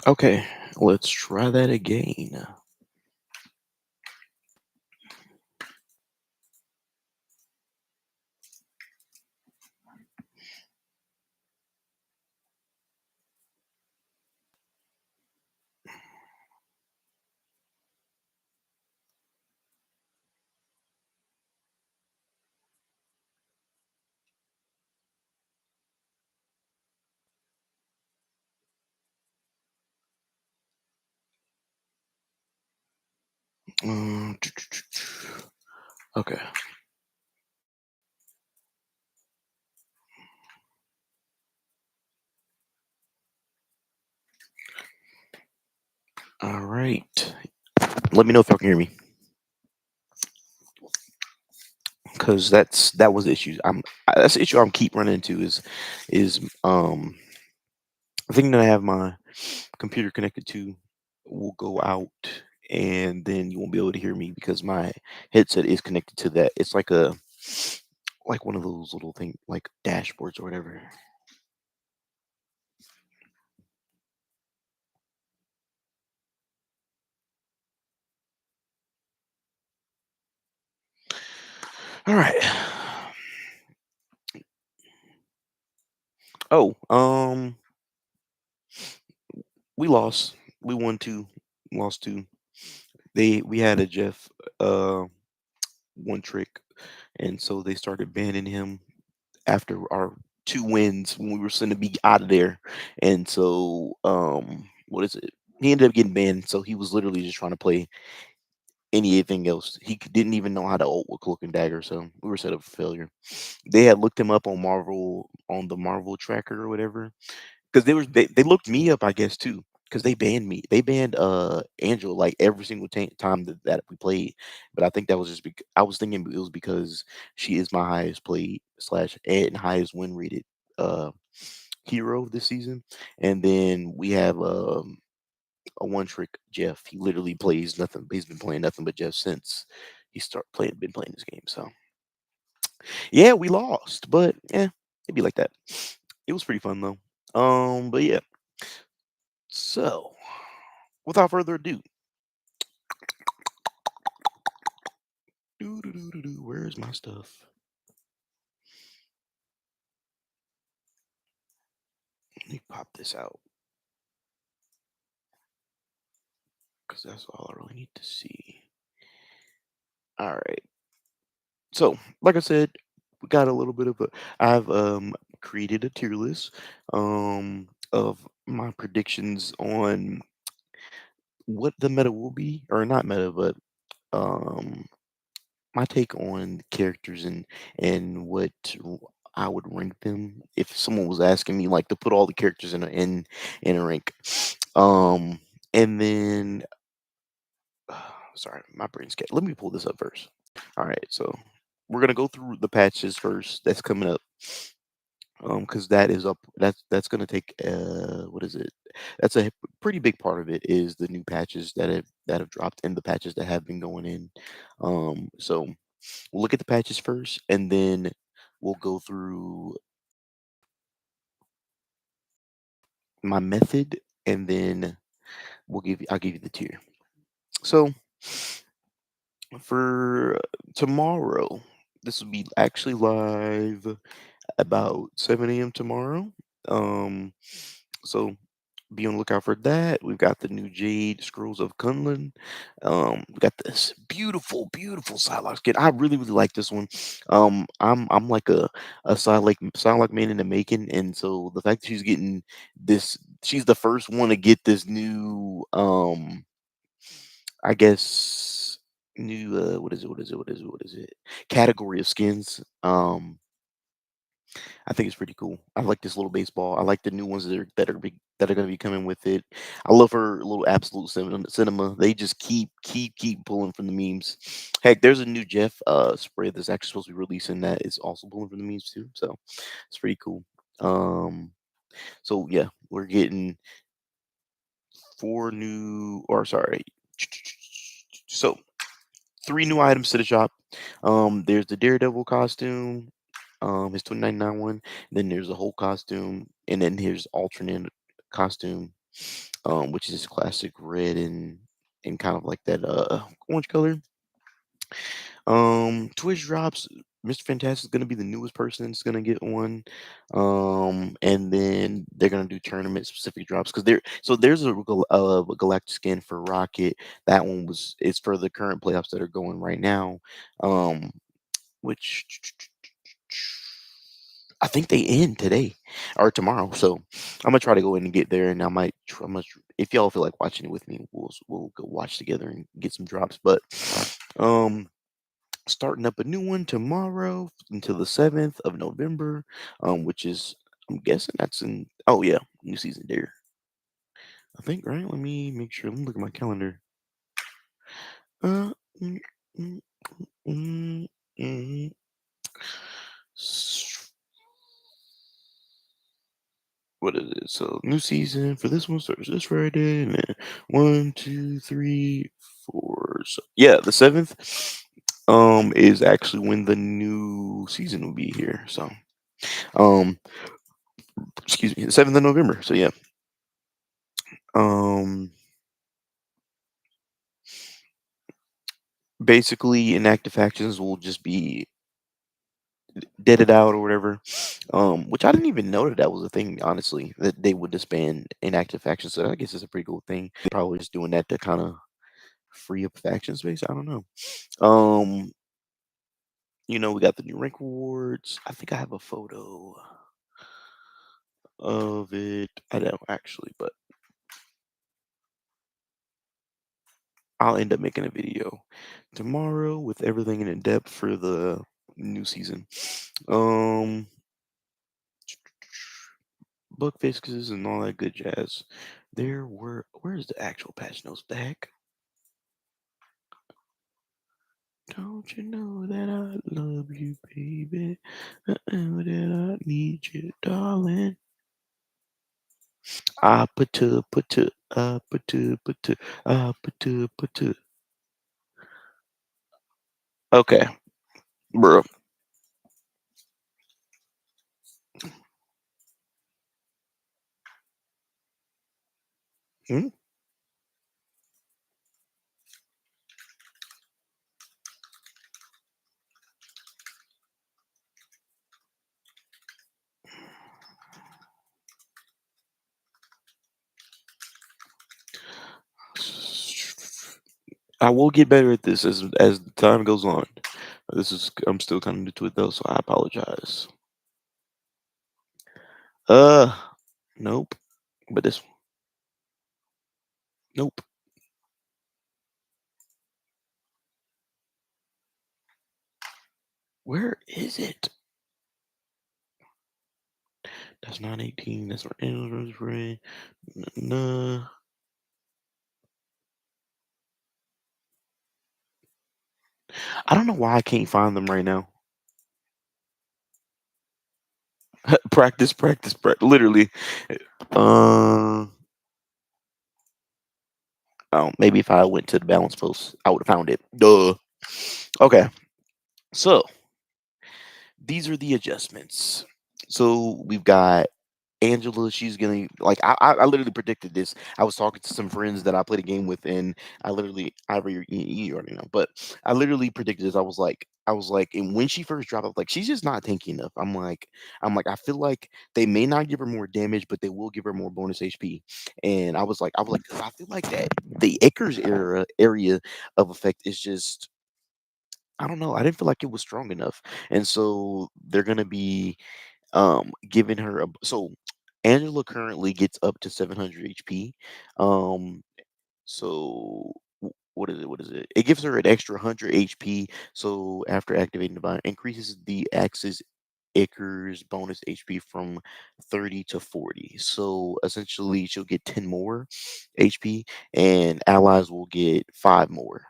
Okay, let's try that again. Mm, Okay. All right. Let me know if y'all can hear me, because that was the issue. That's the issue I'm keep running into is the thing that I have my computer connected to will go out, and then you won't be able to hear me because my headset is connected to that. It's like one of those little thing like dashboards or whatever. All right. Oh, we lost. We won two, lost two. We had a Jeff uh one trick, and so they started banning him after our two wins when we were going to be out of there. And so what is it? He ended up getting banned, so he was literally just trying to play anything else. Didn't even know how to ult with Cloak and Dagger, so we were set up for failure. They had looked him up on the Marvel tracker or whatever, because they looked me up, I guess, too, because they banned me. They banned Angela like every single time that we played. But I think that was just I was thinking it was because she is my highest played slash and highest win rated uh hero this season. And then we have a one trick Jeff. He literally plays nothing. He's been playing nothing but Jeff since he started playing been playing this game. So yeah, we lost, but yeah, it'd be like that. It was pretty fun though. But yeah. So, without further ado, where's my stuff? Let me pop this out because that's all I really need to see. All right. So, like I said, we got a little bit of a. I've created a tier list of my predictions on what the meta will be, or not meta, but um my take on characters and what I would rank them if someone was asking me like to put all the characters in a rank. Um, and then sorry, my brain's get. Let me pull this up first. All right, so we're gonna go through the patches first. That's coming up. Because that is up. That's gonna take. What is it? That's a pretty big part of it. Is the new patches that have dropped and the patches that have been going in. So we'll look at the patches first, and then we'll go through my method, and then I'll give you the tier. So for tomorrow, this will be actually live about 7 a.m. tomorrow. Um, so be on the lookout for that. We've got the new Jade Scrolls of Kunlun. We got this beautiful, beautiful Psylocke skin. I really, really like this one. I'm like a Psylocke man in the making, and so the fact that she's getting this, she's the first one to get this new, I guess, new what is it category of skins. I think it's pretty cool. I like this little baseball. I like the new ones that are going to be coming with it. I love her little absolute cinema. They just keep pulling from the memes. Heck, there's a new Jeff spray that's actually supposed to be releasing that is also pulling from the memes too. So it's pretty cool. Um, so yeah, we're getting four new, or sorry, so three new items to the shop. There's the Daredevil costume, his 2099 one. Then there's a whole costume, and then here's alternate costume. which is classic red and kind of like that orange color. Twitch drops. Mr. Fantastic is gonna be the newest person that's gonna get one. And then they're gonna do tournament specific drops because there's a galactic skin for Rocket. That one was is for the current playoffs that are going right now. Um, which I think they end today or tomorrow. So I'm gonna try to go in and get there, and I might. If y'all feel like watching it with me, we'll go watch together and get some drops. But um starting up a new one tomorrow until the 7th of November, which is I'm guessing that's in oh yeah, new season there. I think right. Let me make sure. Let me look at my calendar. Uh, mm, mm, mm, mm. S- What is it? So new season for this one starts this Friday, and then one, two, three, four. So yeah, the 7th is actually when the new season will be here. So um excuse me, the 7th of November. So yeah. Um, basically, inactive factions will just be deaded out or whatever. Which I didn't even know that that was a thing. Honestly, that they would disband inactive factions. So I guess it's a pretty cool thing. Probably just doing that to kind of free up faction space. I don't know. Um, we got the new rank rewards. I think I have a photo of it. I don't actually, but I'll end up making a video tomorrow with everything in depth for the new season. Um, bug fixes and all that good jazz. Where's the actual patch notes? The heck? Don't you know that I love you, baby? That I need you, darling. Put to. Okay, bro. Hmm? I will get better at this as time goes on. I'm still kind of new to it though, so I apologize. Uh, nope. But this nope. Where is it? That's not 18. That's for animals free. Nah. I don't know why I can't find them right now. Practice, practice, practice. Literally. Uh, oh, maybe if I went to the balance post, I would have found it. Duh. Okay. So these are the adjustments. So we've got Angela, she's gonna like I literally predicted this. I was talking to some friends that I played a game with, and you already know, but I literally predicted this. I was like, and when she first dropped, I was like, she's just not tanky enough. I'm like, I feel like they may not give her more damage, but they will give her more bonus HP. And I was like, 'cause I feel like that the Icarus area of effect is just. I don't know. I didn't feel like it was strong enough, and so they're gonna be giving her so Angela currently gets up to 700 HP. Um, so what is it? It gives her an extra 100 HP. So after activating Divine, increases the Axis Icarus bonus HP from 30 to 40. So essentially, she'll get 10 more HP, and allies will get 5 more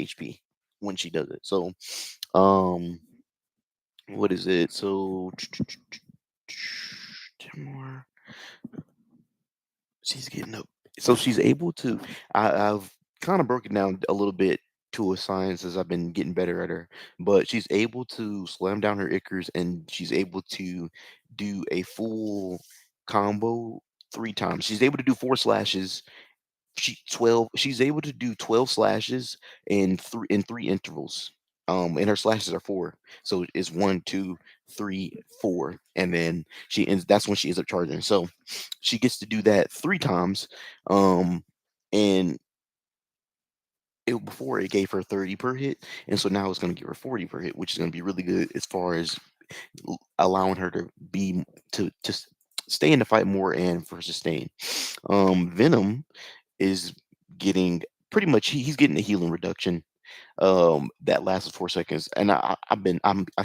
HP when she does it. So, um, what is it? So 10 more. She's getting up. So she's able to. I've kind of broken down a little bit to a science as I've been getting better at her. But she's able to slam down her Ickers, and she's able to do a full combo 3 times. She's able to do 4 slashes She's able to do 12 slashes in three intervals. And her slashes are four. So it's one, two, three, four. And then she ends that's when she ends up charging. So she gets to do that three times. And before it gave her 30 per hit. And so now it's gonna give her 40 per hit, which is gonna be really good as far as allowing her to be stay in the fight more and for sustain. Venom is getting pretty much he's getting a healing reduction that lasts 4 seconds. And I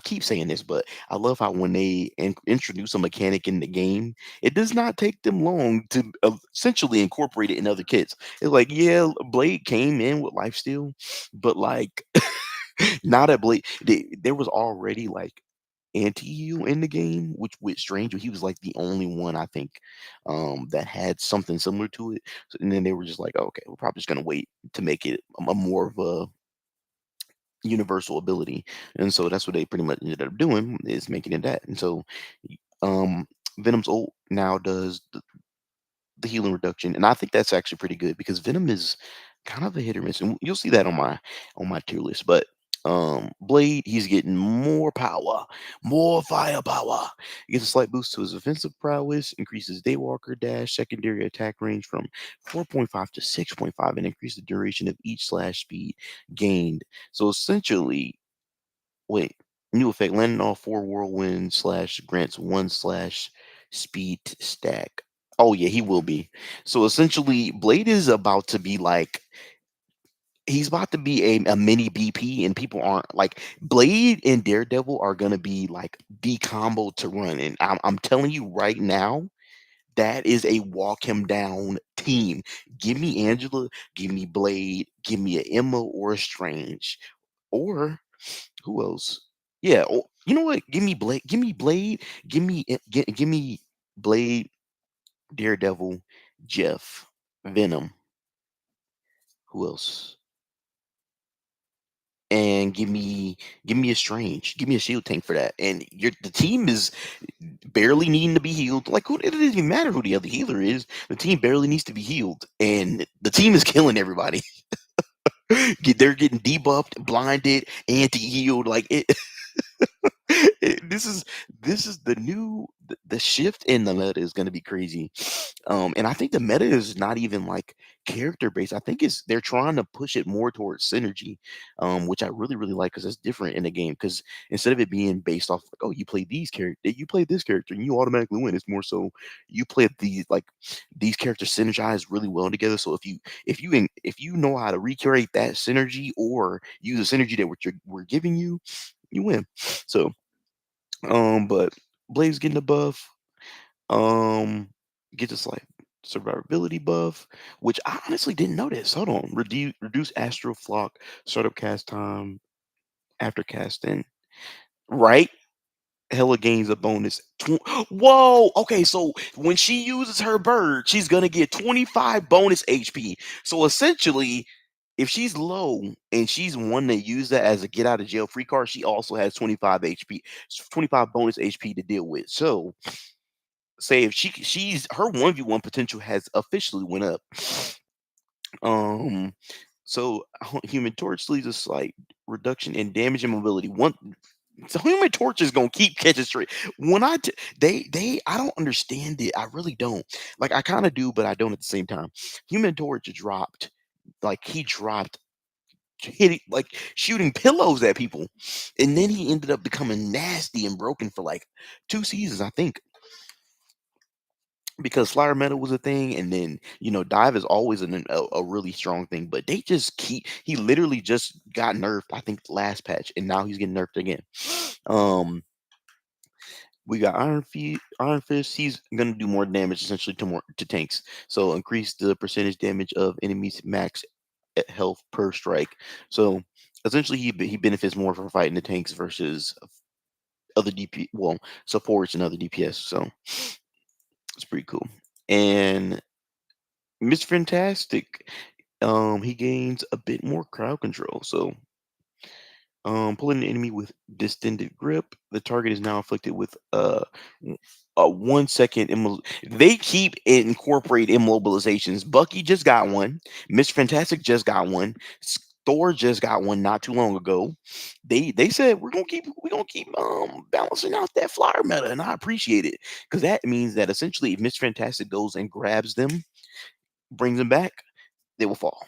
keep saying this, but I love how when they introduce a mechanic in the game, it does not take them long to essentially incorporate it in other kits. It's like, yeah, Blade came in with lifesteal, but like now that there was already like anti-heal in the game, which with Stranger, he was like the only one I think that had something similar to it. So, and then they were just like, okay, we're probably just gonna wait to make it a more of a universal ability. And so that's what they pretty much ended up doing is making it that. And so um Venom's ult now does the healing reduction, and I think that's actually pretty good because Venom is kind of a hit or miss, and you'll see that on my tier list. But Blade, he's getting more power, more firepower. He gets a slight boost to his offensive prowess, increases Daywalker dash secondary attack range from 4.5 to 6.5, and increase the duration of each slash speed gained. So essentially, wait, new effect landing all four whirlwind slash grants one slash speed stack. Oh yeah, he will be. So essentially, Blade is about to be like he's about to be a mini BP, and people aren't like Blade and Daredevil are gonna be like the combo to run. And I'm telling you right now, that is a walk him down team. Give me Angela, give me Blade, give me a Emma or a Strange, or who else? Yeah, you know what? Give me Blade, give me Blade, Daredevil, Jeff, Venom. Who else? And give me a Strange, give me a shield tank for that. And the team is barely needing to be healed. Like who it doesn't even matter who the other healer is. The team barely needs to be healed, and the team is killing everybody. They're getting debuffed, blinded, anti-healed. Like it. This is the shift in the meta is going to be crazy. And I think the meta is not even like character based. I think it's they're trying to push it more towards synergy, which I really like because it's different in the game. Because instead of it being based off like, oh, you play this character and you automatically win. It's more so you play these characters synergize really well together. So if you know how to recreate that synergy or use the synergy that we're giving you, you win. So but Blaze getting the buff. Um, get this like survivability buff, which I honestly didn't notice. Hold on, reduce Astral Flock startup cast time after casting. Right, Hella gains a bonus. Whoa. Okay, so when she uses her bird, she's gonna get 25 bonus HP. So essentially, if she's low and she's one that use that as a get out of jail free card, she also has 25 HP, 25 bonus HP to deal with. So say if she's her 1v1 potential has officially went up. Um so Human Torch leaves a slight reduction in damage and mobility. One so Human Torch is gonna keep catching straight. When they I don't understand it. I really don't. Like I kind of do, but I don't at the same time. Human Torch dropped like he dropped hitting like shooting pillows at people, and then he ended up becoming nasty and broken for like 2 seasons, I think, because Flyer Metal was a thing, and then Dive is always a really strong thing. But they just keep. He literally just got nerfed, I think, last patch, and now he's getting nerfed again. Um, we got Iron Fist. He's gonna do more damage essentially to tanks. So increase the percentage damage of enemies max health per strike. So essentially, he benefits more from fighting the tanks versus other supports and other DPS. So it's pretty cool. And Mr. Fantastic, he gains a bit more crowd control. So Pulling an enemy with distended grip. The target is now afflicted with a 1 second They keep incorporate immobilizations. Bucky just got one. Mr. Fantastic just got one. Thor just got one not too long ago. They said we're gonna keep balancing out that flyer meta, and I appreciate it because that means that essentially if Mr. Fantastic goes and grabs them, brings them back, they will fall.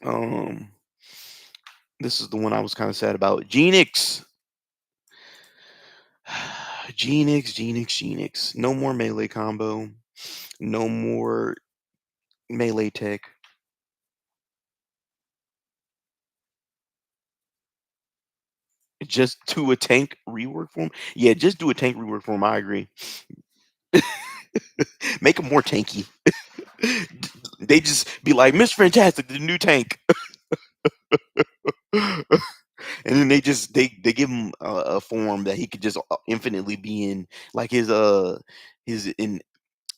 Um, this is the one I was kind of sad about. Genix. Genix. No more melee combo. No more melee tech. Just do a tank rework form. Yeah, just do a tank rework form. I agree. Make them more tanky. They just be like, Mr. Fantastic, the new tank. And then they give him a form that he could just infinitely be in, like his in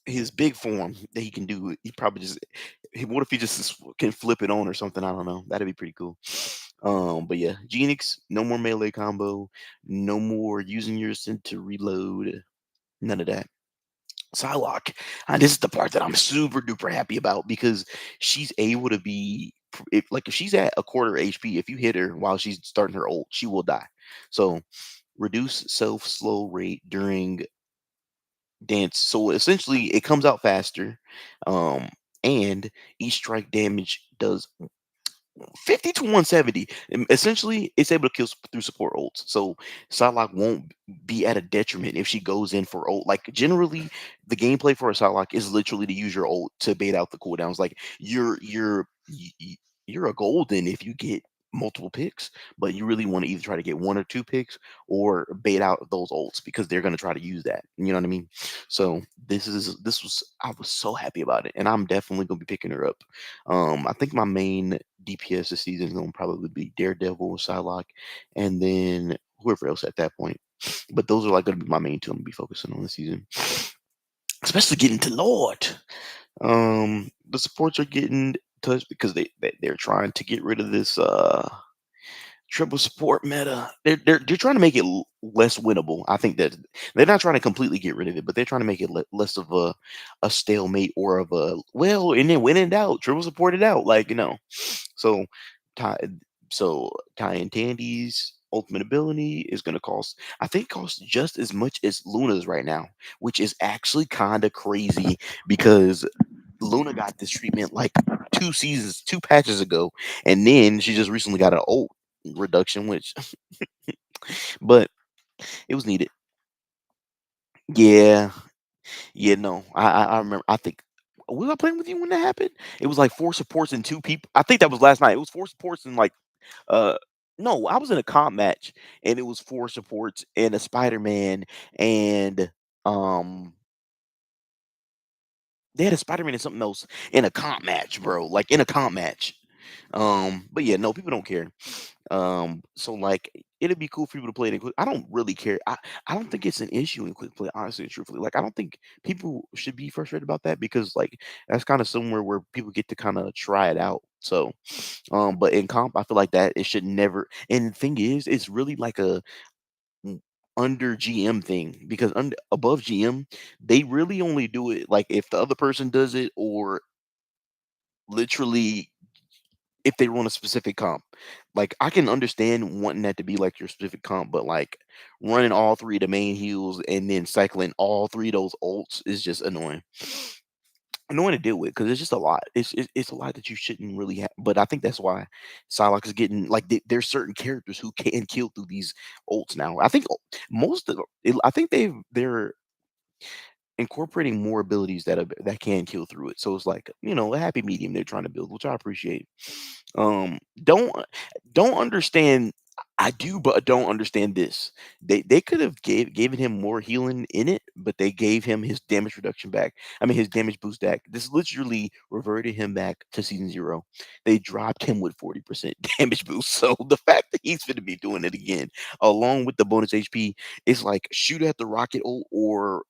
his big form that he can do. He probably just what if he just can flip it on or something? I don't know. That'd be pretty cool. But yeah, Genix, no more melee combo, no more using your ascent to reload, none of that. Psylocke, this is the part that I'm super duper happy about because she's able to be if she's at a quarter HP, if you hit her while she's starting her ult, she will die. So reduce self slow rate during dance. So essentially, it comes out faster, um, and each strike damage does 50 to 170. Essentially, it's able to kill through support ults. So Psylocke won't be at a detriment if she goes in for ult. Like generally, the gameplay for a Psylocke is literally to use your ult to bait out the cooldowns. Like you're a golden if you get multiple picks, but you really want to either try to get one or two picks or bait out those ults because they're going to try to use that. You know what I mean? So this was I was so happy about it, and I'm definitely gonna be picking her up. I think my main DPS this season is gonna probably be Daredevil, Psylocke, and then whoever else at that point. But those are like gonna be my main two I'm gonna be focusing on this season. Especially getting to Lord. The supports are getting touched because they're trying to get rid of this triple support meta. They're trying to make it less winnable. I think that they're not trying to completely get rid of it, but they're trying to make it less of a stalemate or of a well, and then when in doubt, triple support it out. Like so Ty, Ty and Tandy's ultimate ability is going to cost. I think cost just as much as Luna's right now, which is actually kind of crazy because Luna got this treatment like 2 patches ago, and then she just recently got an ult reduction, which but it was needed. Yeah, yeah, no, I remember. I think was I playing with you when that happened? It was like four supports and two people. I think that was last night. It was four supports and like uh. No, I was in a comp match and it was four supports and a Spider Man and um they had a Spider Man and something else in a comp match, bro. Like in a comp match. But yeah, no, people don't care. So like it'd be cool for people to play it in quick. I don't really care. I don't think it's an issue in quick play, honestly and truthfully. Like I don't think people should be frustrated about that because like that's kind of somewhere where people get to kind of try it out. So but in comp, I feel like that it should never and the thing is it's really like a mm, under GM thing because under above GM, they really only do it like if the other person does it or literally if they run a specific comp. Like, I can understand wanting that to be, like, your specific comp, but, like, running all 3 of the main heals and then cycling all 3 of those ults is just annoying. Annoying to deal with because it's just a lot. It's a lot that you shouldn't really have. But I think that's why Psylocke is getting like, there's certain characters who can kill through these ults now. I think most of I think they're incorporating more abilities that can kill through it. So it's like, a happy medium they're trying to build, which I appreciate. Um, don't understand. I do, but don't understand this. They could have given him more healing in it, but they gave him his damage reduction back. I mean his damage boost back. This literally reverted him back to season zero. They dropped him with 40% damage boost. So the fact that he's gonna be doing it again, along with the bonus HP, is like shoot at the rocket ult or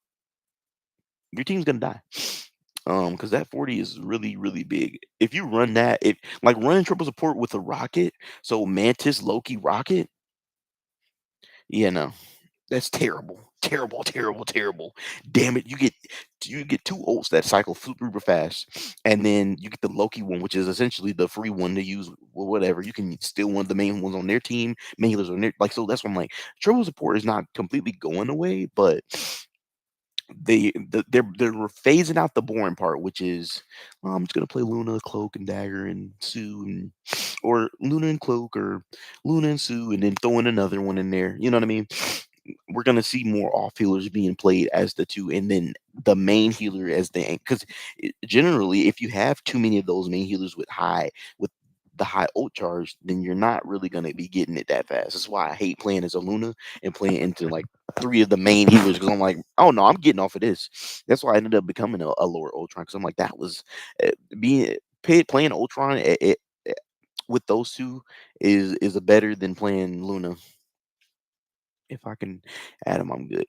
your team's gonna die. Because that 40 is really, really big. If you run that, if like running triple support with a rocket, so Mantis, Loki, Rocket, yeah, no. That's terrible. Terrible, terrible, terrible. Damn it, you get 2 ults that cycle super fast, and then you get the Loki one, which is essentially the free one to use or whatever. You can steal one of the main ones on their team, main healers on their like, so that's why I'm like, triple support is not completely going away, but they're phasing out the boring part, which is, "Oh, I'm just gonna play Luna, Cloak, and Dagger, and Sue, and or Luna and Cloak, or Luna and Sue, and then throw in another one in there." You know what I mean? We're gonna see more off healers being played as the two, and then the main healer as the because generally, if you have too many of those main healers with the high ult charge, then you're not really gonna be getting it that fast. That's why I hate playing as a Luna and playing into like three of the main healers because I'm like, oh no, I'm getting off of this. That's why I ended up becoming a lower Ultron because I'm like that was playing Ultron with those two is a better than playing Luna. If I can add him, I'm good.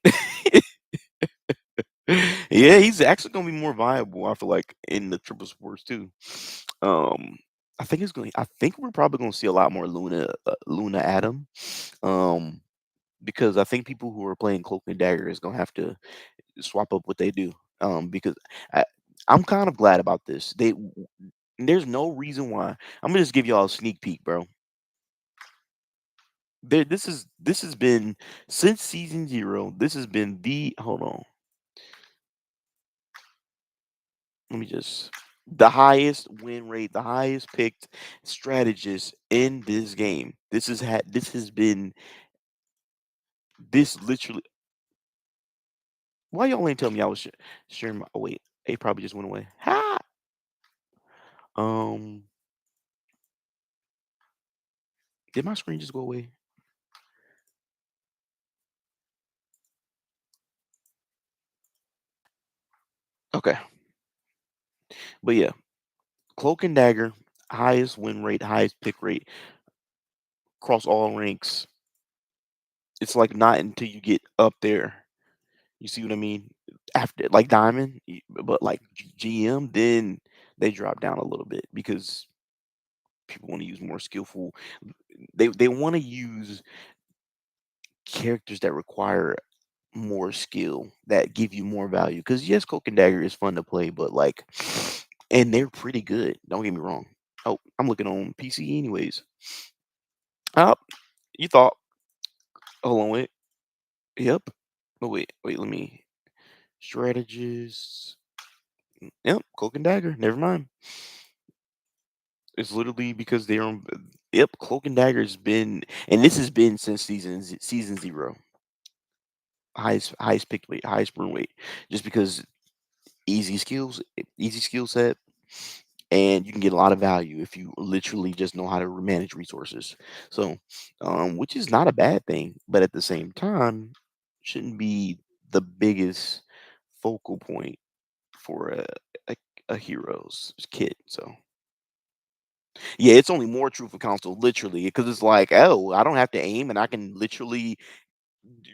Yeah, he's actually gonna be more viable, I feel like, in the triple sports too. Um, I think we're probably gonna see a lot more Luna Adam. Um, because I think people who are playing Cloak and Dagger is gonna have to swap up what they do. Because I, I'm kind of glad about this. There's no reason why. I'm gonna just give y'all a sneak peek, bro. This has been since season 0. This has been the hold on. Let me just the highest win rate, the highest picked strategist in this game. This has been this literally. Why y'all ain't tell me I was sharing my? Oh wait, it probably just went away. Ha! Um, did my screen just go away? Okay, but yeah, Cloak and Dagger, highest win rate, highest pick rate across all ranks. It's like not until you get up there. You see what I mean? After like Diamond, but like GM, then they drop down a little bit because people want to use more skillful. They want to use characters that require more skill that give you more value. Because yes, Cloak and Dagger is fun to play, but like, and they're pretty good. Don't get me wrong. Oh, I'm looking on PC anyways. Oh, you thought? Hold on, wait. Yep. Oh wait. Let me strategists. Yep, Cloak and Dagger. Never mind. It's literally because they're on. Yep, Cloak and Dagger's been, and this has been since season 0. Highest pick weight, highest burn weight, just because easy skill set, and you can get a lot of value if you literally just know how to manage resources. So, which is not a bad thing, but at the same time, shouldn't be the biggest focal point for a, a hero's kit. So. Yeah, it's only more true for console, literally, because it's like, oh, I don't have to aim, and I can literally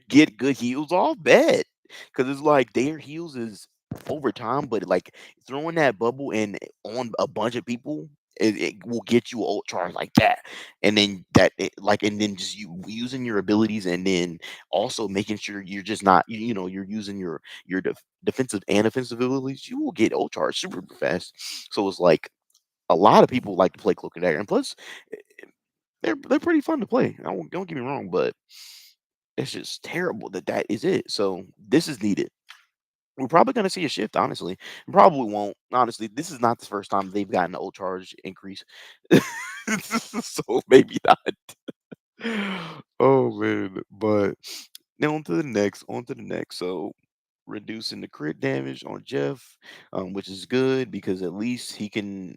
get good heals off bet. Because it's like their heals is over time, but like throwing that bubble in on a bunch of people, it will get you ult charge like that, and then and then just you using your abilities, and then also making sure you're just not, you're using your defensive and offensive abilities. You will get ult charge super fast. So it's like a lot of people like to play Cloak and Dagger, and plus, eh, they're pretty fun to play. Don't get me wrong, but it's just terrible that that is it. So this is needed. We're probably going to see a shift, honestly. Probably won't. Honestly, this is not the first time they've gotten an old charge increase. So maybe not. Oh man. But now on to the next. So reducing the crit damage on Jeff, which is good because at least he can.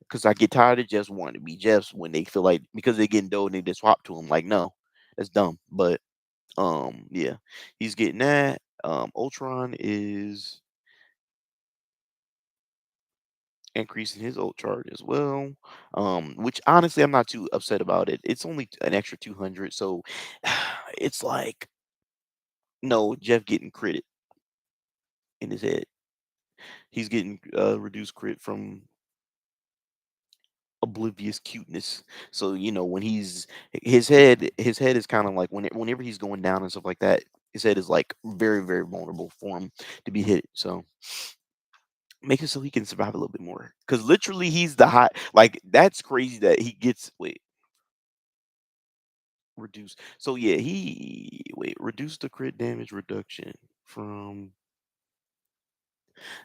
Because I get tired of just wanting to be Jeffs when they feel like because they getting dough and they just swap to him. Like, no, that's dumb. But yeah, he's getting that. Ultron is increasing his ult chart as well. Which honestly I'm not too upset about it. It's only an extra 200, so it's like no Jeff getting credit in his head. He's getting reduced crit from oblivious cuteness. So when his head is kind of like whenever he's going down and stuff like that, his head is like very very vulnerable for him to be hit. So make it so he can survive a little bit more. Because literally he's the high. Like that's crazy that he gets reduce. So yeah, he reduce the crit damage reduction from.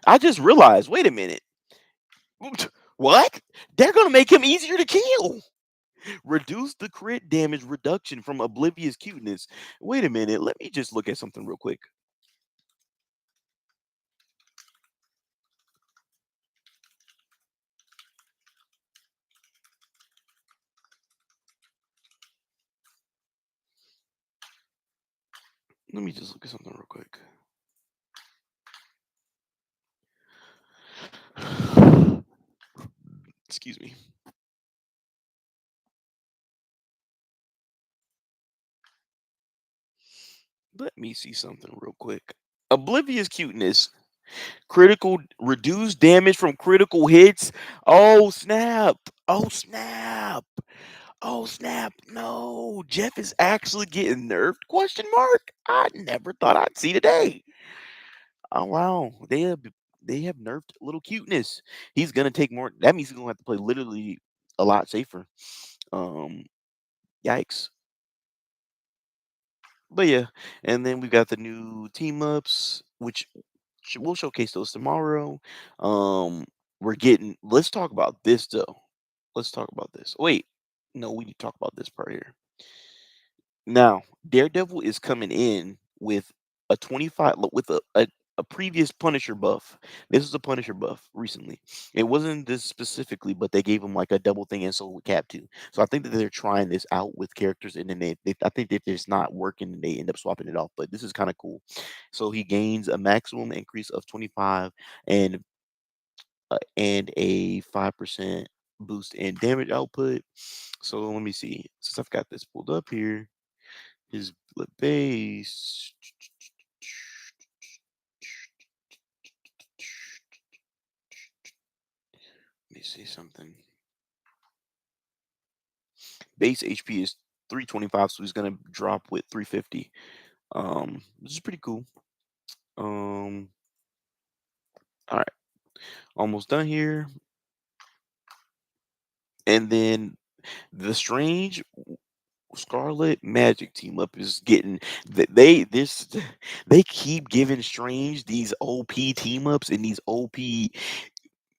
I just realized. Wait a minute. What? They're gonna make him easier to kill. Reduce the crit damage reduction from oblivious cuteness. Wait a minute. Let me just look at something real quick. Let me just look at something real quick. Excuse me. Let me see something real quick. Oblivious cuteness. Critical reduced damage from critical hits. Oh snap. Oh snap. Oh snap. No. Jeff is actually getting nerfed? Question mark. I never thought I'd see today. Oh wow. They have nerfed little cuteness. He's gonna take more. That means he's gonna have to play literally a lot safer. Um Yikes. But yeah, and then we got the new team ups, which we'll showcase those tomorrow. Um, we're getting. Let's talk about this though. Let's talk about this. Wait, no, we need to talk about this part here. Now, Daredevil is coming in with a 25 with a previous Punisher buff. This is a Punisher buff recently. It wasn't this specifically, but they gave him like a double thing and so with Cap too. So I think that they're trying this out with characters and then I think that it's not working and they end up swapping it off. But this is kind of cool. So he gains a maximum increase of 25 and a 5% boost in damage output. So let me see. Since I've got this pulled up here, his base. Let me see something. Base HP is 325, so he's gonna drop with 350. This is pretty cool. Um, all right, almost done here. And then the Strange Scarlet Magic team up is getting they this they keep giving Strange these OP team ups and these OP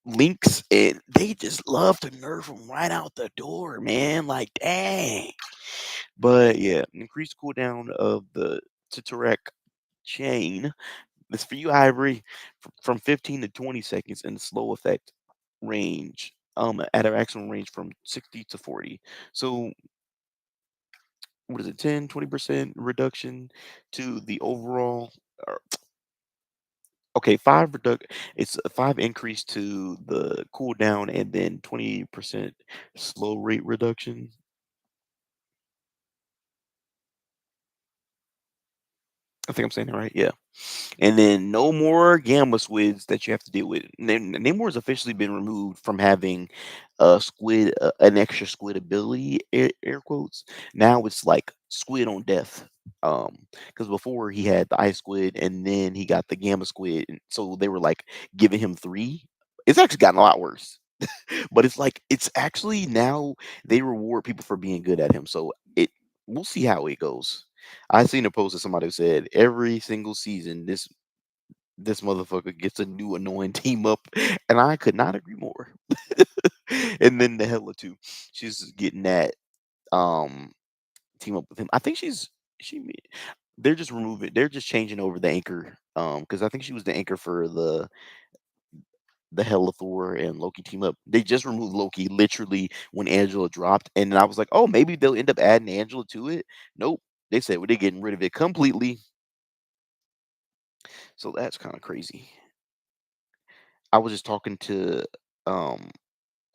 links, and they just love to nerf them right out the door, man. Like, dang. But yeah, increased cooldown of the Titorak chain. This for you, Ivory, from 15 to 20 seconds, and the slow effect range. At a maximum range from 60 to 40. So what is it, 10, 20% reduction to the overall okay, 5 it's a 5 increase to the cooldown and then 20% slow rate reduction. I think I'm saying that right, yeah. And then no more gamma squids that you have to deal with. Namor's officially been removed from having a squid, an extra squid ability, air quotes. Now it's like squid on death. Because before he had the ice squid, and then he got the gamma squid, and so they were like giving him three. It's actually gotten a lot worse. But it's like it's actually now they reward people for being good at him. So we'll see how it goes. I seen a post of somebody who said every single season this motherfucker gets a new annoying team up, and I could not agree more. And then the Hella too, she's getting that um team up with him. I think they're just removing, they're just changing over the anchor because I think she was the anchor for the Hella Thor and Loki team up. They just removed Loki literally when Angela dropped, and then I was like, oh, maybe they'll end up adding Angela to it. Nope. They said, well, they're getting rid of it completely. So that's kind of crazy. I was just talking to, um,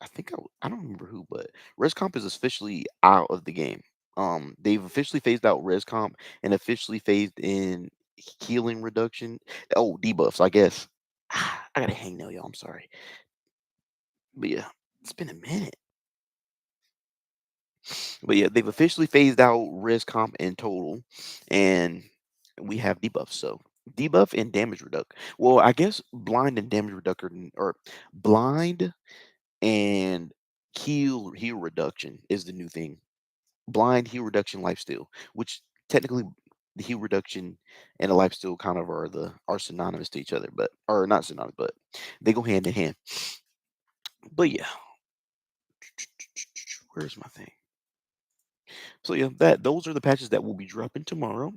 I think I don't remember who, but ResComp is officially out of the game. They've officially phased out ResComp and officially phased in healing reduction. Oh, debuffs, I guess. I got a hangnail, y'all. I'm sorry, but yeah, it's been a minute. But yeah, they've officially phased out res comp in total, and we have debuffs. So debuff and damage reduct. Well, I guess blind and damage reductor, or blind and heal reduction is the new thing. Blind heal reduction lifesteal, which technically the heal reduction and the lifesteal kind of are synonymous to each other, but or not synonymous, but they go hand in hand. But yeah, where's my thing? So yeah, that those are the patches that will be dropping tomorrow.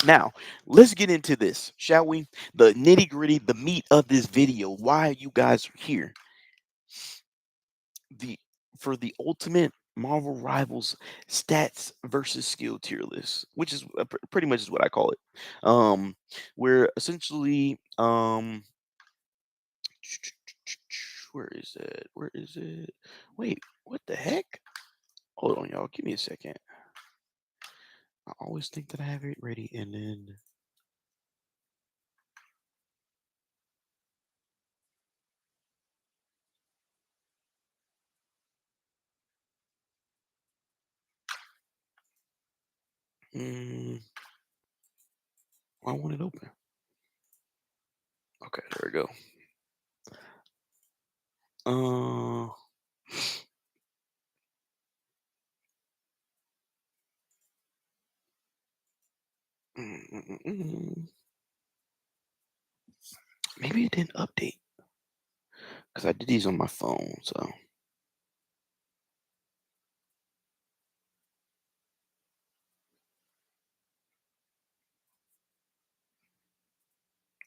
Now, let's get into this, shall we? The nitty gritty, the meat of this video. Why are you guys here? The For the ultimate Marvel Rivals stats versus skill tier list, which is pretty much is what I call it. Where essentially, where is it? Where is it? Wait, what the heck? Hold on, y'all. Give me a second. I always think that I have it ready, and then mm, I want it open. Okay, there we go. Uh, maybe it didn't update because I did these on my phone. So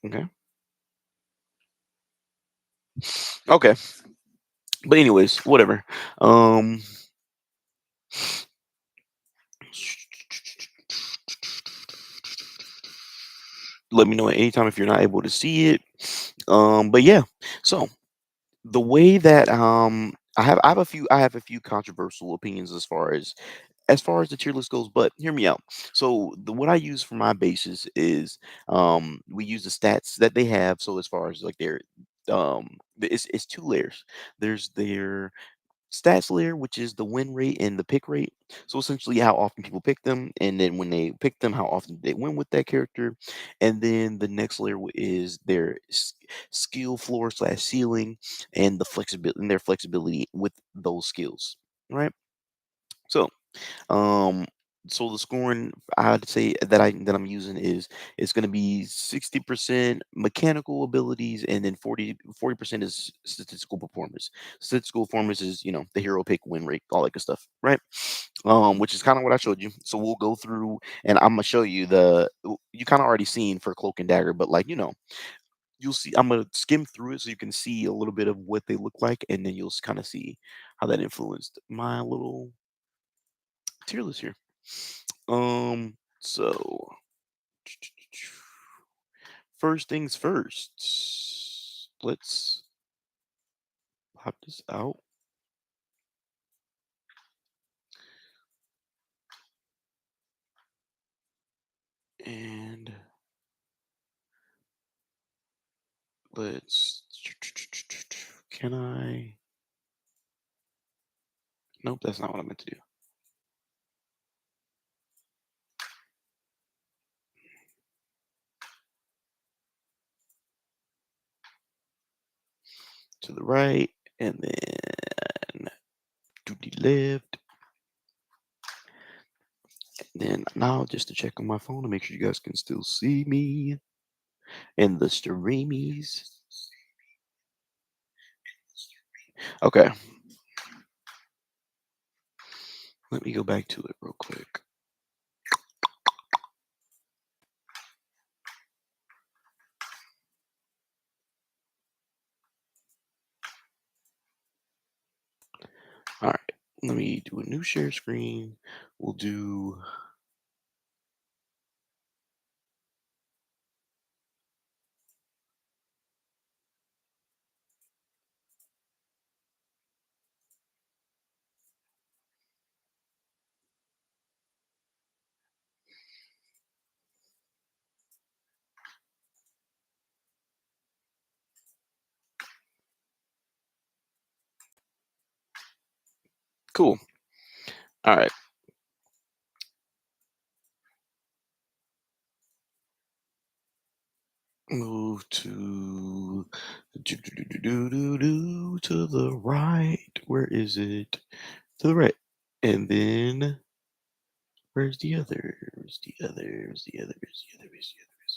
okay, okay. But anyways, whatever. Um, Let me know at any time if you're not able to see it. But yeah. So the way that I have a few controversial opinions as far as the tier list goes, but hear me out. So what I use for my basis is we use the stats that they have. So as far as like their it's two layers. There's their stats layer, which is the win rate and the pick rate. So essentially, how often people pick them, and then when they pick them, how often they win with that character. And then the next layer is their skill floor slash ceiling, and the flexibility and their flexibility with those skills. Right. So um, so the scoring I'd say that I'm using is it's going to be 60% mechanical abilities, and then 40% is statistical performance. Statistical performance is the hero pick, win rate, all that good stuff, right? Which is kind of what I showed you. So we'll go through, and I'm gonna show you you kind of already seen for Cloak and Dagger, but like you'll see. I'm gonna skim through it so you can see a little bit of what they look like, and then you'll kind of see how that influenced my little tier list here. So first things first. Let's pop this out and let's. Can I? Nope, that's not what I meant to do. To the right, and then to the left. Then now just to check on my phone to make sure you guys can still see me and the streamies. Okay, let me go back to it real quick. All right, let me do a new share screen. We'll do. Cool. All right. Move to the right. Where is it? To the right. And then where's the other? Where's the other? Where's the other? Where's the other? Where's the other? Where's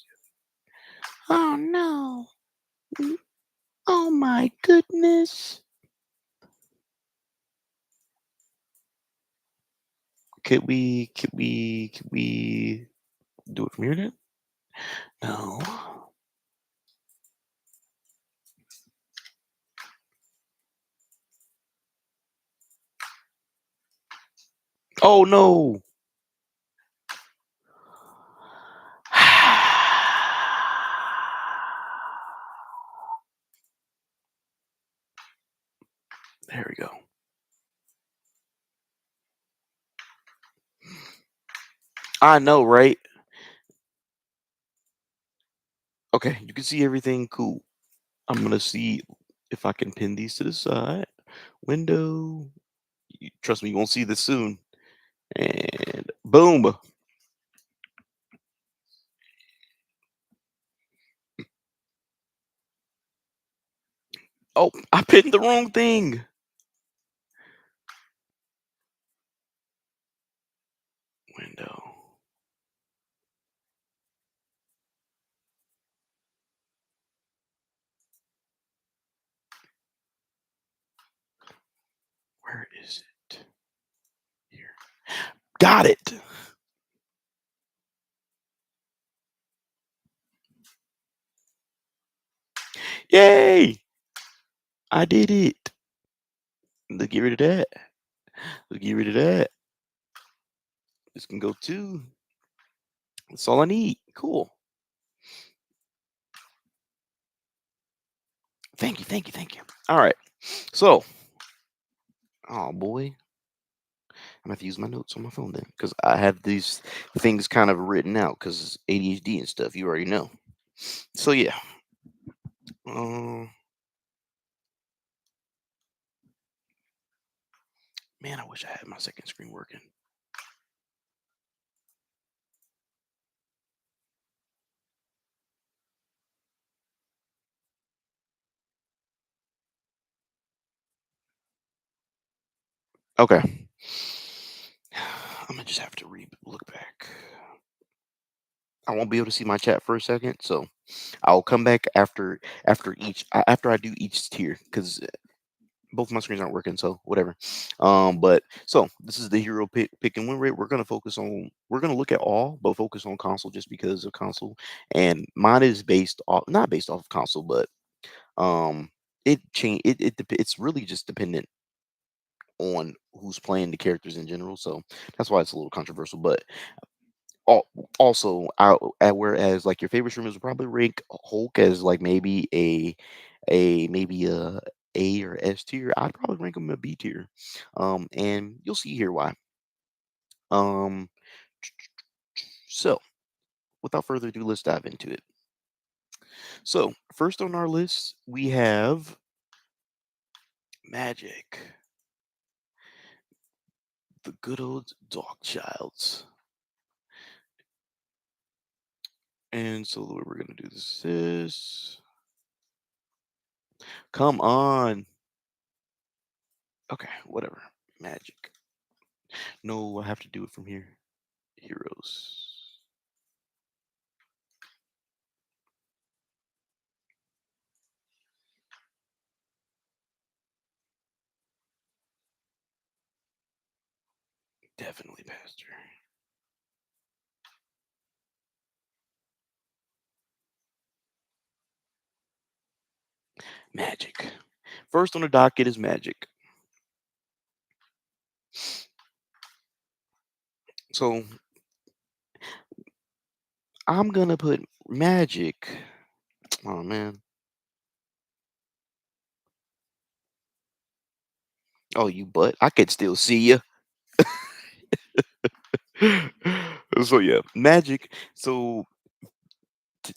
the other? Oh no. Mm, oh my goodness. Could we do it from here then? No. Oh no. There we go. I know, right? Okay, you can see everything cool. I'm gonna see if I can pin these to the side. Window. Trust me, you won't see this soon. And boom. Oh, I pinned the wrong thing. Window. Where is it? Here. Got it. Yay! I did it. Let's get rid of that. Let's get rid of that. This can go too. That's all I need. Cool. Thank you. Thank you. Thank you. All right. So, oh boy, I'm gonna have to use my notes on my phone then, because I have these things kind of written out because ADHD and stuff. You already know. So yeah. Um, man, I wish I had my second screen working. Okay. I'm gonna just have to look back. I won't be able to see my chat for a second, so I'll come back after I do each tier because both my screens aren't working, so whatever. But so this is the hero pick and win rate. We're gonna look at all, but focus on console just because of console. And mine is based off not based off of console, but um it's really just dependent on who's playing the characters in general. So that's why it's a little controversial. But also, whereas like your favorite streamers would probably rank Hulk as like maybe maybe a or S tier. I'd probably rank him a B tier, and you'll see here why. Um, so without further ado, let's dive into it. So first on our list we have Magic, the good old Dog Childs, and so the way we're gonna do this is come on. Okay, whatever. Magic. No, I have to do it from here. Heroes. Definitely Pastor. Magic. First on the docket is Magic. So I'm gonna put Magic. Oh man. Oh, you butt. I could still see you. So yeah, Magic. So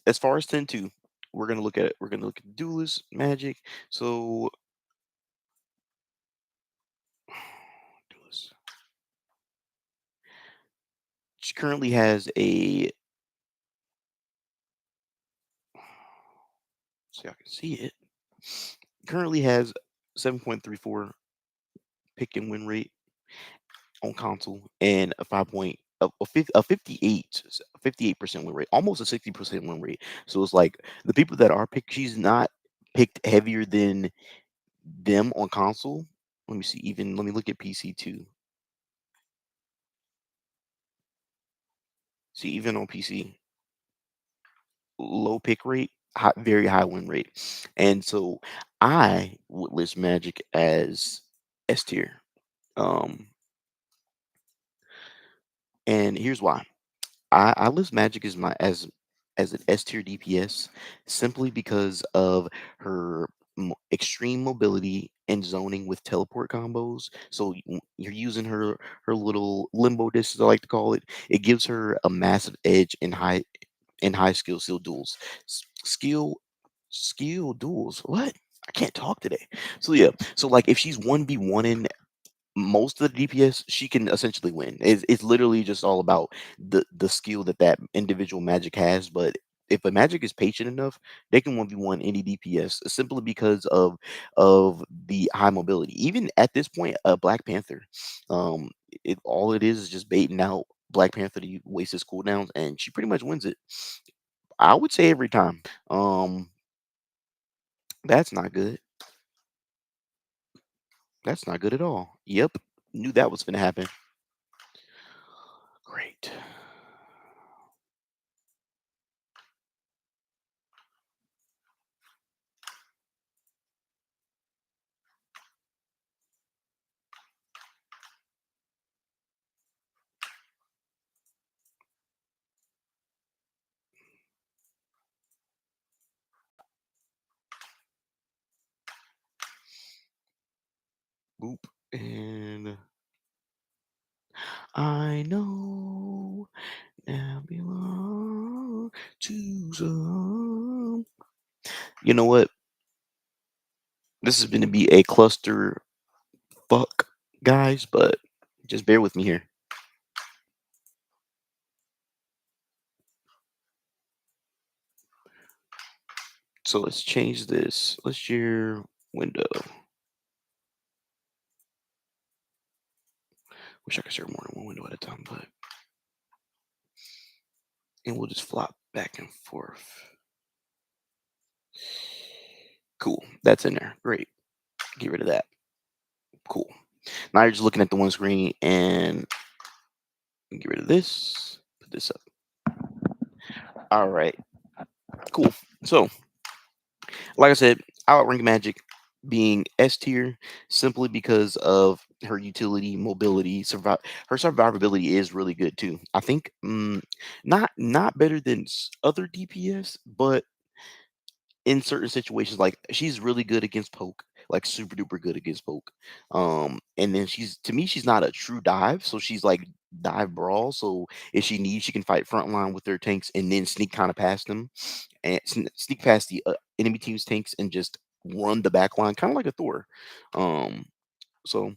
as far as 10-2, we're gonna look at it. We're gonna look at Duelist, Magic. So currently has a so y'all can see it. Currently has 7.34 pick and win rate on console and a 5 point a 58% win rate, almost a 60% win rate. So it's like the people that are picked, she's not picked heavier than them on console. Let me see. Even let me look at PC too. See, even on PC, low pick rate, very high win rate. And so I would list Magic as S tier. Um, and here's why. I list Magic as my as an S tier DPS simply because of her extreme mobility and zoning with teleport combos. So you're using her little limbo disc, as I like to call it. It gives her a massive edge in high skill duels. Skill duels. What? I can't talk today. So yeah. So like if she's 1v1 most of the DPS, she can essentially win. It's literally just all about the skill that that individual magic has. But if a magic is patient enough, they can 1v1 any DPS simply because of the high mobility. Even at this point, Black Panther, um, it all it is just baiting out Black Panther to waste his cooldowns, and she pretty much wins it. I would say every time. That's not good. That's not good at all. Yep, knew that was gonna happen. Great. Boop. And I know now belong to some. You know what? This is going to be a cluster fuck, guys, but just bear with me here. So let's change this. Let's share window. Wish I could share more than one window at a time, but and we'll just flop back and forth. Cool. That's in there. Great. Get rid of that. Cool. Now you're just looking at the one screen and get rid of this. Put this up. All right. Cool. So, like I said, I would rank Magic being S tier simply because of her utility, mobility, her survivability is really good too. I think not better than other DPS, but in certain situations, like she's really good against poke, like super duper good against poke. And then she's to me, she's not a true dive, so she's like dive brawl. So if she needs, she can fight frontline with their tanks and then sneak kind of past them and sneak past the enemy team's tanks and just run the back line, kind of like a Thor. Um, so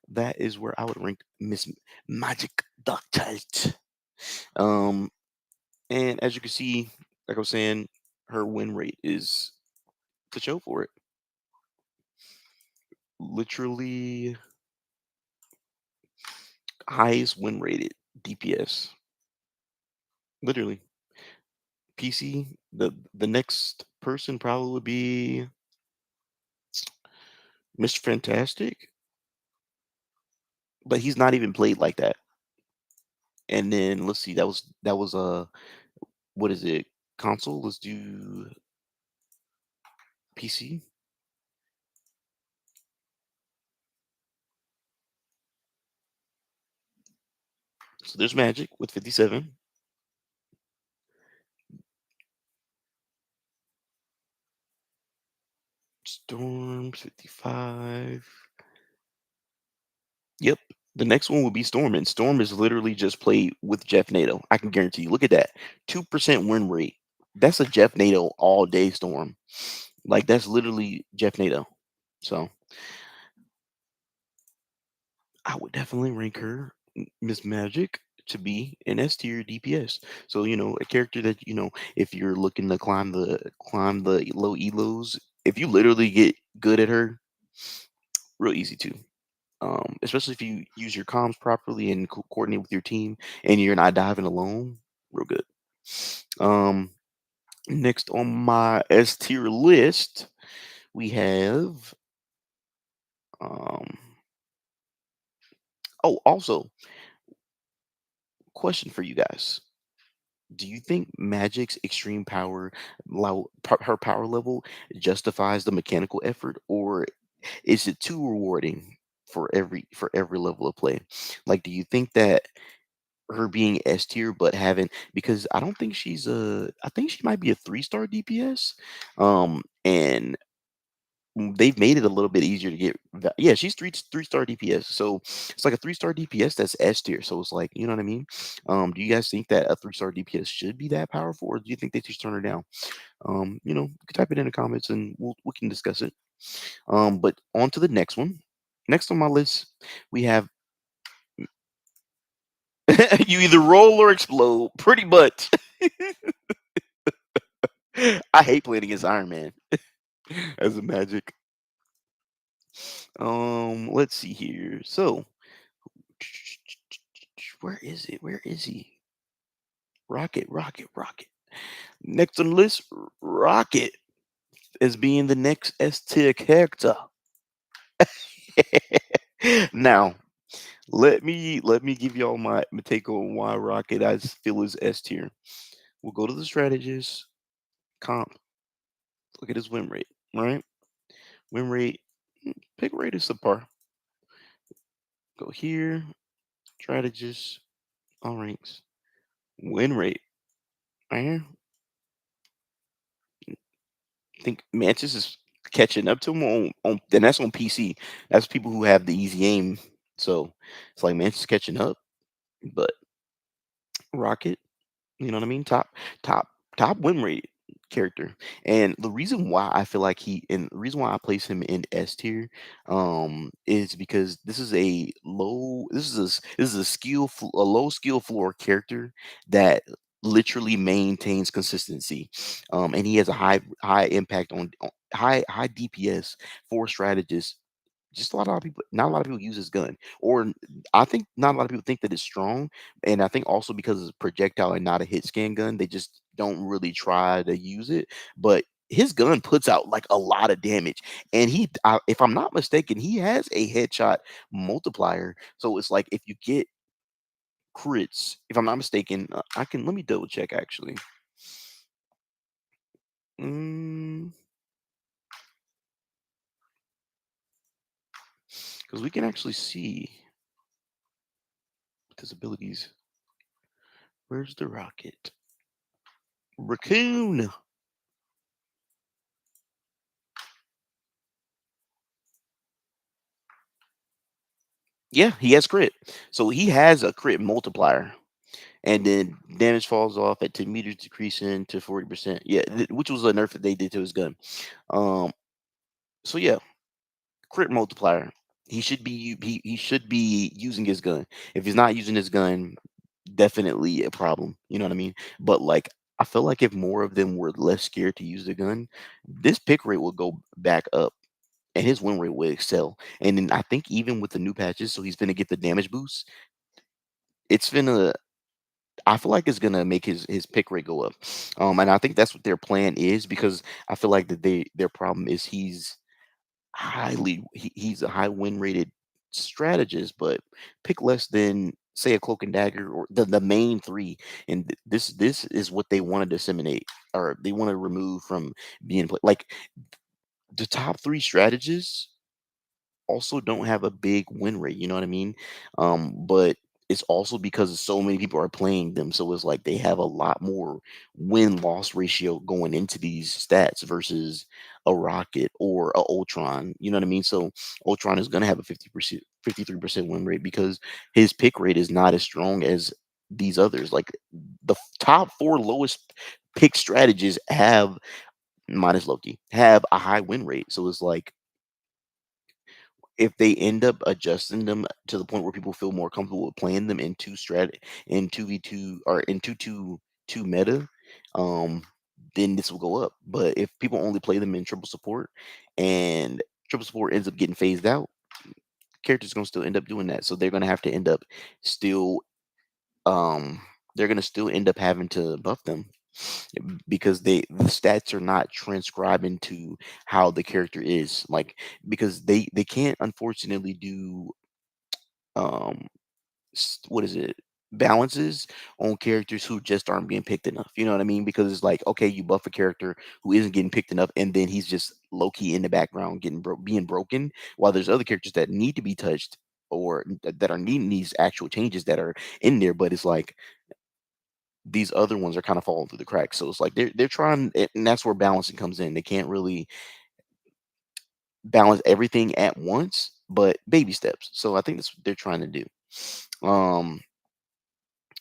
that is where I would rank Miss Magic Ductite. Um, and as you can see, like I was saying, her win rate is to show for it. Literally highest win rated DPS. Literally. PC, the next person probably would be Mr. Fantastic, but he's not even played like that. And then let's see, that was what is it? Console? Let's do PC. So there's Magic with 57. Storm 55. Yep. The next one will be Storm, and Storm is literally just played with Jeff Nato. I can guarantee you. Look at that. 2% win rate. That's a Jeff Nato all day Storm. Like that's literally Jeff Nato. So I would definitely rank her Miss Magic to be an S tier DPS. So, a character that, if you're looking to climb the low elos, if you literally get good at her, real easy to. Especially if you use your comms properly and coordinate with your team and you're not diving alone, real good. Um, Next on my S tier list, we have um oh, also, question for you guys. Do you think Magic's extreme power, her power level, justifies the mechanical effort, or is it too rewarding for every level of play? Like, do you think that her being S tier, but having because I don't think I think she might be a 3-star DPS, and they've made it a little bit easier to get. Yeah, she's three-star DPS, so it's like a 3-star DPS that's S tier. So it's like, you know what I mean. Do you guys think that a 3-star DPS should be that powerful, or do you think they should turn her down? You can type it in the comments and we can discuss it. But on to the next one. Next on my list, we have you either roll or explode, pretty much. I hate playing against Iron Man as a magic. Let's see here. So, where is it? Where is he? Rocket, Rocket, Rocket. Next on the list, Rocket as being the next S tier character. Now, let me give y'all my take on why Rocket I feel is S tier. We'll go to the strategist comp. Look at his win rate, right? Win rate, pick rate is subpar. Go here, strategist, all ranks, win rate. Right here, I think Mantis is catching up to him and that's on PC. That's people who have the easy aim. So it's like Mantis is catching up, but Rocket, you know what I mean? Top, top win rate character. And the reason why I feel like and the reason why I place him in S tier, is because this is a a low skill floor character that literally maintains consistency. And he has a high impact on high DPS for strategists. Just a lot of people, not a lot of people use his gun, I think not a lot of people think that it's strong, and I think also because it's a projectile and not a hit scan gun, they just don't really try to use it. But his gun puts out like a lot of damage, and if I'm not mistaken, he has a headshot multiplier. So it's like if you get crits, if I'm not mistaken, I can let me double check actually, because we can actually see his abilities. Where's the rocket? Raccoon. Yeah, he has crit. So he has a crit multiplier, and then damage falls off at 10 meters, decreasing to 40%. Yeah, which was a nerf that they did to his gun. Um, so yeah, crit multiplier. He should be using his gun. If he's not using his gun, definitely a problem. You know what I mean? But like, I feel like if more of them were less scared to use the gun, this pick rate will go back up and his win rate will excel. And then I think even with the new patches, so he's gonna get the damage boost. It's gonna I feel like it's gonna make his pick rate go up. And I think that's what their plan is because I feel like that their problem is he's a high win rated strategist, but pick less than say a cloak and dagger or the main three. And this is what they want to disseminate or they want to remove from being like the top three strategists also don't have a big win rate, you know what I mean? But it's also because so many people are playing them, so it's like they have a lot more win-loss ratio going into these stats versus a Rocket or a Ultron, you know what I mean? So Ultron is gonna have a 50%, 53% win rate because his pick rate is not as strong as these others. Like the top four lowest pick strategies have minus Loki have a high win rate. So it's like if they end up adjusting them to the point where people feel more comfortable with playing them in in 2v2 or in 2-2-2 meta, um, then this will go up. But if people only play them in triple support and triple support ends up getting phased out, characters gonna still end up doing that. So they're gonna have to end up still um they're gonna still end up having to buff them because the stats are not transcribed into how the character is like because they can't unfortunately do um what is it balances on characters who just aren't being picked enough, you know what I mean? Because it's like, okay, you buff a character who isn't getting picked enough and then he's just low-key in the background being broken, while there's other characters that need to be touched or that are needing these actual changes that are in there, but it's like these other ones are kind of falling through the cracks. So it's like they're trying, and that's where balancing comes in. They can't really balance everything at once, but baby steps. So I think that's what they're trying to do. Um,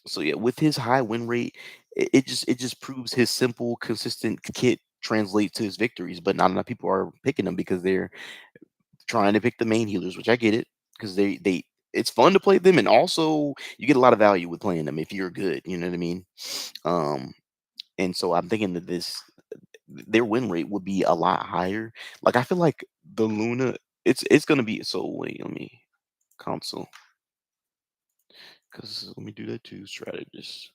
so yeah, with his high win rate, it just proves his simple, consistent kit translates to his victories. But not enough people are picking them because they're trying to pick the main healers, which I get it because they it's fun to play them, and also you get a lot of value with playing them if you're good. You know what I mean? Um, and so I'm thinking that their win rate would be a lot higher. Like I feel like the Luna, it's gonna be so. Wait, let me console because let me do that too. Strategist.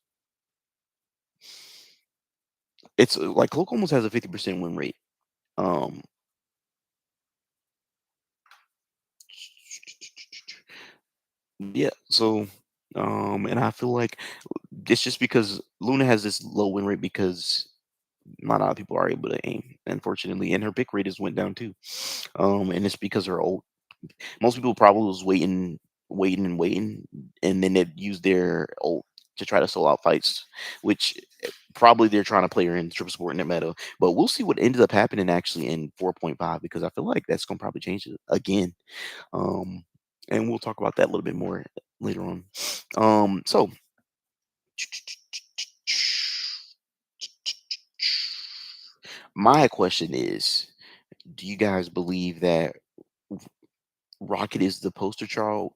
It's like Cloak almost has a 50% win rate. Um, yeah. So, and I feel like it's just because Luna has this low win rate because not a lot of people are able to aim, unfortunately, and her pick rate has went down too. And it's because her ult most people probably was waiting and waiting, and then they'd use their ult to try to solo out fights, which probably they're trying to play her in triple support in that meta. But we'll see what ended up happening actually in 4.5 because I feel like that's gonna probably change it again. Um, and we'll talk about that a little bit more later on. So my question is, do you guys believe that Rocket is the poster child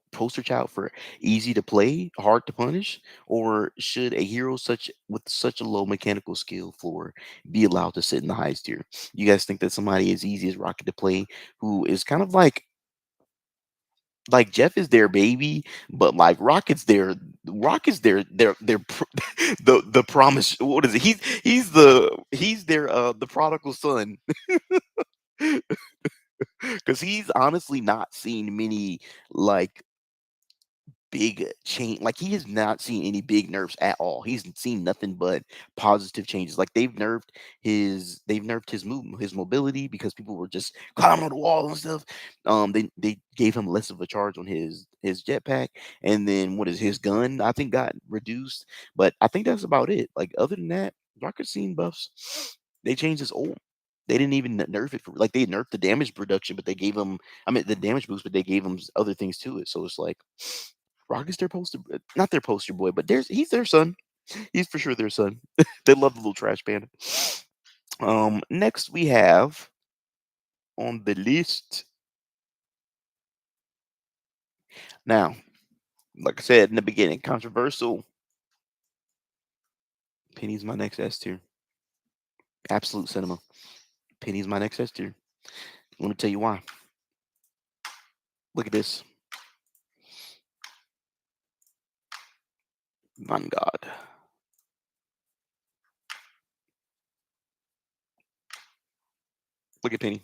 for easy to play, hard to punish, or should a hero such with such a low mechanical skill floor be allowed to sit in the highest tier? You guys think that somebody as easy as Rocket to play, who is kind of like Jeff is their baby, but like Rocket's their the promise. What is it? He's their the prodigal son because he's honestly not seen many like big change. Like he has not seen any big nerfs at all. He's seen nothing but positive changes. Like they've nerfed his mobility because people were just climbing on the wall and stuff. They gave him less of a charge on his jetpack, and then what is his gun? I think got reduced, but I think that's about it. Like other than that, Rocket seen buffs. They changed his ult. They didn't even nerf it for like they nerfed the damage production, but they gave him I mean the damage boost, but they gave him other things to it. So it's like Rock is their not their poster boy, but he's their son. He's for sure their son. They love the little trash panda. Next we have on the list now, like I said in the beginning, controversial. Penny's my next S tier. Absolute cinema. Penny's my next S tier. Let me tell you why. Look at this. Vanguard. Look at Penny.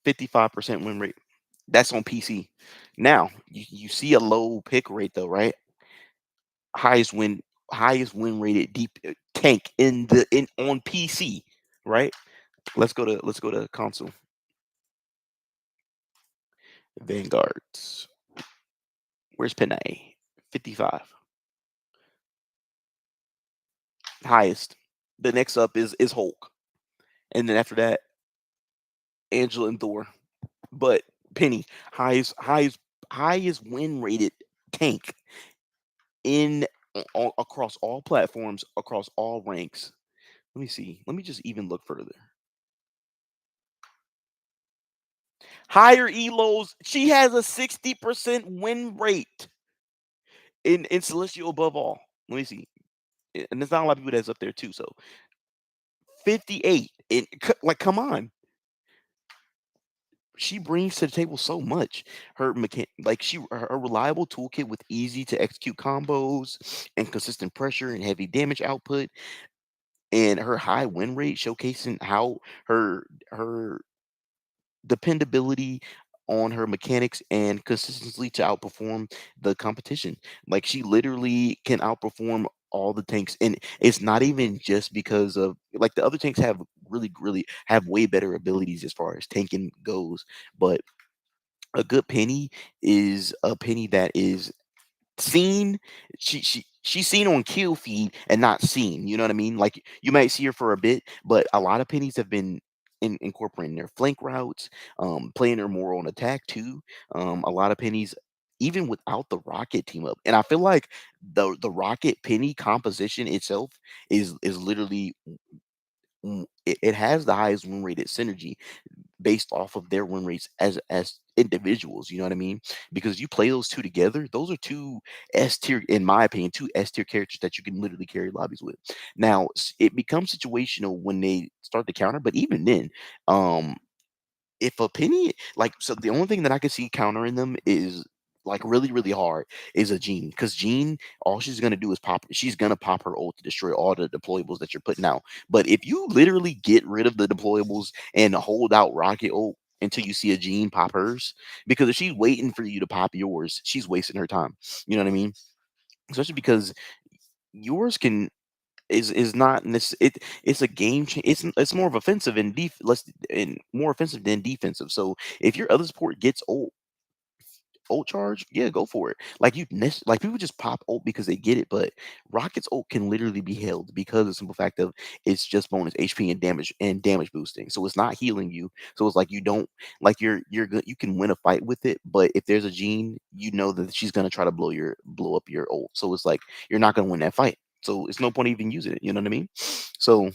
55% win rate. That's on PC. Now, you see a low pick rate though, right? highest win highest win rated deep tank in on PC, right? Let's go to console. Vanguards. Where's Panay? 55. Highest. The next up is Hulk. And then after that, Angela and Thor. But Penny, highest win rated tank in across all platforms, across all ranks. Let me see. Let me just even look further. higher elos. She has a 60% win rate in Celestial above all. Let me see. And there's not a lot of people that's up there too. So 58. And like, come on. She brings to the table so much. Her reliable toolkit with easy to execute combos and consistent pressure and heavy damage output, and her high win rate showcasing how her dependability on her mechanics and consistency to outperform the competition. Like, she literally can outperform all the tanks, and it's not even just because of like the other tanks have really have way better abilities as far as tanking goes, but a good penny is a penny that is seen. She's seen on kill feed and not seen. You know what I mean? Like, you might see her for a bit, but a lot of pennies have been incorporating their flank routes, playing her more on attack too. A lot of pennies, even without the rocket team up, and I feel like the rocket penny composition itself is literally it has the highest win rate at synergy based off of their win rates as individuals. You know what I mean? Because you play those two together, those are two S tier, in my opinion, two S tier characters that you can literally carry lobbies with. Now it becomes situational when they start to counter, but even then, um, if a penny like so the only thing that I could see countering them is like really hard is a Jean, because Jean, all she's gonna do is she's gonna pop her ult to destroy all the deployables that you're putting out. But if you literally get rid of the deployables and hold out rocket ult until you see a Jean pop hers, because if she's waiting for you to pop yours, she's wasting her time. You know what I mean? Especially because yours can is not it's a game change. It's more of offensive and less and more offensive than defensive. So if your other support gets ult charge, yeah, go for it. Like, like, people just pop ult because they get it, but Rocket's ult can literally be held because of the simple fact of it's just bonus HP and damage boosting. So it's not healing you. So it's like you don't like you're good. You can win a fight with it, but if there's a Jean, you know that she's gonna try to blow up your ult. So it's like you're not gonna win that fight. So it's no point even using it. You know what I mean? So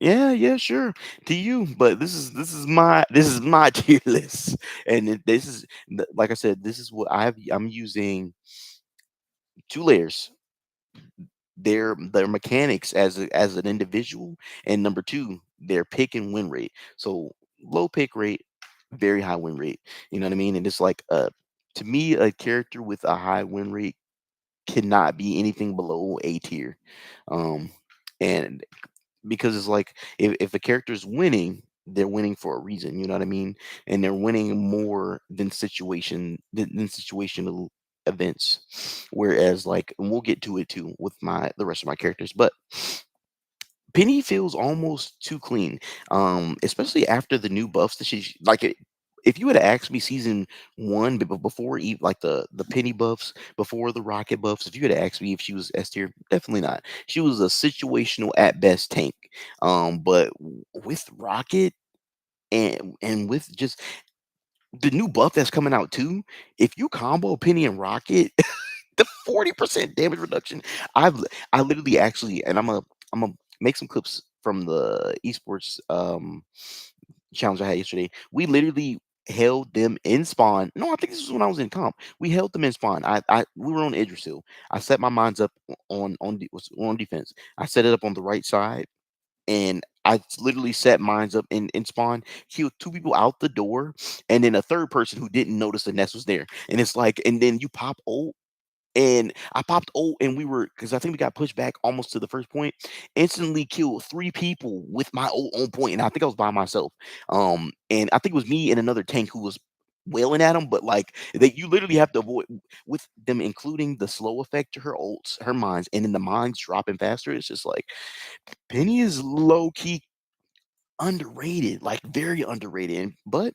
yeah, yeah, sure. To you, but this is my tier list, and this is like I said, this is what I'm using two layers. Their mechanics as an individual, and number two, their pick and win rate. So low pick rate, very high win rate. You know what I mean? And it's like to me, a character with a high win rate cannot be anything below A tier. Um, and because it's like if a character's winning, they're winning for a reason. You know what I mean? And they're winning more than situational events. Whereas, like, and we'll get to it too with the rest of my characters, but Penny feels almost too clean, especially after the new buffs that she like. If you had asked me season one, before like the Penny buffs, before the Rocket buffs, if you had asked me if she was S tier, definitely not. She was a situational at best tank. But with Rocket and with just the new buff that's coming out too, if you combo Penny and Rocket, the 40% damage reduction. I've I literally actually, and I'm gonna make some clips from the esports challenge I had yesterday. We literally held them in spawn. No, I think this was when I was in comp. We held them in spawn. We were on Idrisil. I set my mines up on defense. I set it up on the right side, and I literally set mines up in spawn, killed two people out the door, and then a third person who didn't notice the nest was there. And it's like, and then you pop ult, and I popped ult, and we were because I think we got pushed back almost to the first point. Instantly killed three people with my ult on point, and I think I was by myself. And I think it was me and another tank who was wailing at him, but like that, you literally have to avoid with them, including the slow effect to her ults, her mines, and then the mines dropping faster. It's just like Penny is low key underrated, like very underrated. But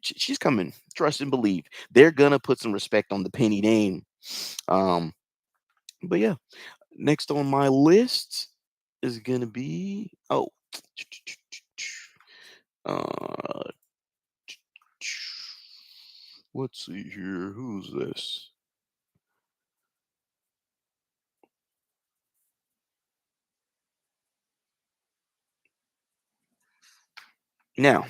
she's coming. Trust and believe. They're gonna put some respect on the Penny name. um, but yeah, next on my list is gonna be uh let's see here. Who's this? Now,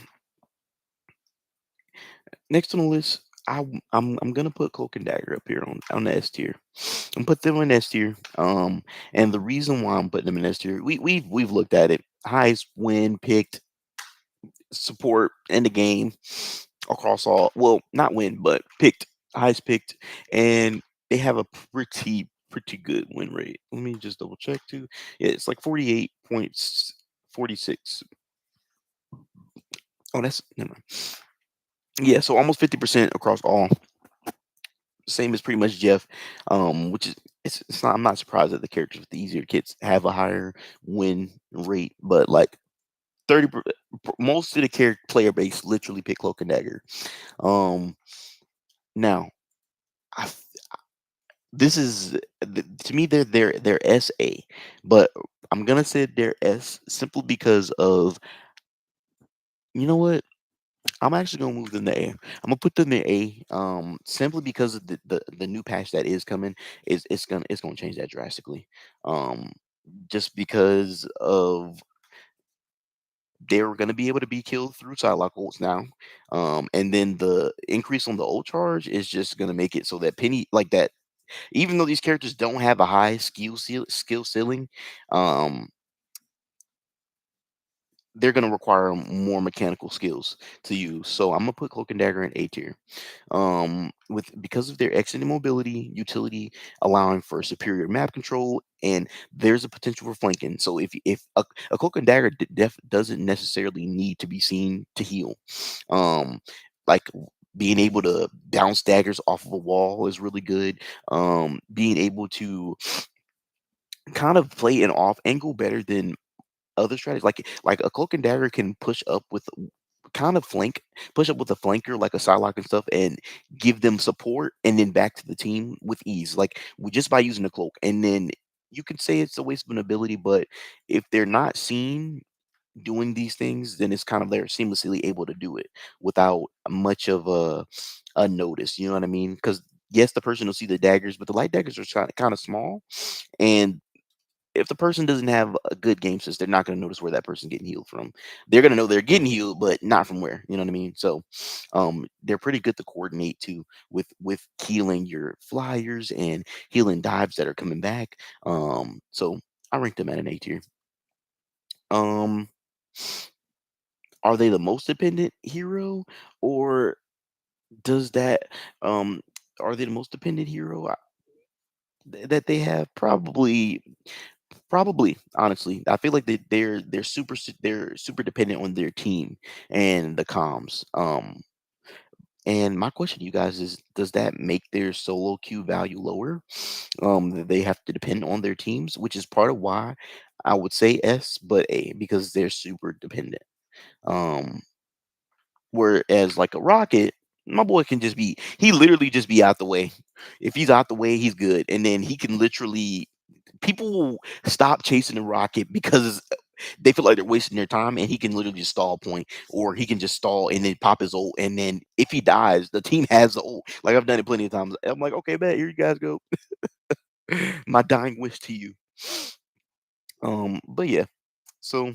Next on the list, I'm gonna put Cloak and Dagger up here on the S tier. I'm put them in S tier. And the reason why I'm putting them in S tier, we've looked at it. Highest win picked support in the game across all. Well, not win, but picked highest picked, and they have a pretty good win rate. Let me just double check too. Yeah, it's like 48.46. Oh, that's never mind. Yeah, so almost 50% across all. Same as pretty much Jeff, which is it's not. I'm not surprised that the characters with the easier kits have a higher win rate, but like 30, most of the character player base literally pick Cloak and Dagger. Um, now I f- this is to me they're SA, but I'm gonna say they're S simply because of, you know what? I'm actually gonna move them to A. I'm gonna put them in A, simply because of the new patch that is coming. Is it's gonna change that drastically. Um, just because of they're gonna be able to be killed through Psylocke ults now. And then the increase on the ult charge is just gonna make it so that Penny like that. Even though these characters don't have a high skill ceiling, um, they're gonna require more mechanical skills to use. So I'm gonna put Cloak and Dagger in A tier. With because of their extended mobility, utility, allowing for superior map control, and there's a potential for flanking. So if a Cloak and Dagger doesn't necessarily need to be seen to heal, like being able to bounce daggers off of a wall is really good. Being able to kind of play an off angle better than other strategies, like a Cloak and Dagger can push up with kind of push up with a flanker like a Psylocke and stuff, and give them support, and then back to the team with ease, like just by using the cloak. And then you could say it's a waste of an ability, but if they're not seen doing these things, then it's kind of they're seamlessly able to do it without much of a notice. You know what I mean? Because yes, the person will see the daggers, but the light daggers are kind of small, and if the person doesn't have a good game sense, they're not going to notice where that person's getting healed from. They're going to know they're getting healed, but not from where. You know what I mean? So, they're pretty good to coordinate too with healing your flyers and healing dives that are coming back. So I rank them at an A tier. Um, are they the most dependent hero, or does that um are they the most dependent hero that they have? Probably, honestly. I feel like they're super dependent on their team and the comms. And my question to you guys is, does that make their solo queue value lower? That they have to depend on their teams, which is part of why I would say S, but A, because they're super dependent. Um, Whereas like a rocket, my boy can just be he literally just be out the way. If he's out the way, he's good. And then he can literally people will stop chasing the rocket because they feel like they're wasting their time, and he can literally just stall point, or he can just stall and then pop his ult, and then if he dies, the team has the ult. Like I've done it plenty of times. I'm like, okay, bet here you guys go. My dying wish to you. But yeah, so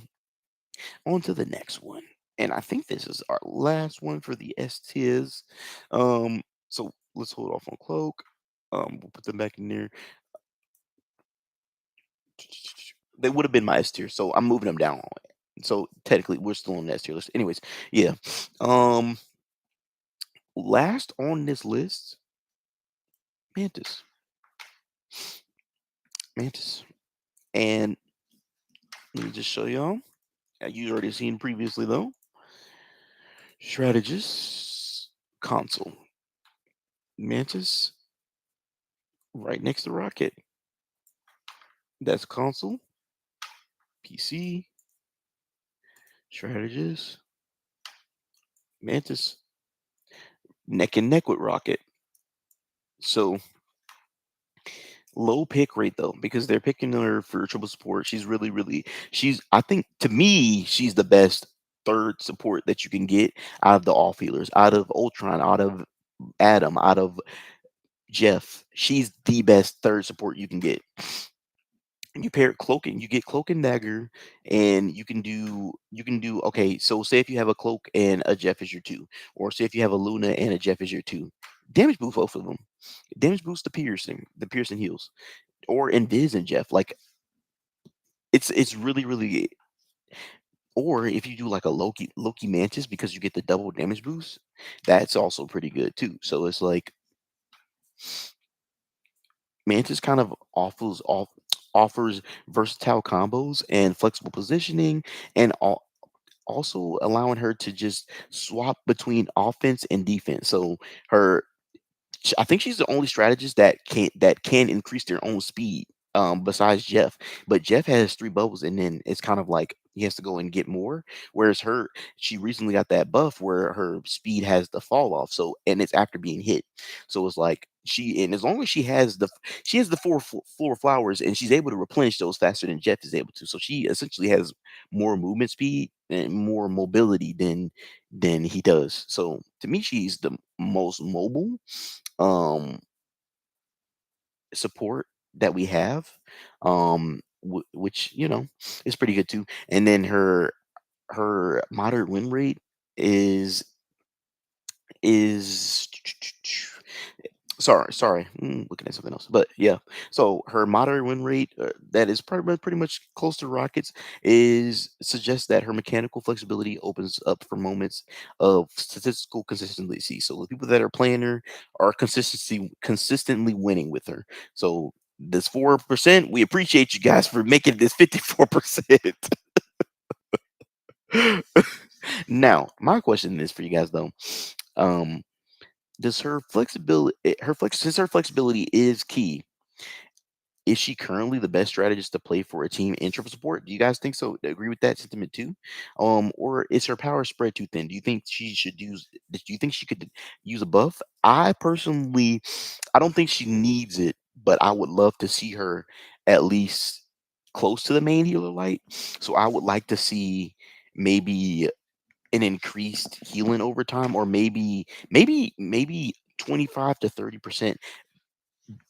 on to the next one. And I think this is our last one for the S tiers. So let's hold off on cloak. We'll put them back in there. They would have been my S tier, so I'm moving them down. So technically, we're still on the S tier list. Anyways, yeah. Um, Last on this list, Mantis. Mantis. And let me just show y'all. You already seen previously though. Strategist console. Mantis right next to Rocket. That's console, PC, strategist, Mantis, neck and neck with Rocket. So low pick rate though, because they're picking her for triple support. She's she's I think to me, she's the best third support that you can get out of the off healers, out of Ultron, out of Adam, out of Jeff. She's the best third support you can get. You pair cloak and you get cloak and dagger, and you can do okay. So say if you have a cloak and a Jeff is your two, or say if you have a Luna and a Jeff is your two, damage boost both of them. Damage boost the piercing heals, or Invis and Jeff. Like it's really. Or if you do like a Loki Mantis because you get the double damage boost, that's also pretty good too. So it's like Mantis kind of offers versatile combos and flexible positioning, and also allowing her to just swap between offense and defense. So her I think she's the only strategist that can increase their own speed, besides Jeff. But Jeff has 3 bubbles, and then it's kind of like he has to go and get more, whereas she recently got that buff where her speed has the fall off, so and it's after being hit. So it's like and as long as she has the 4 floor flowers, and she's able to replenish those faster than Jeff is able to. So she essentially has more movement speed and more mobility than he does. So to me, she's the most mobile um support that we have, which is pretty good too. And then her moderate win rate is is sorry, looking at something else. But yeah, so her moderate win rate, that is pretty much close to Rockets, is suggests that her mechanical flexibility opens up for moments of statistical consistency. So the people that are playing her are consistently winning with her. So this 4%, we appreciate you guys for making this 54%. Now, my question is for you guys though. Um, does since her flexibility is key, is she currently the best strategist to play for a team in triple support? Do you guys think so? Agree with that sentiment too? Or is her power spread too thin? Do you think she could use a buff? I don't think she needs it, but I would love to see her at least close to the main healer light. So I would like to see maybe an increased healing over time, or maybe 25 to 30%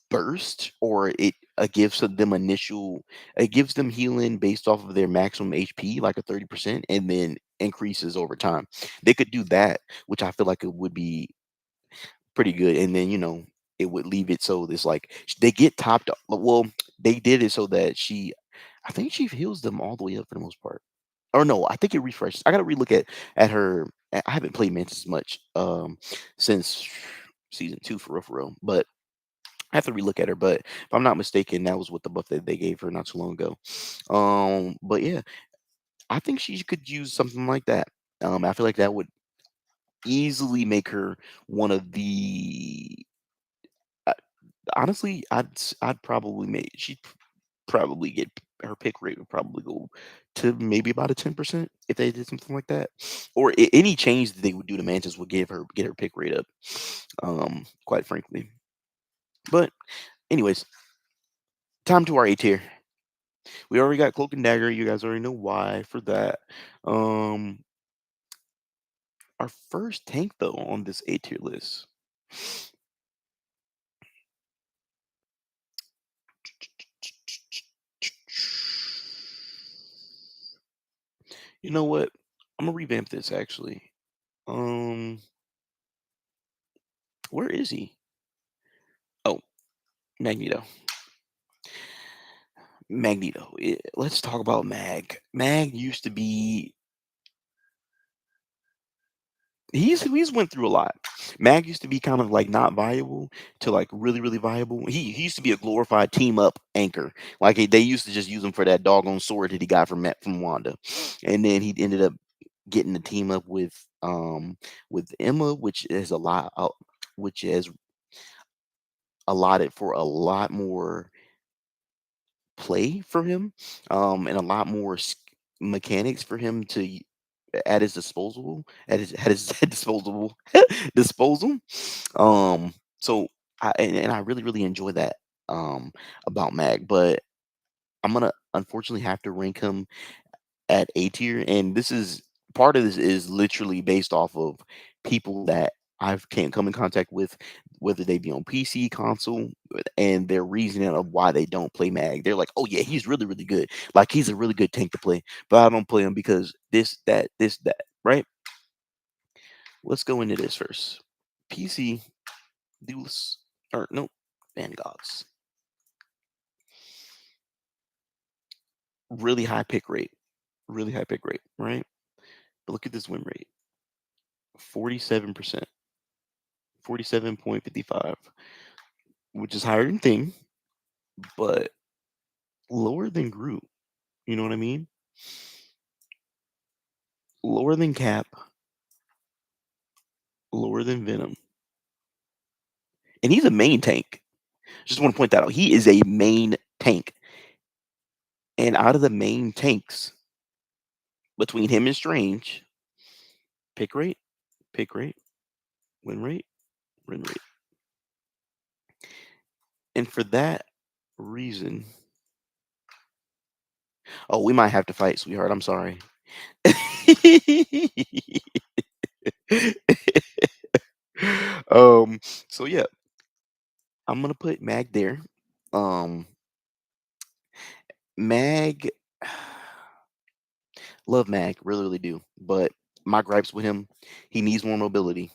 burst, or it gives them healing based off of their maximum HP, like a 30%, and then increases over time. They could do that, which I feel like it would be pretty good. And then it would leave it so this like they get topped. Well, they did it so that I think she heals them all the way up for the most part. Or no, I think it refreshes. I gotta relook at her. I haven't played Mantis much since season 2 for real. But I have to relook at her. But if I'm not mistaken, that was what the buff that they gave her not too long ago. But yeah, I think she could use something like that. I feel like that would easily make her one of the. Uh, Honestly, I'd probably make she'd probably get her pick rate would probably go to maybe about a 10% if they did something like that. Or any change that they would do to Mantis would get her pick rate up. Quite frankly. But anyways, time to our A tier. We already got Cloak and Dagger. You guys already know why for that. Um, our first tank though on this A tier list. You know what? I'm gonna revamp this actually. Um, where is he? Oh, Magneto. Magneto. Let's talk about Mag. Mag used to be. He's went through a lot. Mag used to be kind of like not viable to like really viable. He used to be a glorified team up anchor. Like they used to just use him for that doggone sword that he got from Wanda, and then he ended up getting the team up with Emma, which has allotted for a lot more play for him, and a lot more mechanics for him at his disposable at his disposable disposal. So I really enjoy that about Mag, but I'm gonna unfortunately have to rank him at A tier, and this is part of this is literally based off of people that I can't come in contact with, whether they be on PC, console, and their reasoning of why they don't play Mag. They're like, "Oh yeah, he's really really good. Like he's a really good tank to play." But I don't play him because this that. Right? Let's go into this first. PC Duelist or no Vanguards. Really high pick rate. Really high pick rate, right? But look at this win rate. 47%. 47.55, which is higher than Thing, but lower than Groot. You know what I mean? Lower than Cap, lower than Venom. And he's a main tank. Just want to point that out. He is a main tank. And out of the main tanks, between him and Strange, pick rate, pick rate, win rate, win rate. And for that reason, oh, we might have to fight, sweetheart. I'm sorry. um, so yeah, I'm gonna put Mag there. Um, Mag, love Mag, really, really do. But my gripes with him, he needs more mobility.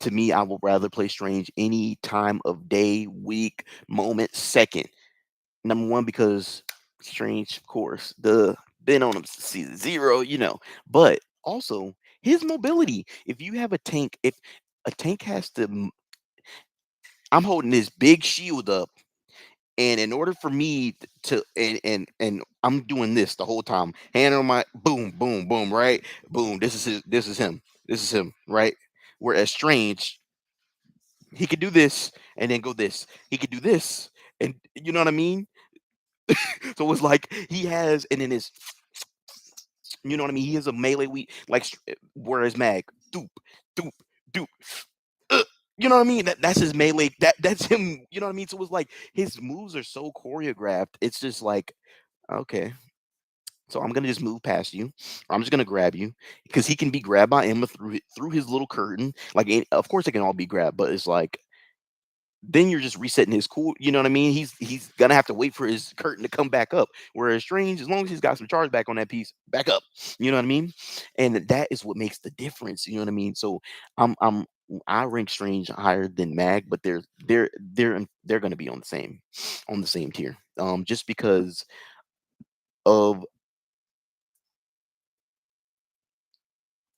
To me, I would rather play Strange any time of day, week, moment, second. Number one, because Strange, of course, the been on him since season zero, But also his mobility. If you have a tank, if a tank has to, I'm holding this big shield up, and in order for me to, and I'm doing this the whole time, hand on my boom, boom, boom, right, boom. This is him, right. Whereas Strange, he could do this and then go this. He could do this, and you know what I mean. So it's like he has, and then his, you know what I mean. He has a melee. Whereas Mag, doop, doop, doop. uh, you know what I mean? That's his melee. That's him. You know what I mean? So it's like his moves are so choreographed. It's just like, okay, so I'm gonna just move past you, or I'm just gonna grab you because he can be grabbed by Emma through his little curtain. Like, of course, they can all be grabbed, but it's like then you're just resetting his cool. You know what I mean? He's gonna have to wait for his curtain to come back up. Whereas Strange, as long as he's got some charge back on that piece, back up. You know what I mean? And that is what makes the difference. You know what I mean? So I'm I rank Strange higher than Mag, but they're gonna be on the same tier. Just because of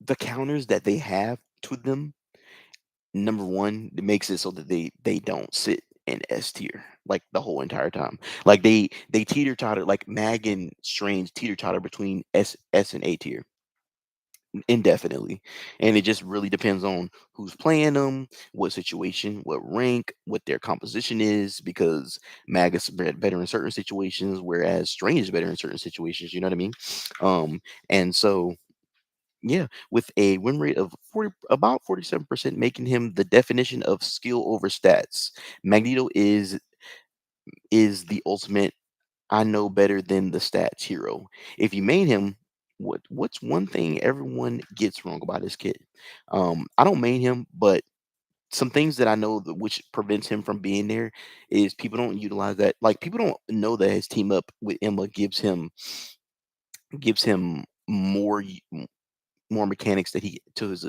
the counters that they have to them. Number one, it makes it so that they don't sit in S tier like the whole entire time. Like they teeter totter, like Mag and Strange teeter totter between S and A tier indefinitely, and it just really depends on who's playing them, what situation, what rank, what their composition is. Because Mag is better in certain situations, whereas Strange is better in certain situations. You know what I mean? And so yeah, with a win rate of 47%, making him the definition of skill over stats. Magneto is the ultimate I know better than the stats hero. If you main him, what's one thing everyone gets wrong about this kid? I don't main him, but some things that I know that which prevents him from being there is people don't utilize that. Like people don't know that his team up with Emma gives him more mechanics that he to his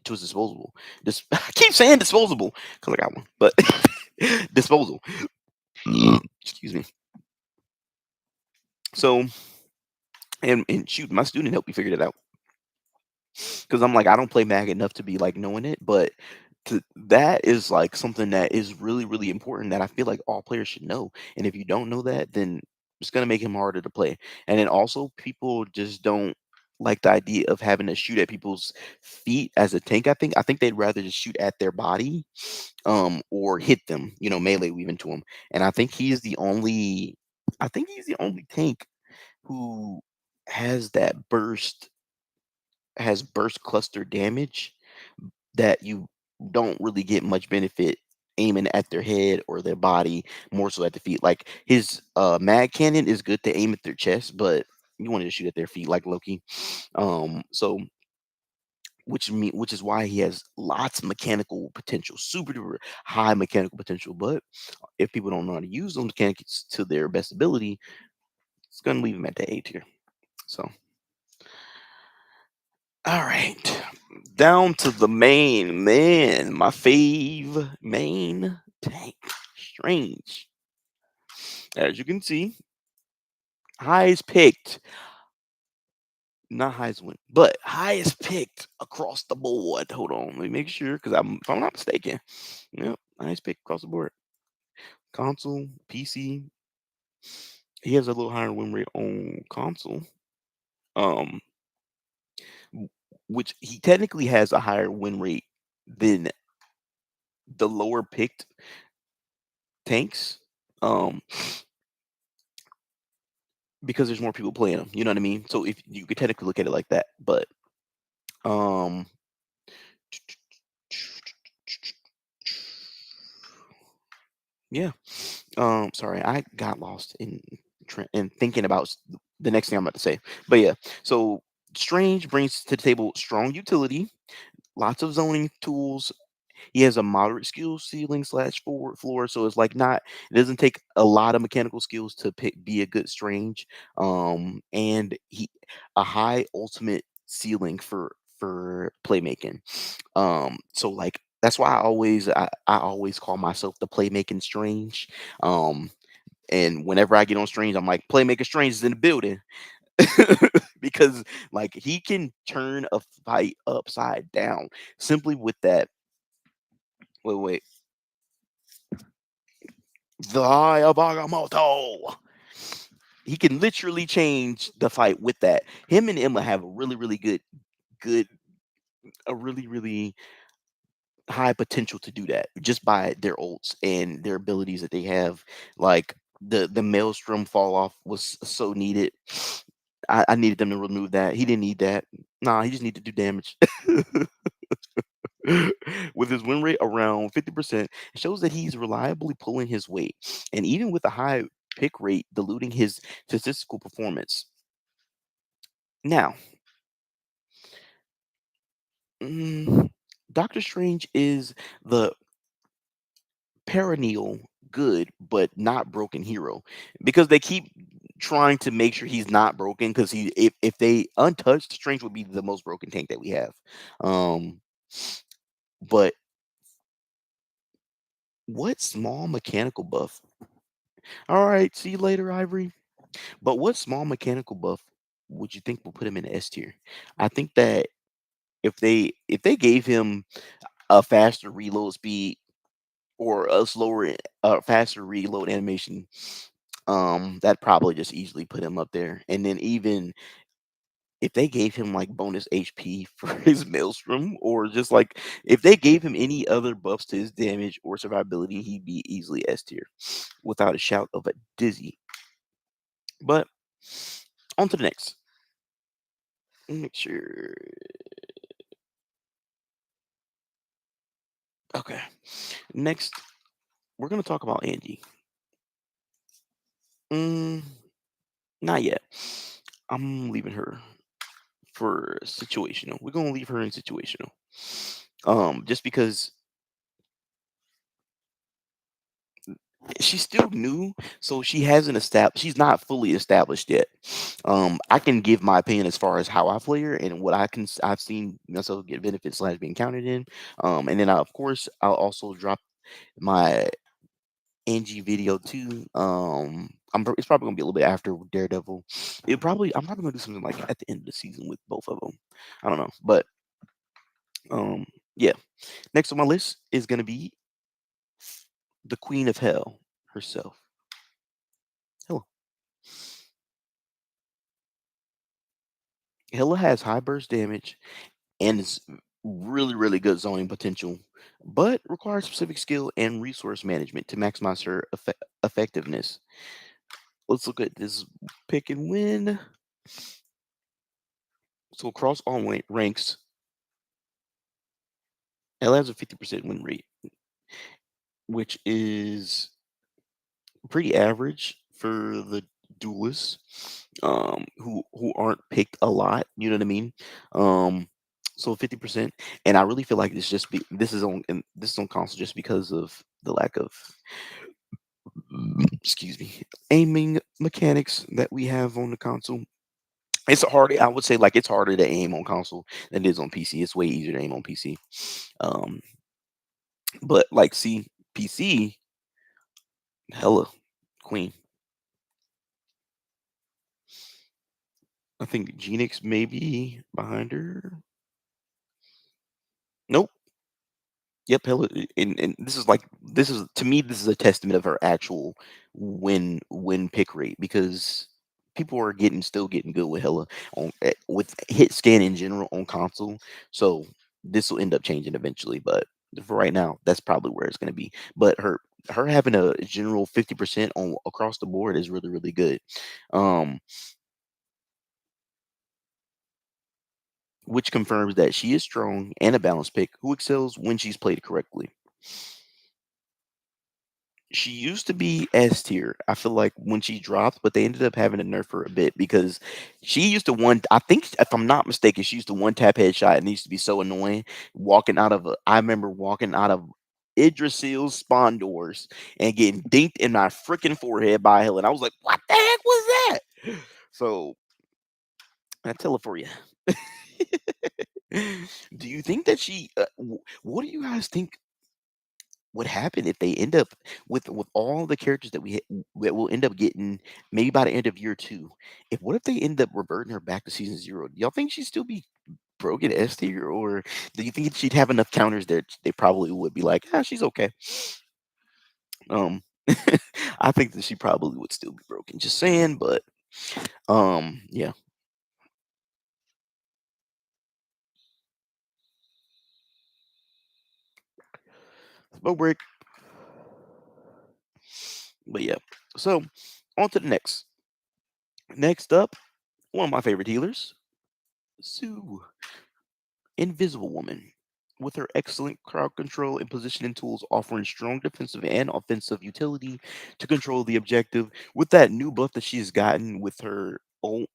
disposable. I keep saying disposable because I got one, but disposal. Excuse me. So and shoot, my student helped me figure that out because I'm like I don't play Mag enough to be like knowing it, but that is like something that is really really important that I feel like all players should know. And if you don't know that, then it's gonna make him harder to play. And then also people just don't like the idea of having to shoot at people's feet as a tank. I think they'd rather just shoot at their body or hit them, melee weave into them. And I think he's the only tank who has burst cluster damage that you don't really get much benefit aiming at their head or their body, more so at the feet. Like his mag cannon is good to aim at their chest, but you wanted to shoot at their feet like Loki. So which is why he has lots of mechanical potential, super duper high mechanical potential. But if people don't know how to use those mechanics to their best ability, it's gonna leave him at the A tier. So, all right, down to the main man, my fave main tank, Strange. As you can see, highest picked, not highest win, but highest picked across the board. Hold on, let me make sure because if I'm not mistaken, yep, highest pick across the board. Console, PC. He has a little higher win rate on console. Um, w- which he technically has a higher win rate than the lower picked tanks. Um, because there's more people playing them. You know what I mean? So if you could technically look at it like that, but um, yeah. Sorry, I got lost in in thinking about the next thing I'm about to say. But yeah, so Strange brings to the table strong utility, lots of zoning tools. He has a moderate skill ceiling slash forward floor, so it's like not. It doesn't take a lot of mechanical skills to be a good Strange. And he a high ultimate ceiling for playmaking. So like that's why I always call myself the playmaking Strange. Um, and whenever I get on Strange, I'm like playmaker Strange is in the building because like he can turn a fight upside down simply with that. Wait, the Eye of Agamotto. He can literally change the fight with that. Him and Emma have a really good, a really high potential to do that just by their ults and their abilities that they have. Like the Maelstrom fall off was so needed. I needed them to remove that. He didn't need that. Nah, he just needed to do damage. With his win rate around 50%, it shows that he's reliably pulling his weight. And even with a high pick rate, diluting his statistical performance. Now, mm, Doctor Strange is the perennial good but not broken hero because they keep trying to make sure he's not broken because if they untouched, Strange would be the most broken tank that we have. Um, but what small mechanical buff? All right, see you later, Ivory. But what small mechanical buff would you think will put him in S tier? I think that if they gave him a faster reload speed or a faster reload animation, that probably just easily put him up there. And then even if they gave him like bonus HP for his Maelstrom, or just like if they gave him any other buffs to his damage or survivability, he'd be easily S tier without a shout of a dizzy. But on to the next. Make sure. Okay. Next, we're gonna talk about Angie. Mm, not yet. I'm leaving her for situational. We're gonna leave her in situational. Just because she's still new, so she hasn't established. She's not fully established yet. I can give my opinion as far as how I play her and what I've seen myself get benefits slash being counted in. And then of course I'll also drop my Angie video too. It's probably gonna be a little bit after Daredevil. I'm probably gonna do something like at the end of the season with both of them. I don't know, but um, yeah. Next on my list is gonna be the Queen of Hell herself. Hela. Hela has high burst damage and is really good zoning potential, but requires specific skill and resource management to maximize her effectiveness. Let's look at this pick and win. So across all ranks, Hela has a 50% win rate, which is pretty average for the duelists who aren't picked a lot. You know what I mean? Um, So 50%, and I really feel like this is on console just because of the lack of excuse me, aiming mechanics that we have on the console. It's hard. I would say like it's harder to aim on console than it is on PC. It's way easier to aim on PC. Um, but like, see, PC, hella queen. I think Genix may be behind her. Nope. Yep, hella, and this is like this is to me this is a testament of her actual win pick rate because people are getting still getting good with hella with hit scan in general on console. So this will end up changing eventually, but for right now, that's probably where it's going to be. But her having a general 50% on across the board is really really good. Um, which confirms that she is strong and a balanced pick who excels when she's played correctly. She used to be S tier, I feel like, when she dropped, but they ended up having to nerf her a bit because she used to one I think if I'm not mistaken, she used to one tap headshot and it used to be so annoying walking out of a I remember walking out of Yggdrasil's spawn doors and getting dinked in my freaking forehead by Helen. I was like, "What the heck was that?" So, I tell it for you. Do you think that what do you guys think would happen if they end up with all the characters that will end up getting maybe by the end of year 2? If what if they end up reverting her back to season 0? Do y'all think she'd still be broken S tier, or do you think she'd have enough counters that they probably would be like, "Ah, she's okay." Um, I think that she probably would still be broken. Just saying, but yeah. Smoke break. But yeah. So on to the next. Next up, one of my favorite healers, Sue. Invisible Woman, with her excellent crowd control and positioning tools offering strong defensive and offensive utility to control the objective. With that new buff that she's gotten with her ult,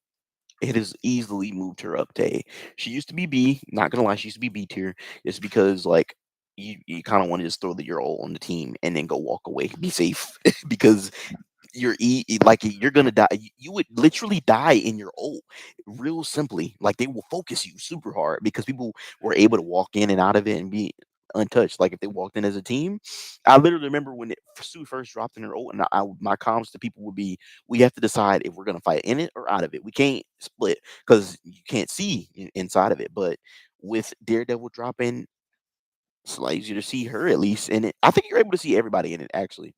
it has easily moved her up to A. She used to be B, not gonna lie, she used to be B tier. It's because like you kind of want to just throw your ult on the team and then go walk away, be safe because like you're gonna die. You would literally die in your ult, real simply. Like they will focus you super hard because people were able to walk in and out of it and be untouched. Like if they walked in as a team, I literally remember when Sue first dropped in her ult, and my comms to people would be, "We have to decide if we're gonna fight in it or out of it. We can't split because you can't see inside of it." But with Daredevil dropping, it's like easier to see her at least in it. I think you're able to see everybody in it actually.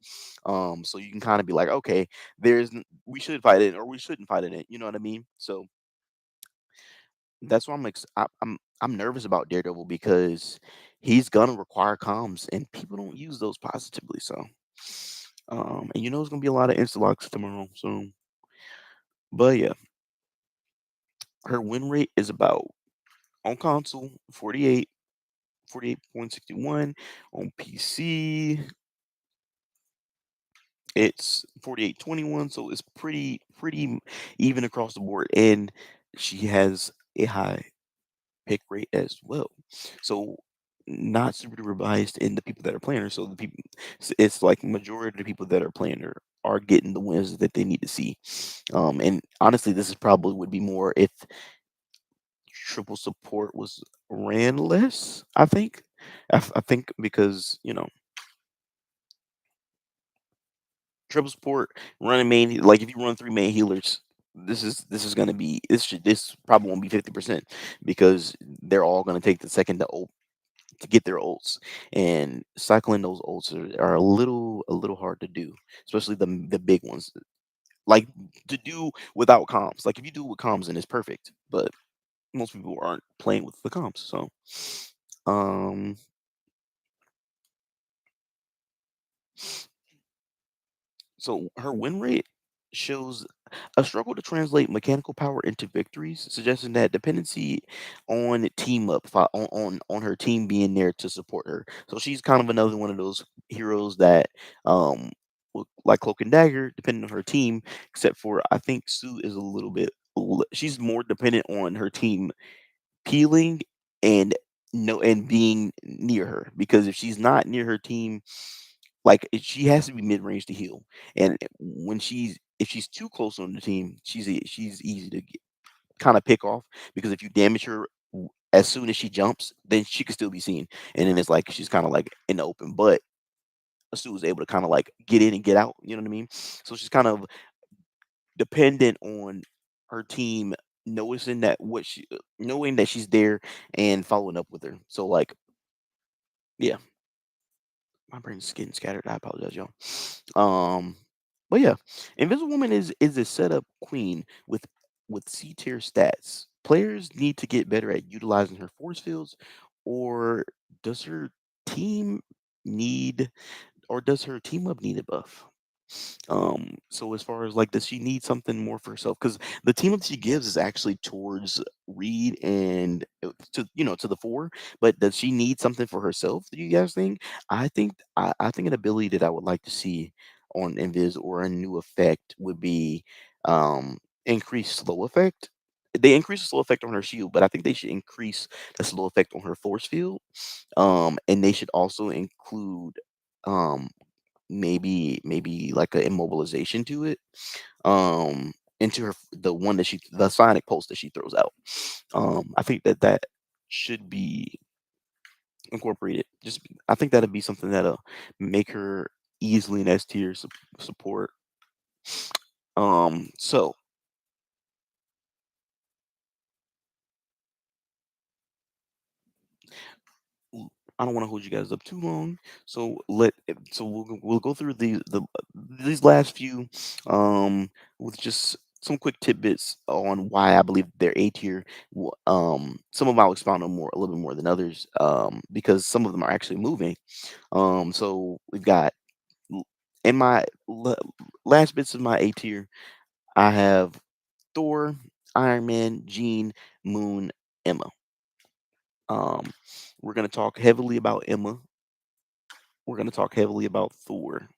So you can kind of be like, okay, we should fight it or we shouldn't fight in it. You know what I mean? So that's why I'm nervous about Daredevil because he's gonna require comms and people don't use those positively. So and you know it's gonna be a lot of insta locks tomorrow. So but yeah, her win rate is about on console 48.61 on PC. It's 48-21, so it's pretty even across the board, and she has a high pick rate as well. So not super duper biased in the people that are playing her. So it's like majority of the people that are playing her are getting the wins that they need to see. And honestly, this is probably would be more if triple support was ran less. I think, I think because triple support, running main like if you run 3 main healers, this is gonna be this probably won't be 50% because they're all gonna take the second to get their ults. And cycling those ults are a little hard to do, especially the big ones. Like to do without comms. Like if you do it with comms then it's perfect. But most people aren't playing with the comms. So um So her win rate shows a struggle to translate mechanical power into victories, suggesting that dependency on team up on her team being there to support her. So she's kind of another one of those heroes that like Cloak and Dagger, depending on her team, except for I think Sue is a little bit she's more dependent on her team peeling and no and being near her, because if she's not near her team, like, she has to be mid-range to heal, and when she's if she's too close on the team, she's easy to kinda pick off, because if you damage her as soon as she jumps, then she could still be seen, and then it's like she's kinda, like, in the open, but Asu was able to kinda, like, get in and get out, you know what I mean? So she's kind of dependent on her team noticing that knowing that she's there and following up with her. So, like, yeah, my brain's getting scattered. I apologize, y'all. But yeah, Invisible Woman is a setup queen with C tier stats. Players need to get better at utilizing her force fields, or does her team need or does her team up need a buff? So as far as like, does she need something more for herself? Because the team up she gives is actually towards Reed and to the four, but does she need something for herself? Do you guys think? I think an ability that I would like to see on Invis, or a new effect, would be increased slow effect. They increase the slow effect on her shield, but I think they should increase the slow effect on her force field. And they should also include um maybe like a immobilization to it, into the one that the sonic pulse that she throws out. I think that should be incorporated. I think that'd be something that'll make her easily an S tier support. So I don't want to hold you guys up too long, so we'll go through these last few, with just some quick tidbits on why I believe they're A tier. Some of them I'll expound on more a little bit more than others, because some of them are actually moving. So we've got l- in my last bits of my A tier, I have Thor, Iron Man, Jean, Moon, Emma. Um, we're gonna talk heavily about Emma. We're gonna talk heavily about Thor,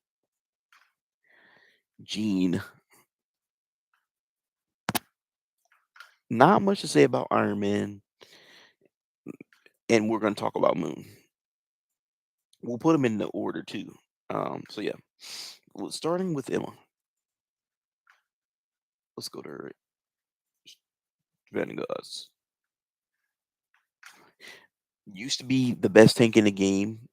Jean. Not much to say about Iron Man, and we're gonna talk about Moon. We'll put them in the order too. So yeah, well, starting with Emma. Let's go to her Vanguards. Used to be the best tank in the game,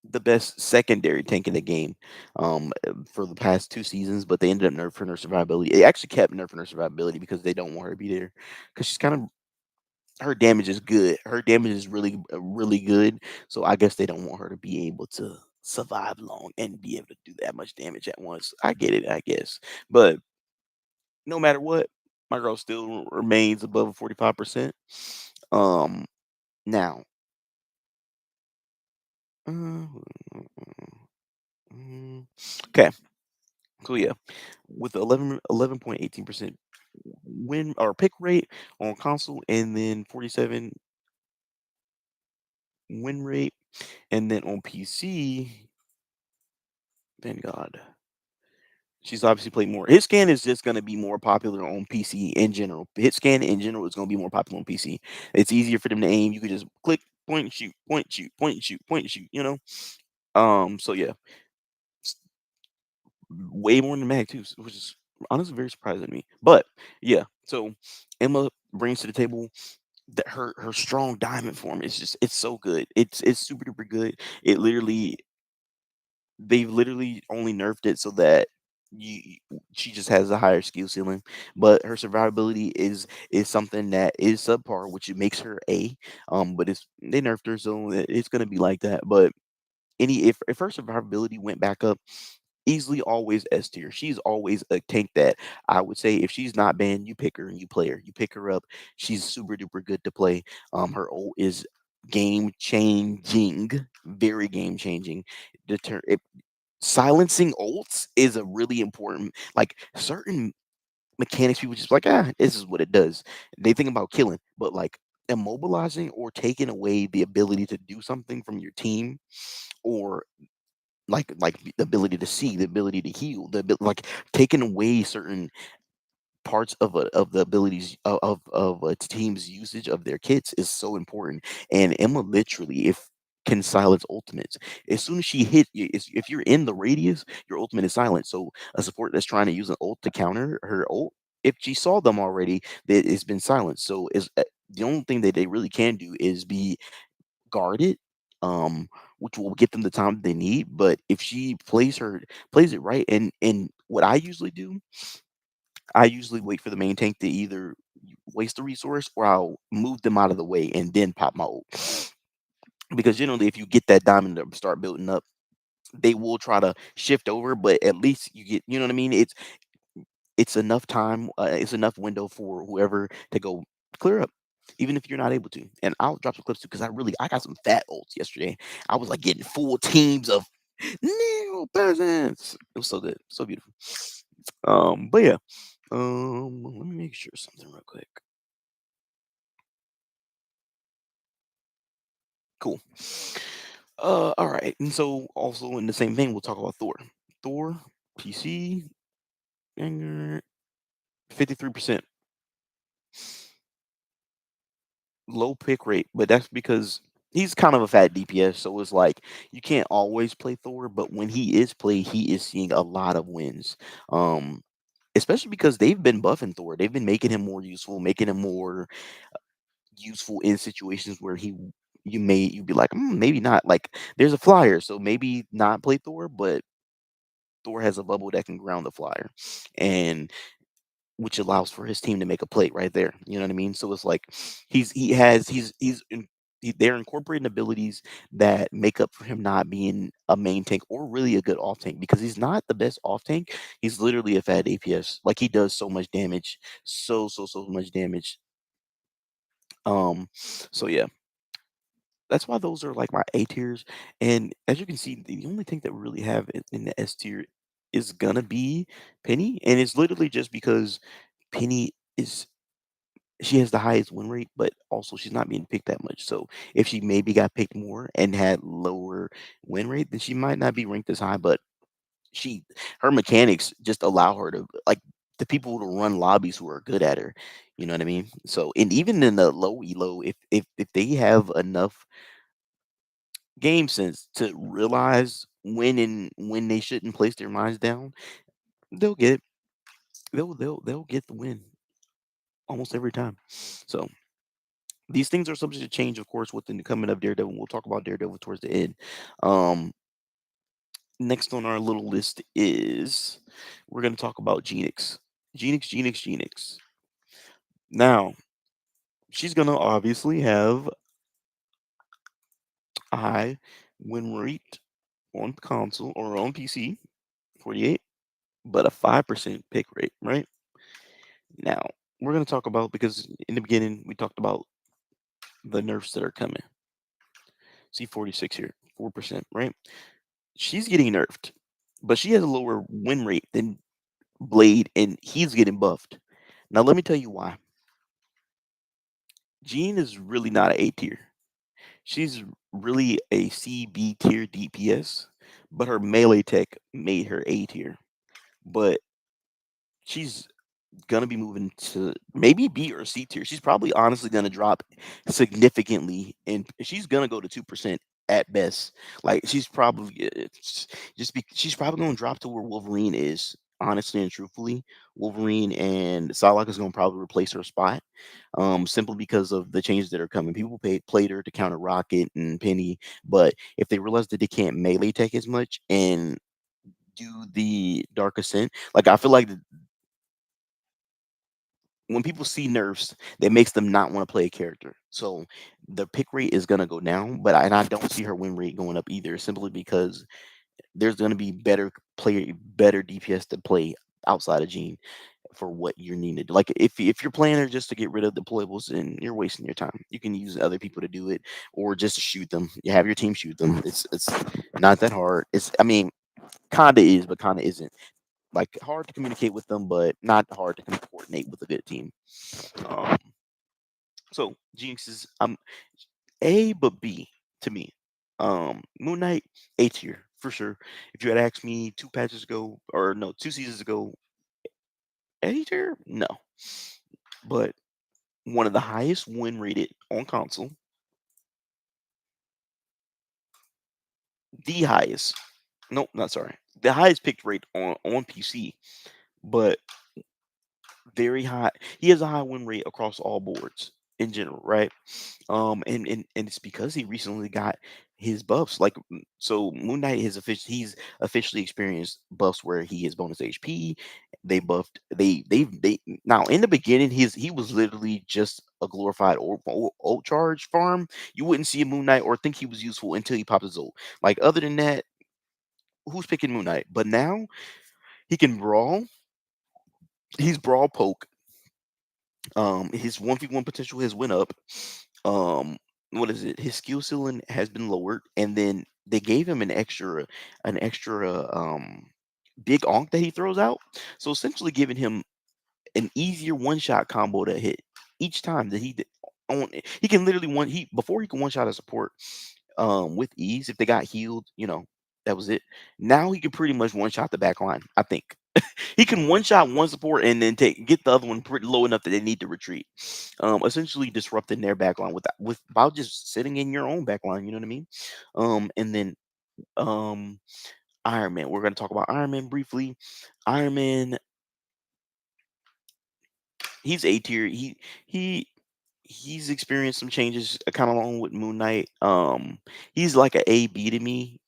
the best secondary tank in the game, for the past 2 seasons, but they ended up nerfing her survivability. They actually kept nerfing her survivability because they don't want her to be there, because she's kind of her damage is good. Her damage is really good. So I guess they don't want her to be able to survive long and be able to do that much damage at once. I get it, I guess. But no matter what, my girl still remains above 45%. Um now, uh, okay. So yeah, with 11.18% win or pick rate on console, and then 47 win rate, and then on PC, thank God. She's obviously played more. Hit scan is just gonna be more popular on PC in general. Hit scan in general is gonna be more popular on PC. It's easier for them to aim. You could just click, point and shoot, point and shoot, point and shoot, point and shoot. So yeah, s- way more than Mag too, which is honestly very surprising to me. But yeah, so Emma brings to the table that her strong diamond form is just it's so good. It's super duper good. It literally They've literally only nerfed it so that you she just has a higher skill ceiling, but her survivability is something that is subpar, which it makes her A. But they nerfed her, so it's gonna be like that. But if her survivability went back up, easily always S tier. She's always a tank that I would say, if she's not banned, you pick her and you play her. You pick her up. She's super duper good to play. Her ult is game changing, very game changing. Deter Silencing ults is a really important, like, certain mechanics people just like, this is what it does. They think about killing, but like immobilizing or taking away the ability to do something from your team, or the ability to see, the ability to heal, like taking away certain parts of the abilities of a team's usage of their kits is so important. And Emma literally, if can silence ultimates. As soon as she hit, if you're in the radius, your ultimate is silent. So a support that's trying to use an ult to counter her ult, if she saw them already, that it's been silenced. So is the only thing that they really can do is be guarded, which will get them the time they need. But if she plays it right, and what I usually do, I usually wait for the main tank to either waste the resource or I'll move them out of the way and then pop my ult. Because generally, if you get that diamond to start building up, they will try to shift over, but at least you get, you know what I mean? It's enough time, it's enough window for whoever to go clear up, even if you're not able to. And I'll drop some clips too because I got some fat ults yesterday. I was like getting full teams of neo peasants. It was so good, so beautiful. But yeah, let me make sure something real quick. Cool. All right. And so also in the same vein, we'll talk about Thor. Thor, PC, banger, 53% low pick rate, but that's because he's kind of a fat DPS. So it's like you can't always play Thor, but when he is played, he is seeing a lot of wins. Um, Especially because they've been buffing Thor. They've been making him more useful, making him more useful in situations where you'd be like, maybe not. Like there's a flyer, so maybe not play Thor, but Thor has a bubble that can ground the flyer, and which allows for his team to make a play right there. You know what I mean? So it's like they're incorporating abilities that make up for him not being a main tank or really a good off tank because he's not the best off tank. He's literally a fat APS. Like he does so much damage, so much damage. So yeah, that's why those are like my A tiers. And as you can see, the only thing that we really have in the S tier is gonna be Penny, and it's literally just because Penny is she has the highest win rate, but also she's not being picked that much. So if she maybe got picked more and had lower win rate, then she might not be ranked as high. But she her mechanics just allow her to like the people to run lobbies who are good at her. You know what I mean? So and even in the low elo, if they have enough game sense to realize when they shouldn't place their minds down, they'll get it. They'll get the win almost every time. So these things are subject to change, of course, with the coming of Daredevil. We'll talk about Daredevil towards the end. Um, Next on our little list is we're going to talk about Genix. Genix. Now, she's going to obviously have a high win rate on console or on PC, 48, but a 5% pick rate, right? Now, we're going to talk about because in the beginning we talked about the nerfs that are coming. See 46 here, 4%, right? She's getting nerfed, but she has a lower win rate than Blade, and he's getting buffed. Now, let me tell you why. Jean is really not an A tier. She's really a C, B tier DPS, but her melee tech made her A tier. But she's gonna be moving to maybe B or C tier. She's probably honestly gonna drop significantly, and she's gonna go to 2% at best. Like she's probably gonna drop to where Wolverine is. Honestly and truthfully, Wolverine and Psylocke is gonna probably replace her spot, simply because of the changes that are coming. People played her to counter Rocket and Penny, but if they realize that they can't melee tech as much and do the Dark Ascent, like I feel like when people see nerfs, that makes them not want to play a character. So the pick rate is gonna go down, but I don't see her win rate going up either, simply because there's gonna be better DPS to play outside of Gene for what you're needed. Like if you're playing her just to get rid of deployables, and you're wasting your time. You can use other people to do it, or just shoot them. You have your team shoot them. It's not that hard. It's I mean, kinda is, but kinda isn't. Like hard to communicate with them, but not hard to coordinate with a good team. Um, so Jinx is A but B to me. Moon Knight A tier for sure. If you had asked me 2 patches ago, or no, 2 seasons ago, A tier? No, but one of the highest win rated on console, the highest. Nope, not sorry. The highest picked rate on PC, but very high. He has a high win rate across all boards in general, right? And it's because he recently got his buffs. Like so, Moon Knight has he's officially experienced buffs where he is bonus HP. They buffed. They now in the beginning he was literally just a glorified ult charge farm. You wouldn't see a Moon Knight or think he was useful until he popped his ult. Like other than that, who's picking Moon Knight? But now he can brawl. He's brawl poke. His 1v1 potential has went up. Um, what is it? His skill ceiling has been lowered, and then they gave him an extra big onk that he throws out. So essentially, giving him an easier one shot combo to hit each time that on. He can literally he before he can one shot a support with ease if they got healed. That was it. Now he can pretty much one shot the back line. I think. He can one shot one support and then get the other one pretty low enough that they need to retreat. Essentially disrupting their backline with about just sitting in your own backline. You know what I mean? And then um, Iron Man. We're gonna talk about Iron Man briefly. Iron Man, he's A tier. He's experienced some changes, kind of along with Moon Knight. He's like a A B to me.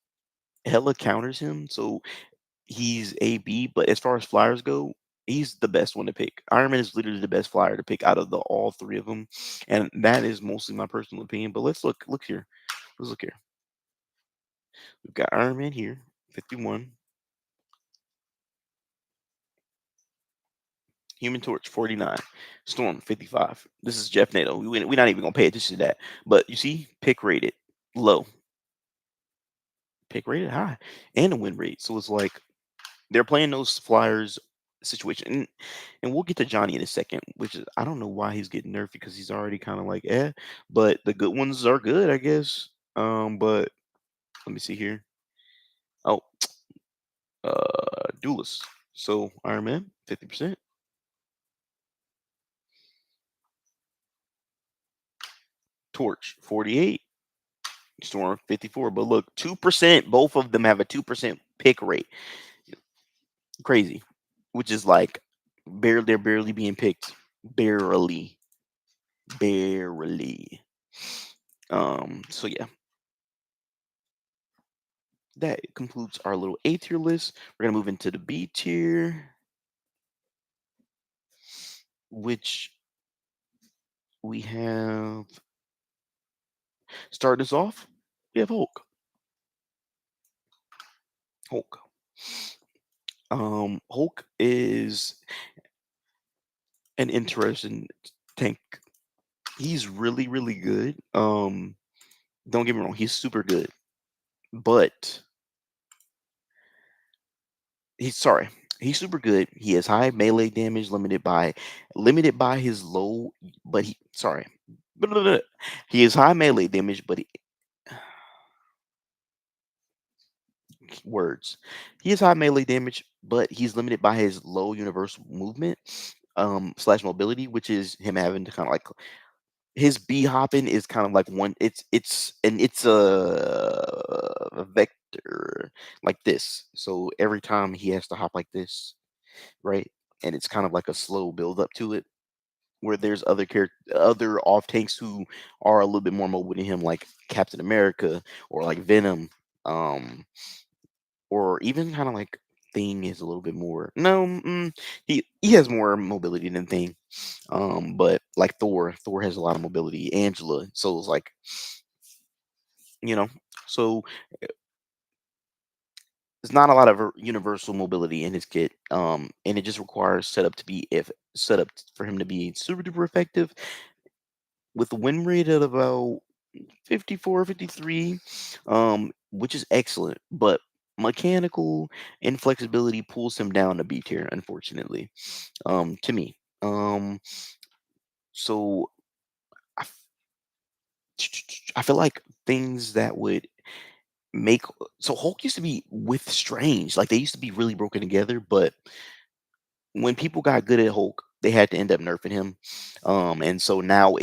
Hella counters him, so he's AB, but as far as flyers go, he's the best one to pick. Iron Man is literally the best flyer to pick out of the all three of them, and that is mostly my personal opinion. But let's look here. Let's look here. We've got Iron Man here, 51. Human Torch, 49. Storm, 55. This is Jeff Nato. We're not even gonna pay attention to that. But you see, pick rated low, pick rated high, and a win rate. So it's like they're playing those flyers situation. And we'll get to Johnny in a second, which is I don't know why he's getting nerfed because he's already kind of like but the good ones are good, I guess. But let me see here. Oh, Duelist. So Iron Man, 50%. Torch, 48. Storm, 54. But look, 2%, both of them have a 2% pick rate. Crazy. Which is like they're barely being picked. Barely. Barely. So yeah, that concludes our little A tier list. We're gonna move into the B tier, which we have starting us off. We have Hulk. Hulk. Hulk is an interesting tank. He's really, really good. Don't get me wrong, he's super good, but he's sorry. He's super good. He has high melee damage, limited by his low. But he sorry, he has high melee damage, but words. He has high melee damage, but he's limited by his low universal movement slash mobility, which is him having to kind of like his B hopping is kind of like one. It's a vector like this. So every time he has to hop like this, right? And it's kind of like a slow build up to it. Where there's other off tanks who are a little bit more mobile than him, like Captain America or like Venom. Um, or even kind of like Thing is a little bit more. No, he has more mobility than Thing. But like Thor has a lot of mobility. Angela, so it's like you know, so there's not a lot of universal mobility in his kit. And it just requires setup to be if set up for him to be super duper effective with a win rate at about 54, 53, which is excellent, but mechanical inflexibility pulls him down to B tier, unfortunately. To me. So I, f- I feel like things that would make so Hulk used to be with Strange, like they used to be really broken together, but when people got good at Hulk, they had to end up nerfing him. And so now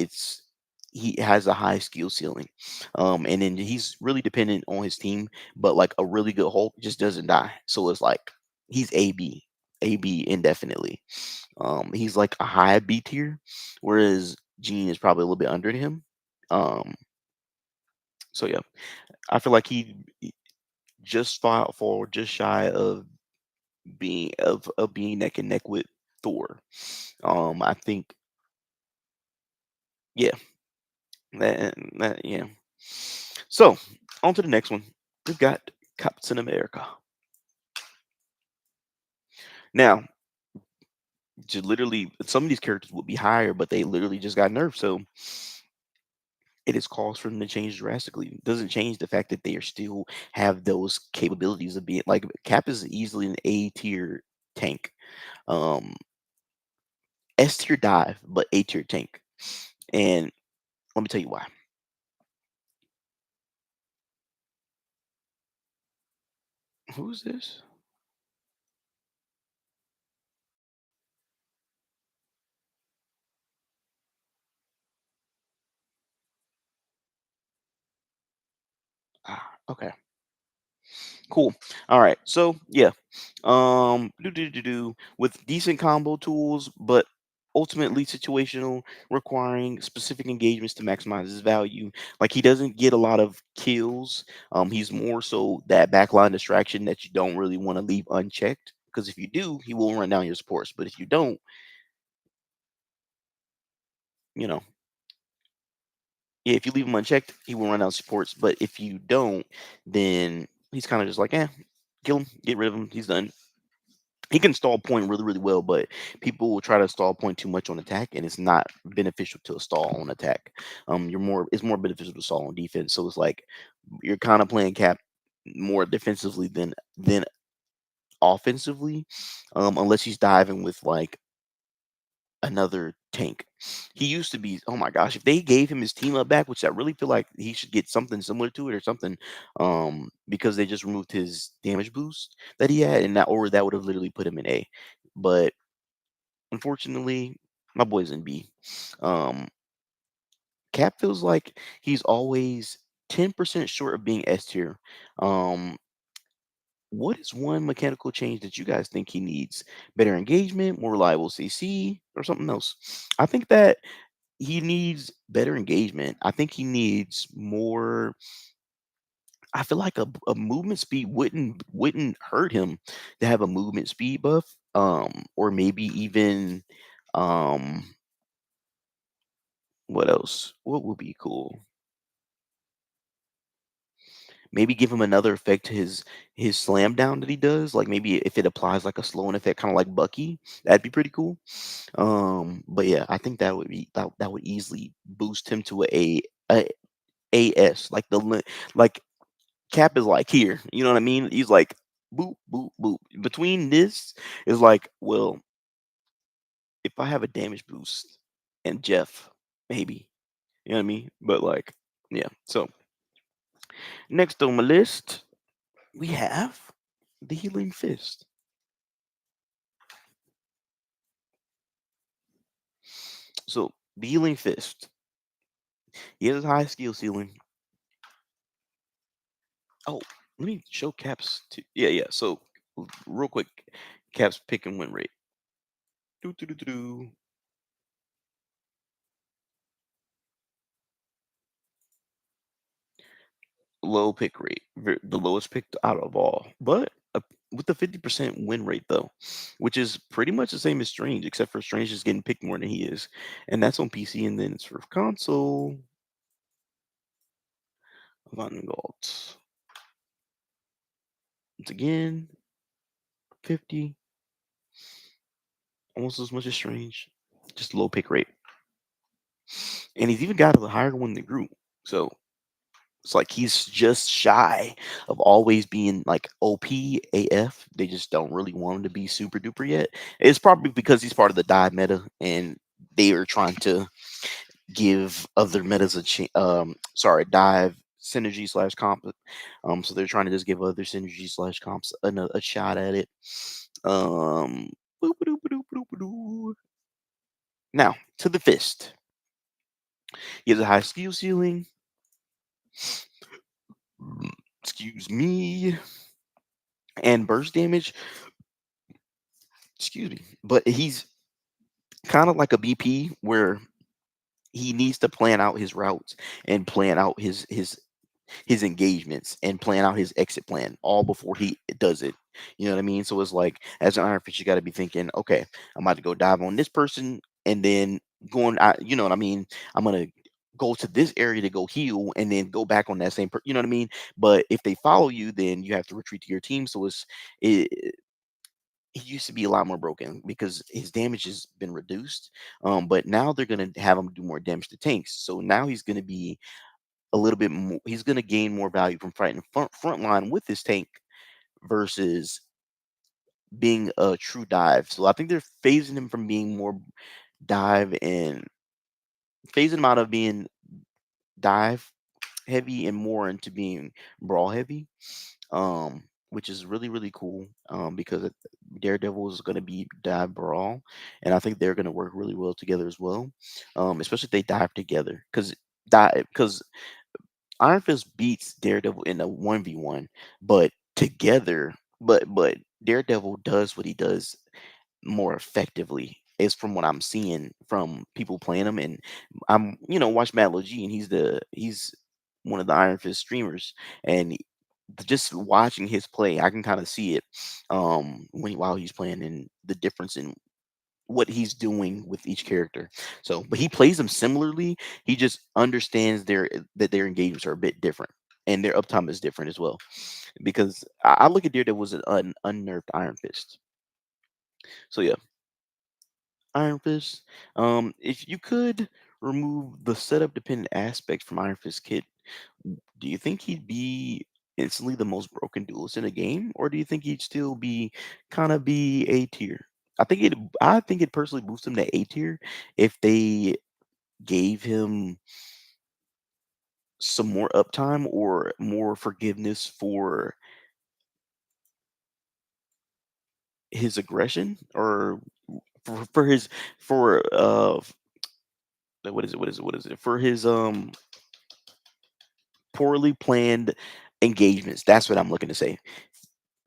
he has a high skill ceiling. And then he's really dependent on his team, but like a really good Hulk just doesn't die. So it's like he's AB indefinitely. He's like a high B tier, whereas Gene is probably a little bit under him. Um, so yeah, I feel like he just fought for just shy of being neck and neck with Thor. I think yeah, yeah. So on to the next one. We've got Captain America. Now, literally, some of these characters would be higher, but they literally just got nerfed. So it is caused for them to change drastically. It doesn't change the fact that they are still have those capabilities of being like Cap is easily an A tier tank. Um, S tier dive, but A tier tank. And let me tell you why. Who's this? Okay. Cool. All right. So yeah, with decent combo tools, but ultimately situational, requiring specific engagements to maximize his value. Like he doesn't get a lot of kills. He's more so that backline distraction that you don't really want to leave unchecked. Because if you do, he will run down your supports. But if you don't, you know, yeah, if you leave him unchecked, he will run down supports. But if you don't, then he's kind of just like, kill him, get rid of him. He's done. He can stall point really, really well, but people will try to stall point too much on attack, and it's not beneficial to stall on attack. It's more beneficial to stall on defense. So it's like you're kind of playing Cap more defensively than offensively, unless he's diving with like another tank. He used to be, oh my gosh, if they gave him his team up back, which I really feel like he should get something similar to it or something, because they just removed his damage boost that he had, and that would have literally put him in A. But unfortunately, my boy's in B. Um, Cap feels like he's always 10% short of being S tier. Um, what is one mechanical change that you guys think he needs? Better engagement, more reliable CC, or something else? I think that he needs better engagement. I think he needs more. I feel like a movement speed wouldn't hurt him to have a movement speed buff, or maybe even, um, what else? What would be cool? Maybe give him another effect to his slam down that he does. Like maybe if it applies like a slowing effect, kind of like Bucky, that'd be pretty cool. But yeah, I think that would easily boost him to a AS. Like Cap is like here. You know what I mean? He's like boop boop boop. Between this is like, well, if I have a damage boost and Jeff, maybe. You know what I mean? But like, yeah. So next on my list, we have the Healing Fist. So the Healing Fist, he has a high skill ceiling. Oh, let me show Cap's. Yeah, yeah. So real quick, Cap's pick and win rate. Do, do, do, do, do. Low pick rate, the lowest picked out of all, but with the 50% win rate though, which is pretty much the same as Strange, except for Strange is getting picked more than he is, and that's on PC, and then it's for console. Van Gogh. Once again, 50, almost as much as Strange, just low pick rate, and he's even got a higher one in the group. So it's like he's just shy of always being like OP AF. They just don't really want him to be super duper yet. It's probably because he's part of the dive meta, and they are trying to give other metas dive synergy slash comp. So they're trying to just give other synergy slash comps a shot at it. Um, Now to the fist. He has a high skill ceiling. Excuse me. And burst damage. Excuse me. But he's kind of like a BP where he needs to plan out his routes and plan out his engagements and plan out his exit plan all before he does it. You know what I mean? So it's like as an Iron Fist, you got to be thinking, okay, I'm about to go dive on this person, and then you know what I mean? I'm gonna go to this area to go heal, and then go back on that same. You know what I mean? But if they follow you, then you have to retreat to your team. So it, he used to be a lot more broken because his damage has been reduced. But now they're gonna have him do more damage to tanks. So now he's gonna be a little bit more. He's gonna gain more value from fighting front line with his tank versus being a true dive. So I think they're phasing him from being more dive and phasing him out of being dive heavy and more into being brawl heavy. Which is really really cool. Because Daredevil is going to be dive brawl, and I think they're going to work really well together as well. Especially if they dive together, because Iron Fist beats Daredevil in a 1v1, but together, but Daredevil does what he does more effectively. Is from what I'm seeing from people playing him, and I'm watch Matt Logi, and he's one of the Iron Fist streamers, and just watching his play, I can kind of see it while he's playing, and the difference in what he's doing with each character. So, but he plays them similarly. He just understands their engagements are a bit different, and their uptime is different as well. Because I look at Daredevil as an unnerved Iron Fist. So yeah, Iron Fist. If you could remove the setup dependent aspects from Iron Fist kit, do you think he'd be instantly the most broken duelist in a game, or do you think he'd still be kind of be A tier? I think it personally boosts him to A tier if they gave him some more uptime or more forgiveness for his aggression, or for his for what is it for his poorly planned engagements. That's what I'm looking to say.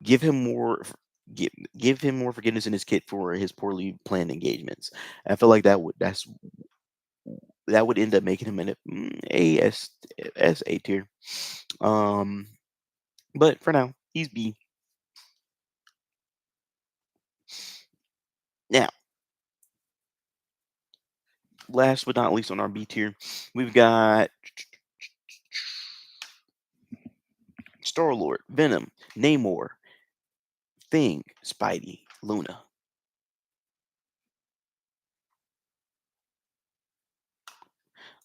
Give him more give give him more forgiveness in his kit for his poorly planned engagements. I feel like that would end up making him an A S A tier. Um, but for now, he's B. Now, last but not least on our B tier, we've got Star Lord, Venom, Namor, Thing, Spidey, Luna.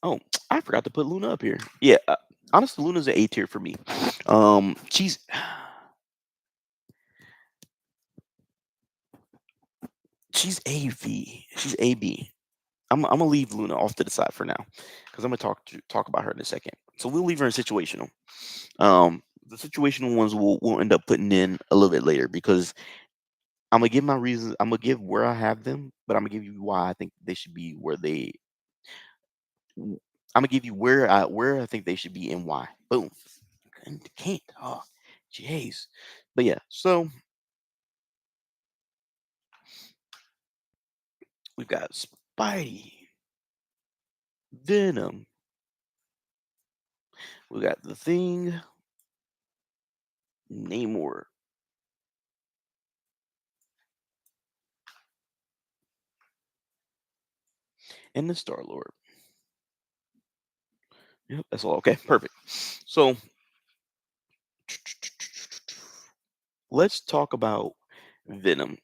Oh, I forgot to put Luna up here. Yeah, honestly, Luna's an A tier for me. She's she's AV. She's AB. I'm gonna leave Luna off to the side for now because I'm gonna talk about her in a second. So we'll leave her in situational. The situational ones we'll end up putting in a little bit later because I'm gonna give my reasons. I'm gonna give where I have them, but I'm gonna give you why I think they should be where they. I'm gonna give you where I think they should be and why. Boom. And can't. Oh, jeez. But yeah. So we've got Spidey, Venom. We got the Thing, Namor, and the Star Lord. Yep, that's all. Okay, perfect. So let's talk about Venom.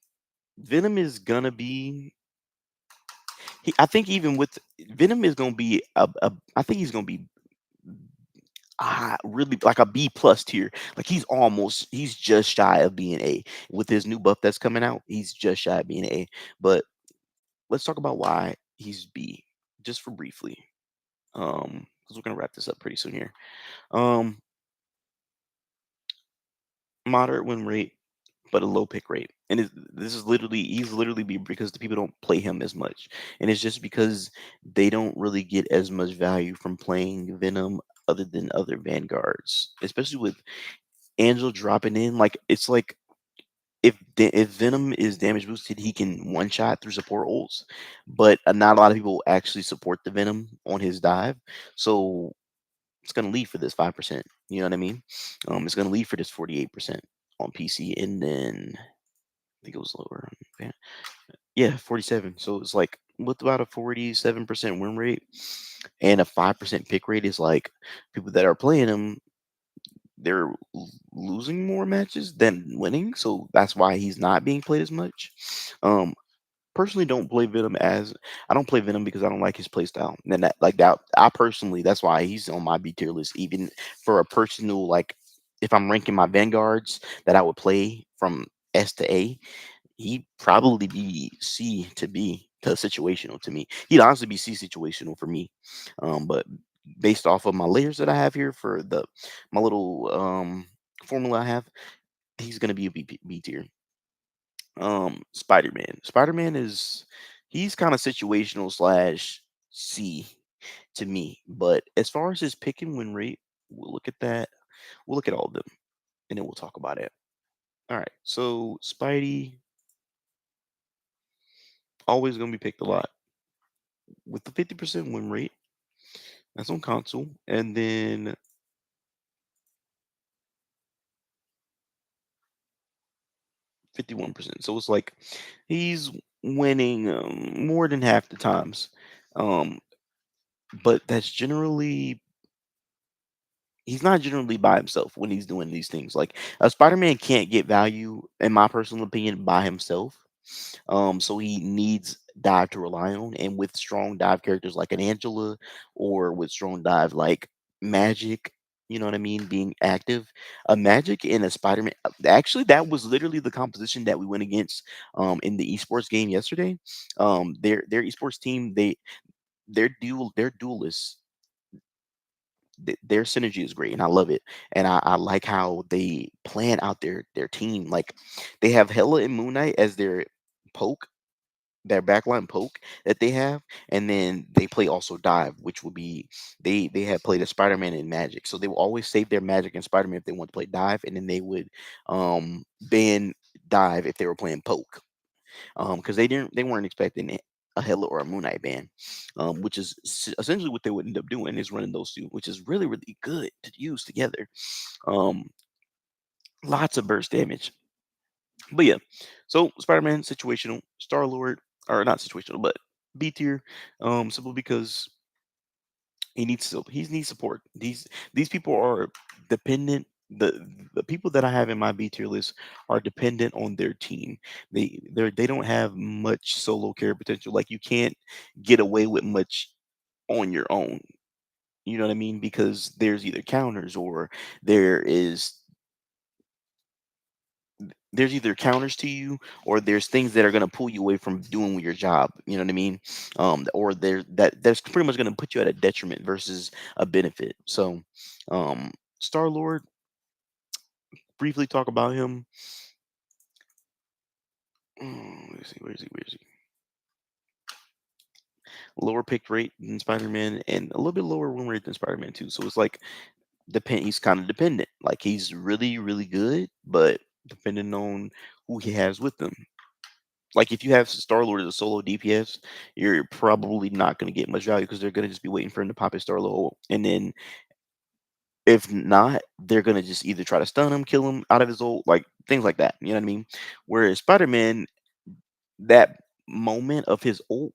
Venom is gonna be. I think even with Venom is gonna be I think he's gonna be really like a B plus tier. Like he's just shy of being A with his new buff that's coming out. He's just shy of being A. But let's talk about why he's B just for briefly. Because we're gonna wrap this up pretty soon here. Um, Moderate win rate, but a low pick rate. And this is literally he's literally be because the people don't play him as much, and it's just because they don't really get as much value from playing Venom other than other vanguards, especially with Angel dropping in. Like it's like if Venom is damage boosted, he can one shot through support ults, but not a lot of people actually support the Venom on his dive, so it's gonna leave for this 5%. You know what I mean? It's gonna leave for this 48% on PC, and then I think it was lower. Yeah, 47. So it's like with about a 47% win rate and a 5% pick rate is like people that are playing him, they're losing more matches than winning. So that's why he's not being played as much. Um, personally don't play Venom as I don't play Venom because I don't like his play style. And that like that I personally that's why he's on my B tier list, even for a personal like if I'm ranking my vanguards that I would play from S to A, he'd probably be C to B to situational to me. He'd honestly be C situational for me. But based off of my layers that I have here for the my little formula I have, he's gonna be a B tier. Spider-Man. Spider-Man is he's kind of situational slash C to me. But as far as his pick and win rate, we'll look at that. We'll look at all of them and then we'll talk about it. All right. So Spidey always gonna be picked a lot with the 50% win rate. That's on console, and then 51%. So it's like he's winning more than half the times. Um, but that's generally he's not generally by himself when he's doing these things. Like a Spider-Man can't get value, in my personal opinion, by himself. So he needs dive to rely on, and with strong dive characters like an Angela, or with strong dive like Magic, you know what I mean, being active, a Magic and a Spider-Man. Actually, that was literally the composition that we went against in the esports game yesterday. Their esports team they're duelists. Their synergy is great and I love it. And I like how they plan out their team. Like they have Hella and Moon Knight as poke, their backline poke that they have, and then they play also dive, which would be they have played a Spider-Man and Magic. So they will always save their Magic and Spider-Man if they want to play dive, and then they would ban dive if they were playing poke. Because they weren't expecting a Hela or a Moon Knight ban, which is essentially what they would end up doing is running those two, which is really really good to use together. Um, lots of burst damage, but yeah. So Spider-Man situational, Star Lord or not situational, but B tier, simply because he needs support. These people are dependent. The people that I have in my B tier list are dependent on their team. They don't have much solo care potential. Like you can't get away with much on your own. You know what I mean? Because there's either counters or there is there's either counters to you or there's things that are going to pull you away from doing your job, you know what I mean, or that's pretty much going to put you at a detriment versus a benefit. So Star Lord, briefly talk about him. Let's see, where is he lower pick rate than Spider-Man and a little bit lower win rate than Spider-Man too, so it's like he's kind of dependent, like he's really really good but depending on who he has with them. Like if you have Star Lord as a solo DPS, you're probably not going to get much value because they're going to just be waiting for him to pop his Star Lord, and then if not, they're going to just either try to stun him, kill him out of his ult, like things like that. You know what I mean? Whereas Spider Man, that moment of his ult,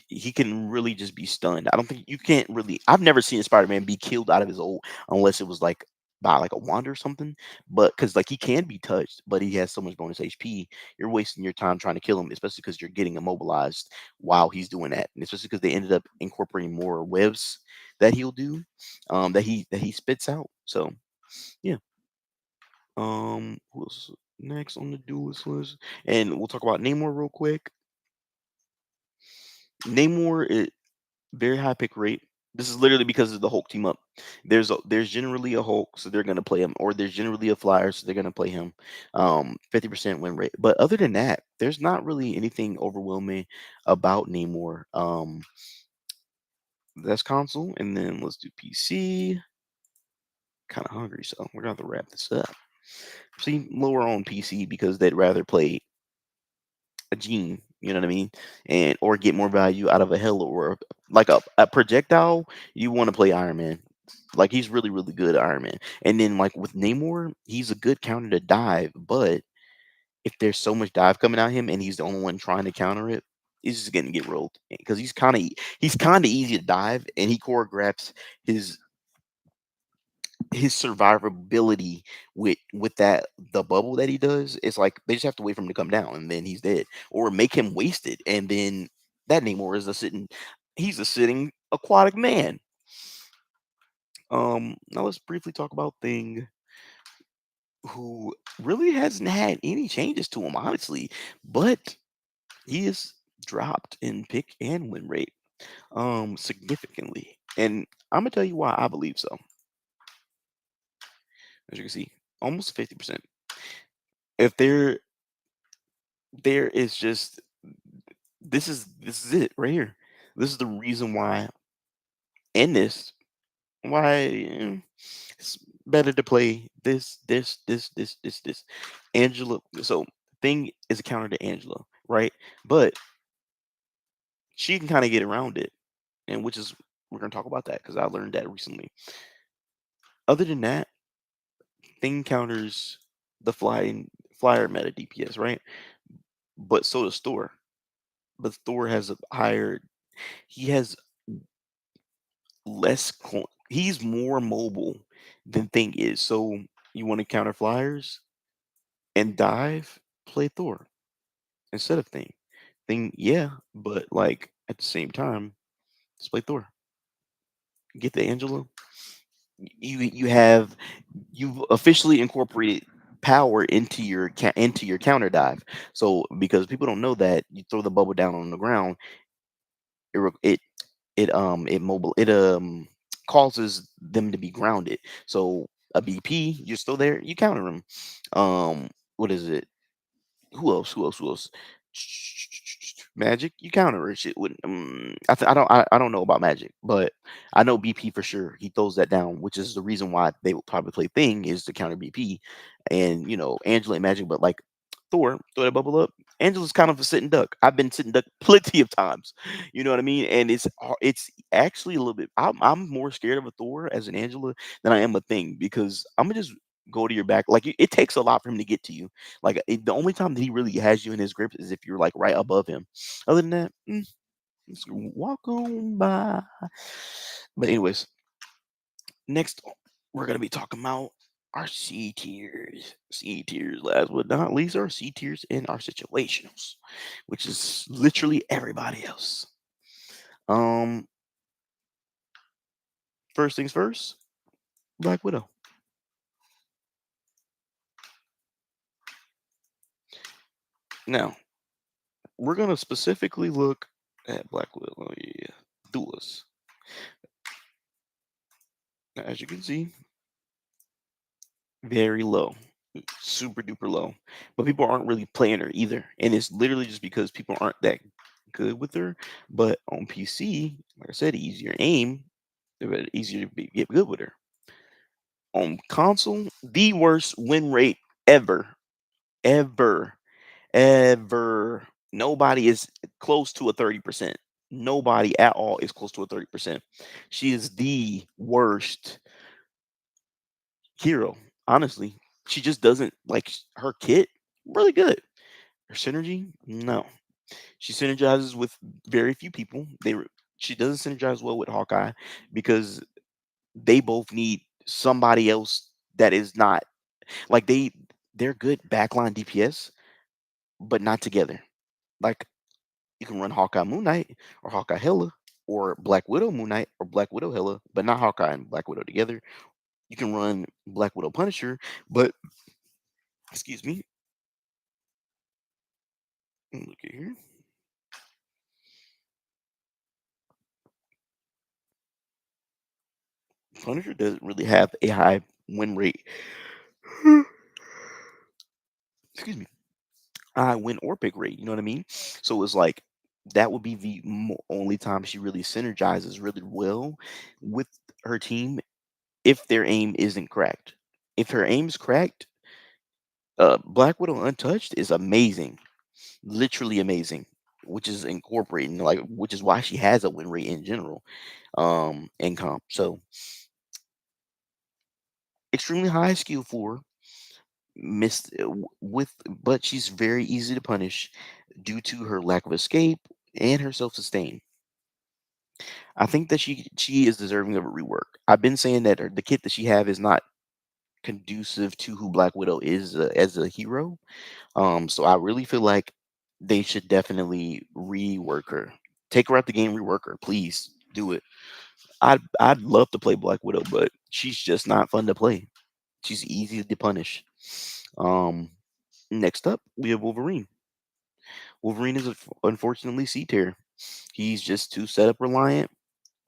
he can really just be stunned. I don't think you can't really. I've never seen a Spider-Man be killed out of his ult unless it was like by like a wand or something. But because like he can be touched, but he has so much bonus HP, you're wasting your time trying to kill him, especially because you're getting immobilized while he's doing that, and especially because they ended up incorporating more webs that he'll do, that he spits out. So yeah. Who else next on the duelist list? And we'll talk about Namor real quick. Namor, very high pick rate. This is literally because of the Hulk team up. There's generally a Hulk, so they're gonna play him, or there's generally a Flyer, so they're gonna play him. 50% win rate. But other than that, there's not really anything overwhelming about Namor. That's console, and then let's do PC. Kind of hungry, so we're gonna have to wrap this up. See, lower on PC because they'd rather play a gene, you know what I mean? And or get more value out of a hell or like a projectile, you want to play Iron Man. Like he's really, really good at Iron Man. And then like with Namor, he's a good counter to dive, but if there's so much dive coming at him and he's the only one trying to counter it, he's just gonna get rolled because he's kind of easy to dive and he choreographs his his survivability with that the bubble that he does. It's like they just have to wait for him to come down and then he's dead, or make him wasted, and then that Namor is a sitting. He's a sitting aquatic man. Now let's briefly talk about Thing, who really hasn't had any changes to him, honestly, but he is dropped in pick and win rate, significantly, and I'm gonna tell you why I believe so. As you can see, almost 50%. If there is just this is it right here. This is the reason why in this why it's better to play this. Angela. So Thing is a counter to Angela, right? But she can kind of get around it, and which is we're gonna talk about that because I learned that recently. Other than that, Thing counters the flyer meta DPS, right? But so does Thor. But Thor has a higher. He has he's more mobile than Thing is. So you want to counter flyers and dive, play Thor instead of Thing. Thing, yeah, but like at the same time, just play Thor. Get the Angela. You have you've officially incorporated power into your counter dive. So because people don't know that you throw the bubble down on the ground, it re- it causes them to be grounded. So a BP, you're still there, you counter them. What is it? Who else? Who else? Who else? Magic, you counter it. Shit wouldn't. I don't know about Magic, but I know BP for sure. He throws that down, which is the reason why they will probably play Thing is to counter BP, and Angela and Magic. But like Thor, throw that bubble up. Angela's kind of a sitting duck. I've been sitting duck plenty of times. You know what I mean? And it's actually a little bit. I'm more scared of a Thor as an Angela than I am a Thing because I'm gonna just go to your back. Like it takes a lot for him to get to you. Like the only time that he really has you in his grip is if you're like right above him. Other than that, just walk on by. But anyways, next we're gonna be talking about our C tiers. C tiers, last but not least, our C tiers in our situationals, which is literally everybody else. Um, First things first, Black Widow. Now we're gonna specifically look at Black Widow. Oh yeah, Duelist. Now, as you can see, very low, super duper low. But people aren't really playing her either, and it's literally just because people aren't that good with her. But on PC, like I said, easier aim, easier to get good with her. On console, the worst win rate ever, ever, ever. Nobody is close to a 30%. Nobody at all is close to a 30%. She is the worst hero. Honestly, she just doesn't like her kit. Really good. Her synergy, no. She synergizes with very few people. She doesn't synergize well with Hawkeye because they both need somebody else that is not like they're good backline DPS, but not together. Like you can run Hawkeye Moon Knight or Hawkeye Hela or Black Widow Moon Knight or Black Widow Hela, but not Hawkeye and Black Widow together. You can run Black Widow Punisher, but excuse me, look at here. Punisher doesn't really have a high win rate. Excuse me. High win or pick rate. You know what I mean? So it's like that would be the only time she really synergizes really well with her team if their aim isn't cracked. If her aim's cracked, Black Widow Untouched is amazing, literally amazing, which is incorporating like which is why she has a win rate in general, in comp. So extremely high skill for missed with, but she's very easy to punish due to her lack of escape and her self sustain. I think that she is deserving of a rework. I've been saying that the kit that she have is not conducive to who Black Widow is as a hero. So I really feel like they should definitely rework her. Take her out the game, rework her, please do it. I'd love to play Black Widow, but she's just not fun to play. She's easy to punish. Um, Next up, we have Wolverine. Wolverine is unfortunately C tier. He's just too setup reliant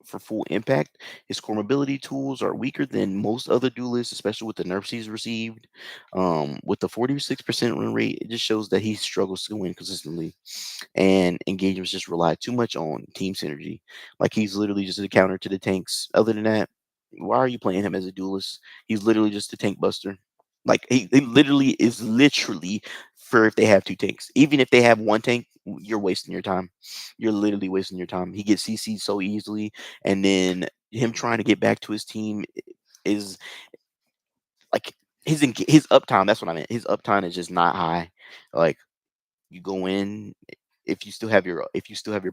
for full impact. His core mobility tools are weaker than most other duelists, especially with the nerfs he's received. With the 46% win rate, it just shows that he struggles to win consistently. And engagements just rely too much on team synergy. Like he's literally just a counter to the tanks. Other than that, why are you playing him as a duelist? He's literally just a tank buster. Like he literally is literally for if they have two tanks. Even if they have one tank, you're wasting your time. You're literally wasting your time. He gets CC'd so easily, and then him trying to get back to his team is like his uptime. That's what I meant. His uptime is just not high. Like you go in, if you still have your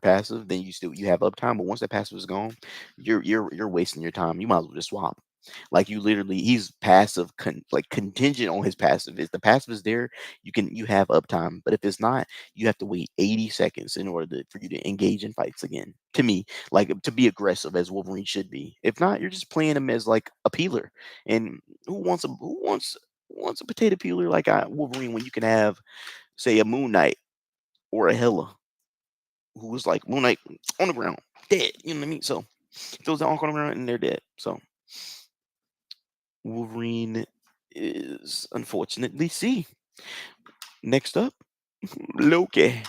passive, then you have uptime. But once that passive is gone, you're wasting your time. You might as well just swap. Like you literally, he's passive, like contingent on his passive. If the passive is there, you have uptime. But if it's not, you have to wait 80 seconds in order for you to engage in fights again. To me, like to be aggressive as Wolverine should be. If not, you're just playing him as like a peeler. And who wants a potato peeler like Wolverine when you can have say a Moon Knight or a Hela who was like Moon Knight on the ground, dead. You know what I mean? So those are on the ground and they're dead. So Wolverine is unfortunately C. Next up, Loki.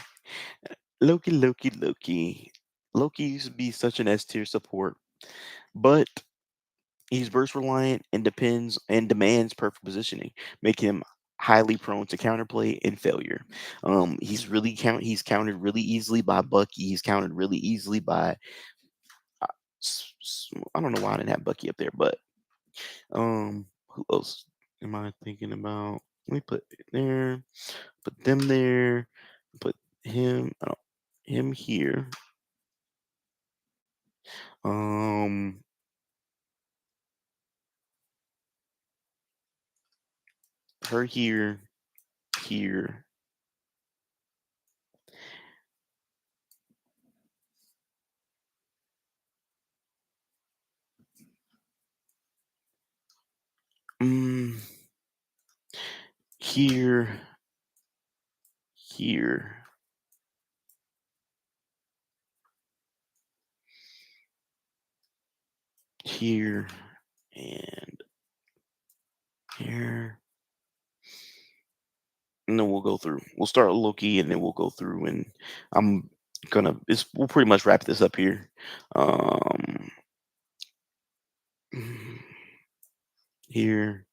Loki. Loki used to be such an S tier support, but he's burst reliant and demands perfect positioning, making him highly prone to counterplay and failure. He's countered really easily by Bucky. He's countered really easily by I don't know why I didn't have Bucky up there, but who else am I thinking about? Let me put it there, put them there, put him here. Um, her here, here. Mm, here, here, here, and here. And then we'll go through. We'll start with Loki, and then we'll go through. And I'm we'll pretty much wrap this up here. Um, here,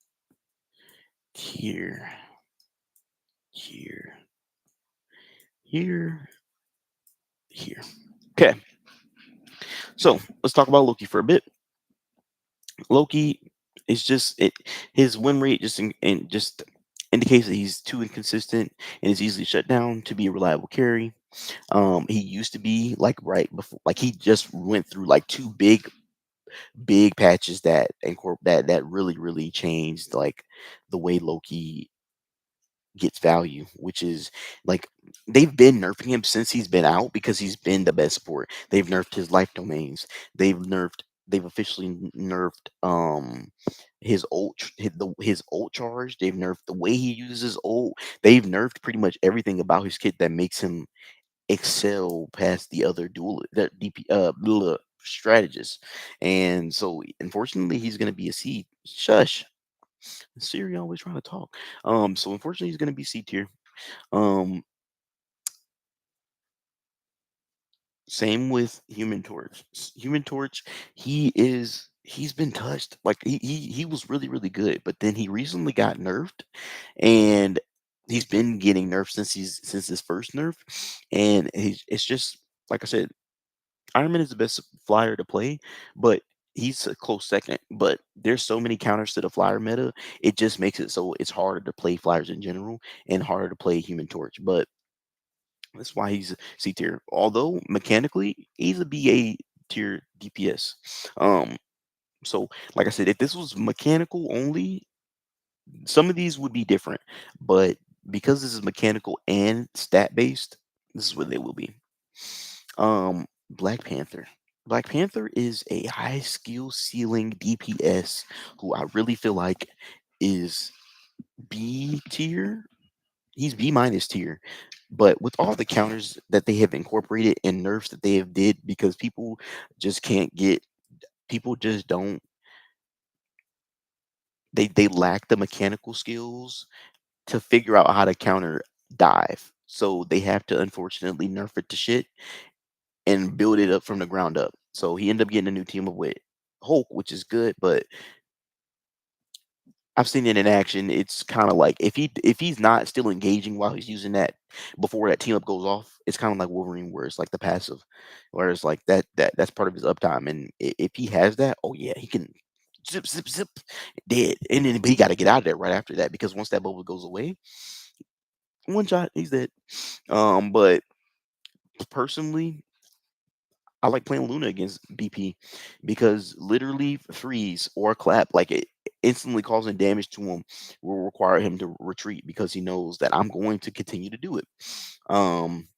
here, here, here, here. Okay, so let's talk about Loki for a bit. Loki is just his win rate just indicates that he's too inconsistent and is easily shut down to be a reliable carry. He used to be like right before, like he just went through like two big patches that really changed like the way Loki gets value, which is like they've been nerfing him since he's been out because he's been the best sport. They've nerfed his life domains. They've officially nerfed his ult charge. They've nerfed the way he uses his ult. They've nerfed pretty much everything about his kit that makes him excel past the other duel that DP strategist. And so unfortunately he's gonna be a C. Shush. Siri always trying to talk. So unfortunately he's gonna be C tier. Um Same with Human Torch. Human Torch, he's been touched. Like he was really, really good, but then he recently got nerfed, and he's been getting nerfed since his first nerf. And it's just like I said, Iron Man is the best flyer to play, but he's a close second. But there's so many counters to the flyer meta, it just makes it so it's harder to play flyers in general and harder to play Human Torch. But that's why he's C tier. Although mechanically, he's a BA tier DPS. Um, so like I said, if this was mechanical only, some of these would be different. But because this is mechanical and stat based, this is what they will be. Black Panther. Black Panther is a high skill ceiling DPS who I really feel like is B tier. He's B minus tier. But with all the counters that they have incorporated and nerfs that they have did, because just can't get people just don't they lack the mechanical skills to figure out how to counter dive. So they have to unfortunately nerf it to shit and build it up from the ground up. So he ended up getting a new team up with Hulk, which is good, but I've seen it in action. It's kind of like if he's not still engaging while he's using that before that team up goes off, it's kind of like Wolverine, where it's like the passive, where it's like that's part of his uptime. And if he has that, oh yeah, he can zip zip zip dead, and then but he got to get out of there right after that because once that bubble goes away, one shot he's dead. But personally, I like playing Luna against BP because literally freeze or clap, like it instantly causing damage to him will require him to retreat because he knows that I'm going to continue to do it. Um,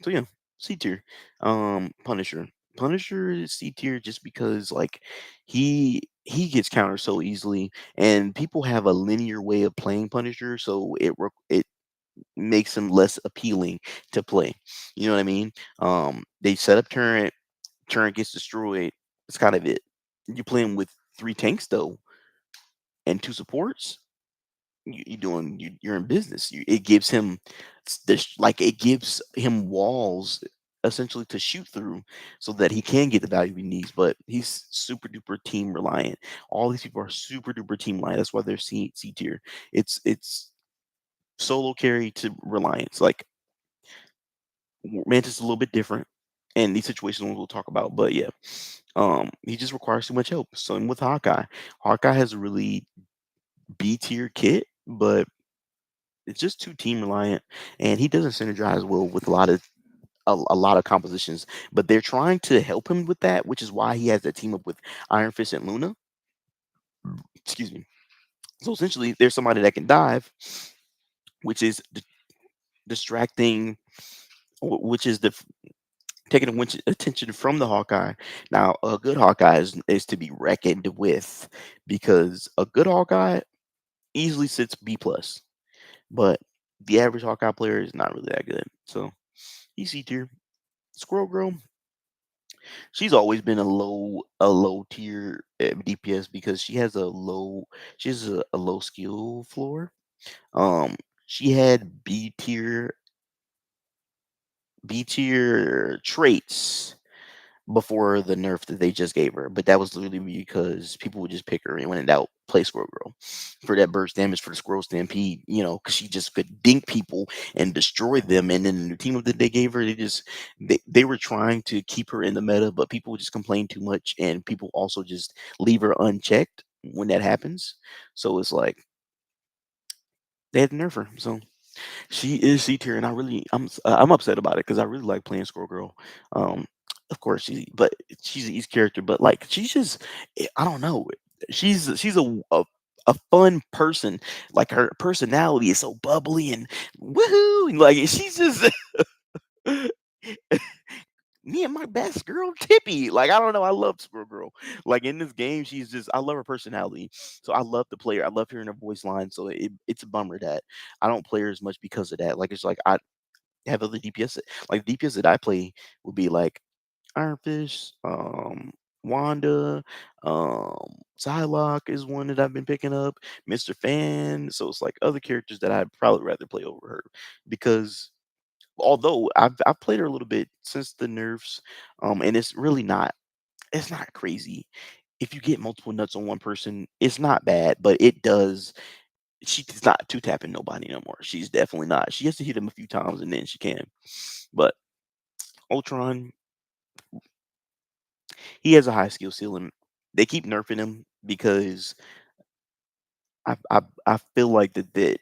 so yeah, C tier. Punisher. Punisher is C tier just because like he gets countered so easily, and people have a linear way of playing Punisher, so it makes him less appealing to play. You know what I mean? They set up turret gets destroyed. That's kind of it. You playing with three tanks though and two supports. You're in business. It gives him like it gives him walls essentially to shoot through so that he can get the value he needs. But he's super duper team reliant. All these people are super duper team reliant. That's why they're C tier. It's solo carry to reliance. Like Mantis is a little bit different, and these situations we'll talk about. But yeah, he just requires too much help. Same with Hawkeye. Hawkeye has a really B tier kit, but it's just too team reliant, and he doesn't synergize well with a lot of compositions. But they're trying to help him with that, which is why he has that team up with Iron Fist and Luna. Excuse me. So essentially, there's somebody that can dive, which is distracting, which is taking attention from the Hawkeye. Now, a good Hawkeye is to be reckoned with because a good Hawkeye easily sits B plus, but the average Hawkeye player is not really that good. So he's C tier. Squirrel Girl, she's always been a low tier DPS because she has a low skill floor. She had B tier traits before the nerf that they just gave her, but that was literally because people would just pick her and when in doubt, play Squirrel Girl for that burst damage for the Squirrel Stampede, because she just could dink people and destroy them. And then the new team up that they gave her, they were trying to keep her in the meta, but people would just complain too much, and people also just leave her unchecked when that happens. So it's like they had to nerf her. So she is C tier, and I'm upset about it because I really like playing Squirrel Girl. Um, of course, she's an East character, but like she's just I don't know. She's a fun person. Like her personality is so bubbly and woohoo. And, like she's just me and my best girl Tippy. Like I don't know, I love Squirrel Girl. Like in this game, I love her personality. So I love the player. I love hearing her voice line. So it's a bummer that I don't play her as much because of that. Like it's like I have other DPS like the DPS that I play would be like Iron Fist, Wanda, Psylocke is one that I've been picking up, Mr. Fan. So it's like other characters that I'd probably rather play over her because although I've played her a little bit since the nerfs, and it's not crazy. If you get multiple nuts on one person, it's not bad, but it does. She's not two tapping nobody no more. She's definitely not. She has to hit him a few times and then she can. But Ultron, he has a high skill ceiling. They keep nerfing him because I feel like that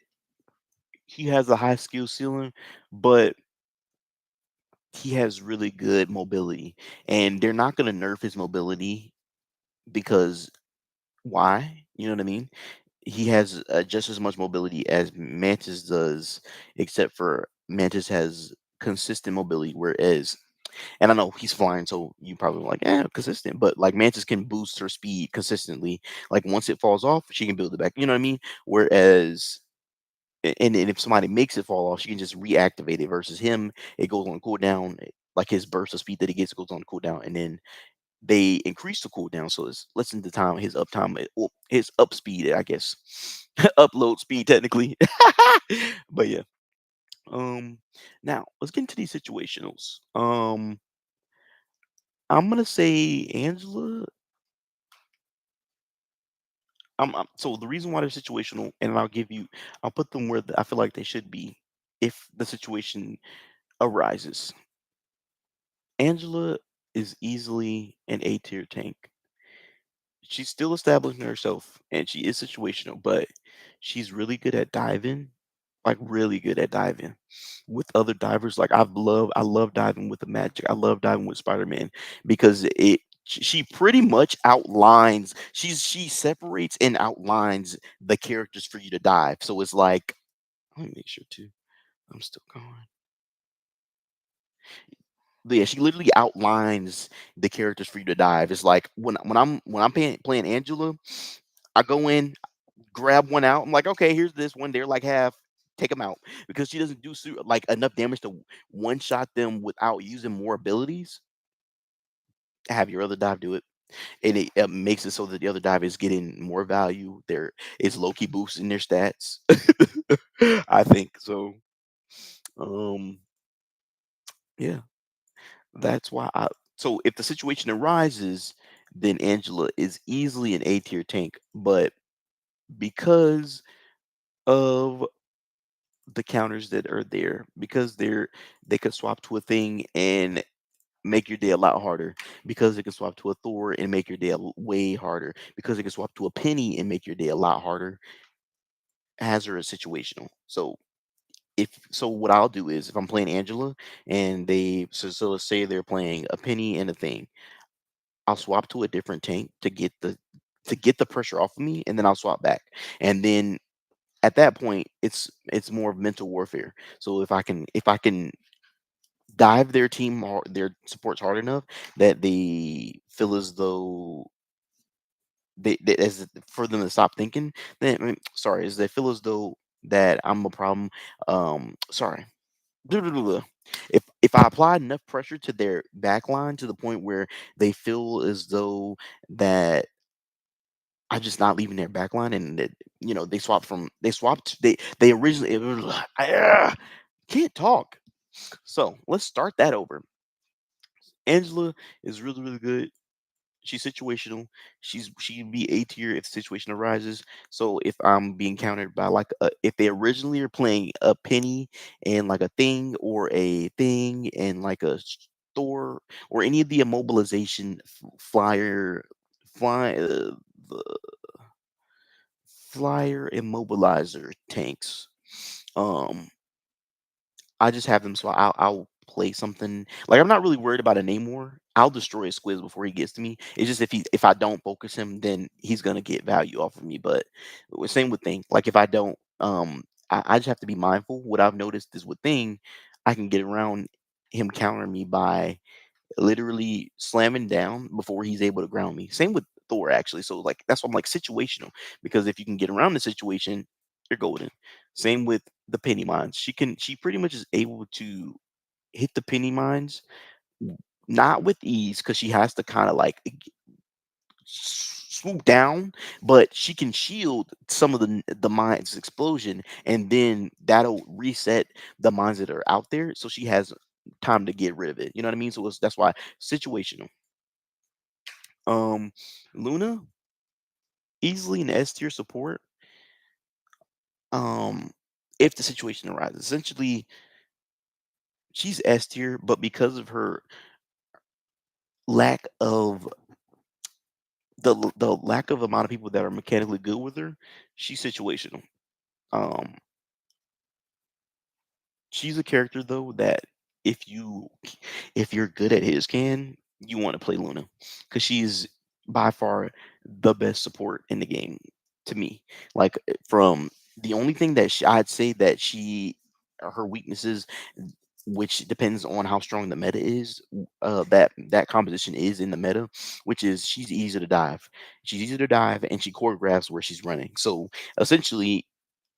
he has a high skill ceiling, but he has really good mobility, and they're not gonna nerf his mobility because why? You know what I mean? He has just as much mobility as Mantis does, except for Mantis has consistent mobility, whereas and I know he's flying, so you probably like, consistent. But like Mantis can boost her speed consistently. Like once it falls off, she can build it back. You know what I mean? Whereas, and if somebody makes it fall off, she can just reactivate it. Versus him, it goes on cooldown. Like his burst of speed that he gets goes on cooldown, and then they increase the cooldown, so it's lessens the time his uptime, well, his up speed, I guess, upload speed technically. But yeah, um, now let's get into these situationals. I'm gonna say Angela. So the reason why they're situational, and I'll put them where I feel like they should be if the situation arises. Angela is easily an A tier tank. She's still establishing herself and she is situational, but she's really good at diving, like really good at diving with other divers. Like I love diving with the Magic. I love diving with Spider-Man because she pretty much outlines she separates and outlines the characters for you to dive. So it's like let me make sure too. I'm still going. But yeah, she literally outlines the characters for you to dive. It's like when I'm playing Angela, I go in, grab one out. I'm like, okay, here's this one. They're like half. Take them out because she doesn't do like enough damage to one shot them without using more abilities. Have your other dive do it, and it makes it so that the other dive is getting more value. There is low key boosting their stats. I think so. Um, yeah, that's why I. So if the situation arises, then Angela is easily an A tier tank, but because of the counters that are there because they could swap to a thing and make your day a lot harder because they can swap to a Thor and make your day way harder because they can swap to a Penny and make your day a lot harder. Hazard is situational. So what I'll do is if I'm playing Angela and so let's say they're playing a Penny and a thing, I'll swap to a different tank to get the pressure off of me and then I'll swap back. And then at that point it's more of mental warfare. So if I can dive their their supports hard enough that they feel as though as for them to stop thinking, then I mean, sorry, as they feel as though that I'm a problem. Sorry. If I apply enough pressure to their back line to the point where they feel as though that I'm just not leaving their back line and that, they swapped they originally can't talk. So let's start that over. Angela is really, really good. She's situational. She'd be A tier if the situation arises. So if I'm being countered by if they originally are playing a penny and like a thing or a thing and like a Thor or any of the immobilization fly the flyer immobilizer tanks. Um I just have them so I'll play something like I'm not really worried about a Namor. I'll destroy a Squiz before he gets to me. It's just if I don't focus him, then he's gonna get value off of me. But same with Thing. Like if I don't, I just have to be mindful. What I've noticed is with Thing, I can get around him countering me by literally slamming down before he's able to ground me. Same with Thor actually. So like that's why I'm like situational because if you can get around the situation, you're golden. Same with the penny mines. She pretty much is able to hit the penny mines not with ease because she has to kind of like swoop down, but she can shield some of the mines explosion, and then that'll reset the mines that are out there, so she has time to get rid of it. You know what I mean? So that's why situational. Um, Luna easily an S tier support. Um, if the situation arises, essentially she's S tier, but because of her lack of the lack of amount of people that are mechanically good with her, she's situational. Um, she's a character though that if you if you're good at his can, you want to play Luna because she's by far the best support in the game to me. Like from the only thing that I'd say that her weaknesses, which depends on how strong the meta is, that composition is in the meta, which is she's easy to dive. She's easy to dive and she choreographs where she's running. So essentially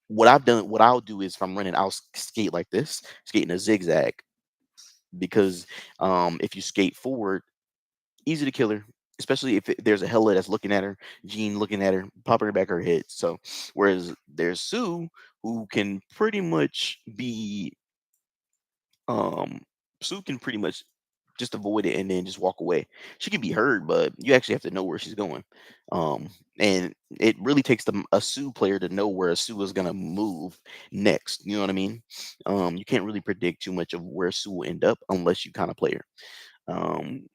what I'll do is if I'm running, I'll skate like this, skate in a zigzag because if you skate forward, easy to kill her, especially if there's a Hela that's looking at her, Jean looking at her, popping her back her head. So whereas there's Sue who can pretty much be um Sue can pretty much just avoid it and then just walk away. She can be heard, but you actually have to know where she's going. Um, and it really takes a Sue player to know where a Sue is gonna move next. You know what I mean? You can't really predict too much of where Sue will end up unless you kind of play her. Um,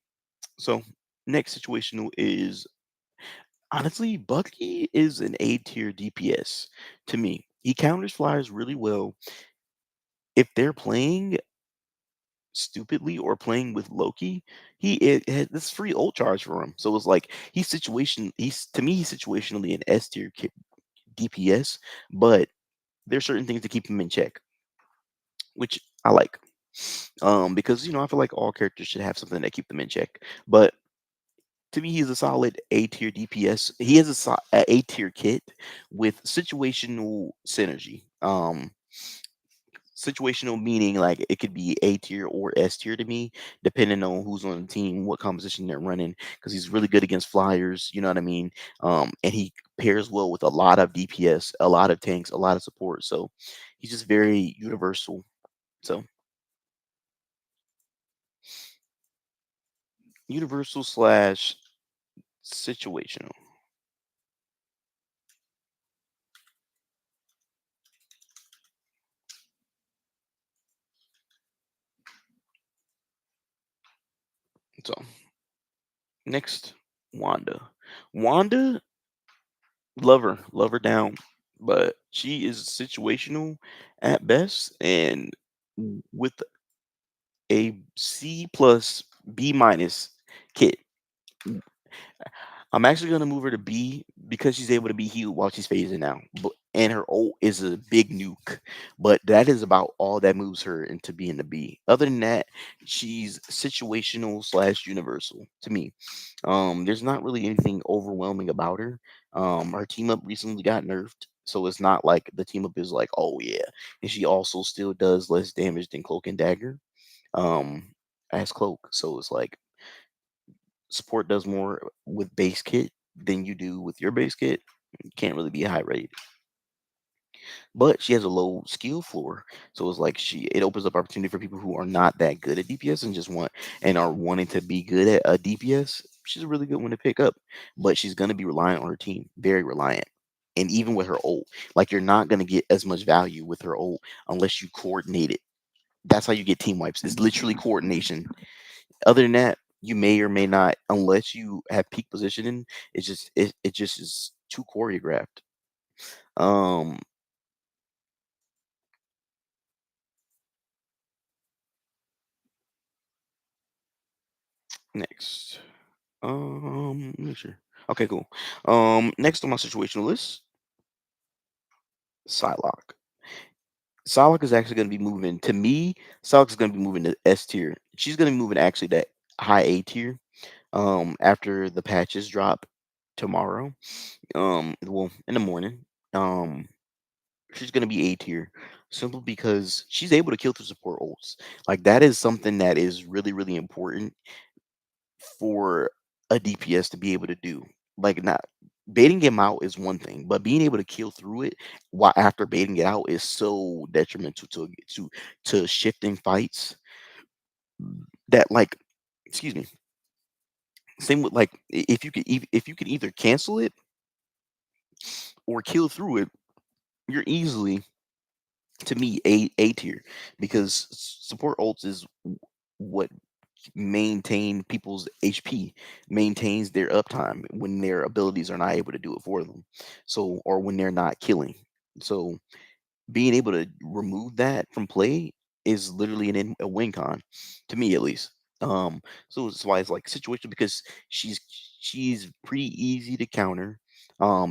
so next situational is honestly Bucky is an A tier DPS to me. He counters flyers really well. If they're playing stupidly or playing with Loki, it has this free ult charge for him. So it's like he's to me he's situationally an S tier DPS, but there's certain things to keep him in check, which I like. Because I feel like all characters should have something that keep them in check. But to me, he's a solid A tier DPS. He has a A tier kit with situational synergy. Situational meaning like it could be A tier or S tier to me, depending on who's on the team, what composition they're running. Because he's really good against flyers, you know what I mean. And he pairs well with a lot of DPS, a lot of tanks, a lot of support. So he's just very universal. So universal slash situational. So next, Wanda. Wanda, love her down, but she is situational at best, and with a C plus B minus kit. I'm actually gonna move her to B because she's able to be healed while she's phasing out. And her ult is a big nuke. But that is about all that moves her into being the B. Other than that, she's situational slash universal to me. There's not really anything overwhelming about her. Her team up recently got nerfed. So it's not like the team up is like, oh yeah. And she also still does less damage than Cloak and Dagger. Um as Cloak. So it's like support does more with base kit than you do with your base kit. You can't really be high rated. But she has a low skill floor. So it's like it opens up opportunity for people who are not that good at DPS and just want and are wanting to be good at a DPS. She's a really good one to pick up. But she's gonna be reliant on her team. Very reliant. And even with her ult, like you're not gonna get as much value with her ult unless you coordinate it. That's how you get team wipes. It's literally coordination. Other than that, you may or may not, unless you have peak positioning, it just is too choreographed. Um, next. Let me sure. Okay, cool. Next on my situational list, Psylocke. Psylocke is actually going to be moving. To me, Psylocke is going to be moving to S tier. She's going to be moving actually to high A tier. After the patches drop tomorrow. Well, in the morning. Um, she's gonna be A tier. Simply because she's able to kill through support ults. Like that is something that is really, really important for a DPS to be able to do. Like not baiting him out is one thing, but being able to kill through it while after baiting it out is so detrimental to shifting fights that like excuse me. Same with like if you could either cancel it or kill through it, you're easily to me A tier because support ults is what maintain people's HP, maintains their uptime when their abilities are not able to do it for them. So, or when they're not killing. So, being able to remove that from play is literally a win con, to me at least. So that's why it's like situation because she's she's pretty easy to counter.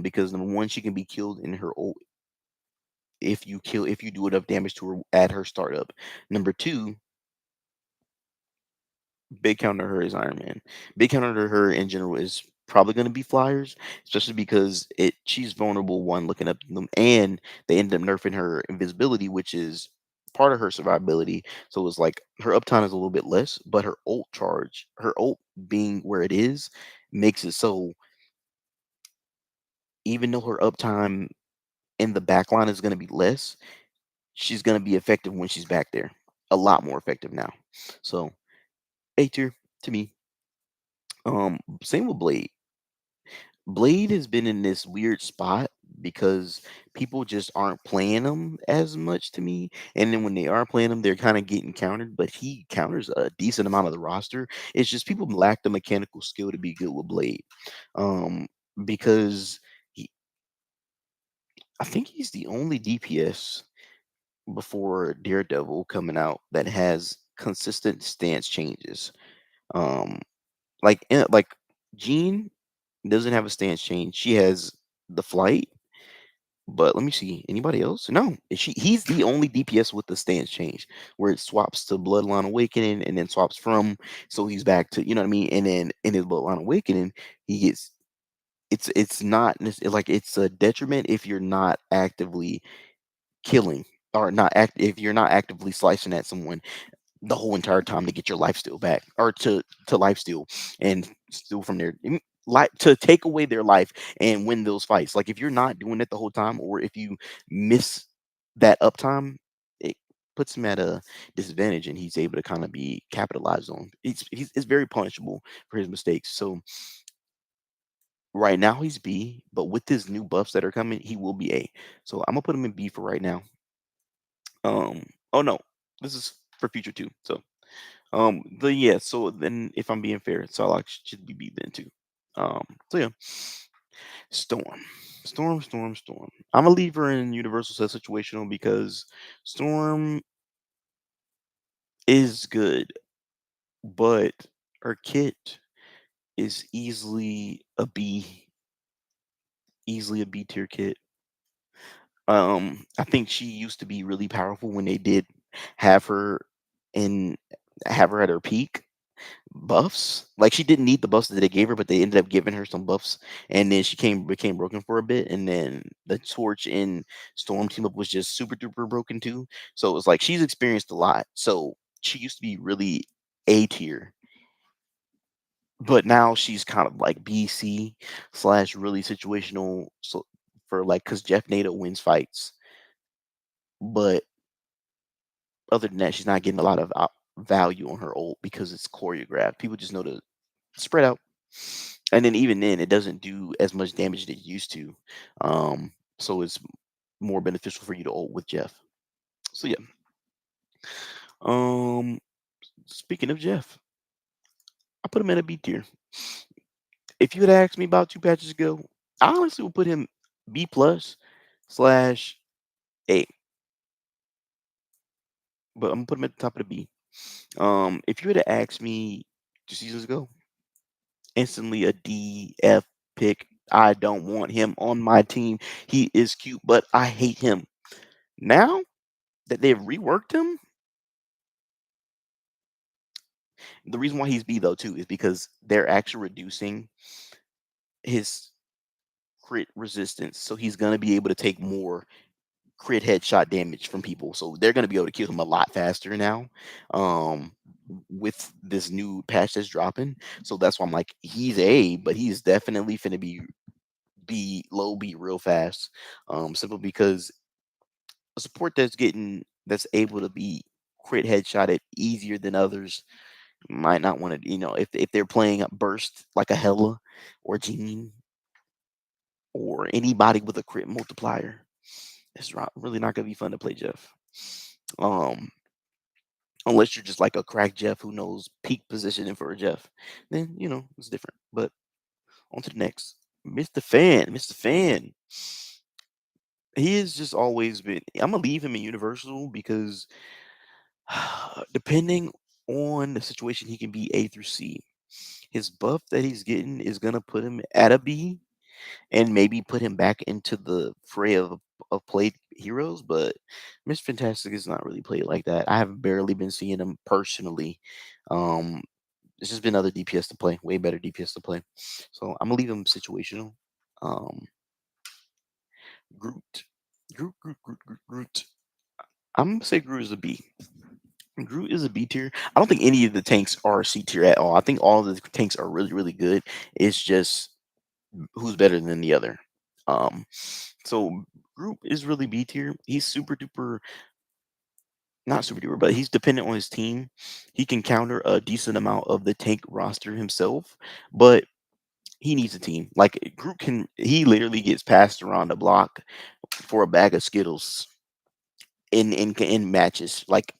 Because number one, she can be killed in her ult if you do enough damage to her at her startup. Number two, big counter to her is Iron Man. Big counter to her in general is probably going to be Flyers, especially because she's vulnerable one looking up to them, and they end up nerfing her invisibility, which is part of her survivability. So it's like her uptime is a little bit less, but her ult being where it is, makes it so even though her uptime in the backline is going to be less, she's going to be effective when she's back there. A lot more effective now. So A tier to me. Same with Blade. Blade has been in this weird spot because people just aren't playing him as much to me. And then when they are playing him, they're kind of getting countered, but he counters a decent amount of the roster. It's just people lack the mechanical skill to be good with Blade. Um, because he, I think he's the only DPS before Daredevil coming out that has consistent stance changes. Um, like Jean doesn't have a stance change. She has the flight, but let me see. Anybody else? No. He's the only DPS with the stance change where it swaps to Bloodline Awakening and then swaps from so he's back to you know what I mean? And then in his Bloodline Awakening, he gets it's not like it's a detriment if you're not actively killing or not act if you're not actively slicing at someone the whole entire time to get your life steal back or to life steal and steal from their like to take away their life and win those fights. Like if you're not doing it the whole time or if you miss that uptime, it puts him at a disadvantage and he's able to kind of be capitalized on. It's very punishable for his mistakes. So right now he's B, but with his new buffs that are coming, he will be A. So I'm gonna put him in B for right now. Um oh no, this is for future too. So yeah, so then if I'm being fair, Sarlacc should be beat then too. So yeah, Storm, Storm. I'm gonna leave her in Universal set situational because Storm is good, but her kit is easily a B tier kit. I think she used to be really powerful when they did have her in have her at her peak buffs. Like she didn't need the buffs that they gave her, but they ended up giving her some buffs, and then she became broken for a bit, and then the torch in Storm team up was just super duper broken too. So it was like she's experienced a lot. So she used to be really A tier, but now she's kind of like BC slash really situational. So for like because Jeff Nato wins fights, but other than that, she's not getting a lot of value on her ult because it's choreographed. People just know to spread out. And then even then, it doesn't do as much damage as it used to. So it's more beneficial for you to ult with Jeff. So yeah. Um, Speaking of Jeff, I put him in a B tier. If you had asked me about 2 patches ago, I honestly would put him B plus slash A. But I'm gonna put him at the top of the B. If you had asked me 2 seasons ago, instantly a D F pick. I don't want him on my team. He is cute, but I hate him. Now that they've reworked him, the reason why he's B though too is because they're actually reducing his crit resistance, so he's gonna be able to take more crit headshot damage from people, so they're gonna be able to kill him a lot faster now. Um, with this new patch that's dropping, so that's why I'm like, he's A, but he's definitely finna be low B real fast. Simply because a support that's able to be crit headshotted easier than others might not want to, if they're playing a burst like a Hella or Gene or anybody with a crit multiplier, it's really not gonna be fun to play Jeff. Um, unless you're just like a crack Jeff who knows peak positioning for a Jeff, then it's different. But on to the next, Mr. Fan. Mr. Fan, he has just always been. I'm gonna leave him in Universal because depending on the situation, he can be A through C. His buff that he's getting is gonna put him at a B and maybe put him back into the fray of played heroes, but Mr. Fantastic is not really played like that. I have barely been seeing him personally. Um, it's just been other DPS to play, way better DPS to play. So I'm gonna leave him situational. Um, Groot, Groot. I'm gonna say Groot is a B. Groot is a B tier. I don't think any of the tanks are C tier at all. I think all of the tanks are really, really good. It's just who's better than the other. Um, so Groot is really B tier. He's super duper, not super duper, but he's dependent on his team. He can counter a decent amount of the tank roster himself, but he needs a team. Like Groot can, he literally gets passed around the block for a bag of Skittles in matches. Like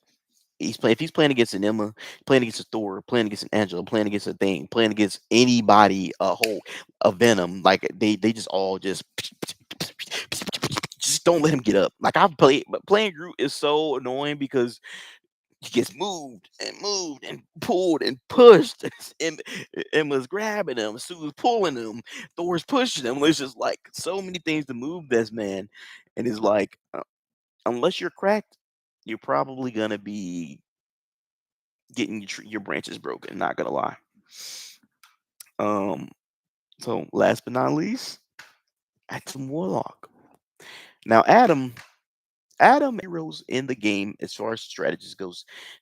if he's playing against an Emma, playing against a Thor, playing against an Angela, playing against a Thing, playing against anybody, a Venom, like they just all just don't let him get up. Like I've played, but playing Groot is so annoying because he gets moved and pulled and pushed. And Emma's grabbing him, Sue's pulling him, Thor's pushing him. There's just like so many things to move this man, and it's like unless you're cracked, you're probably gonna be getting your branches broken. Not gonna lie. Um. So last but not least, Adam Warlock. Now Adam heroes in the game as far as strategies goes.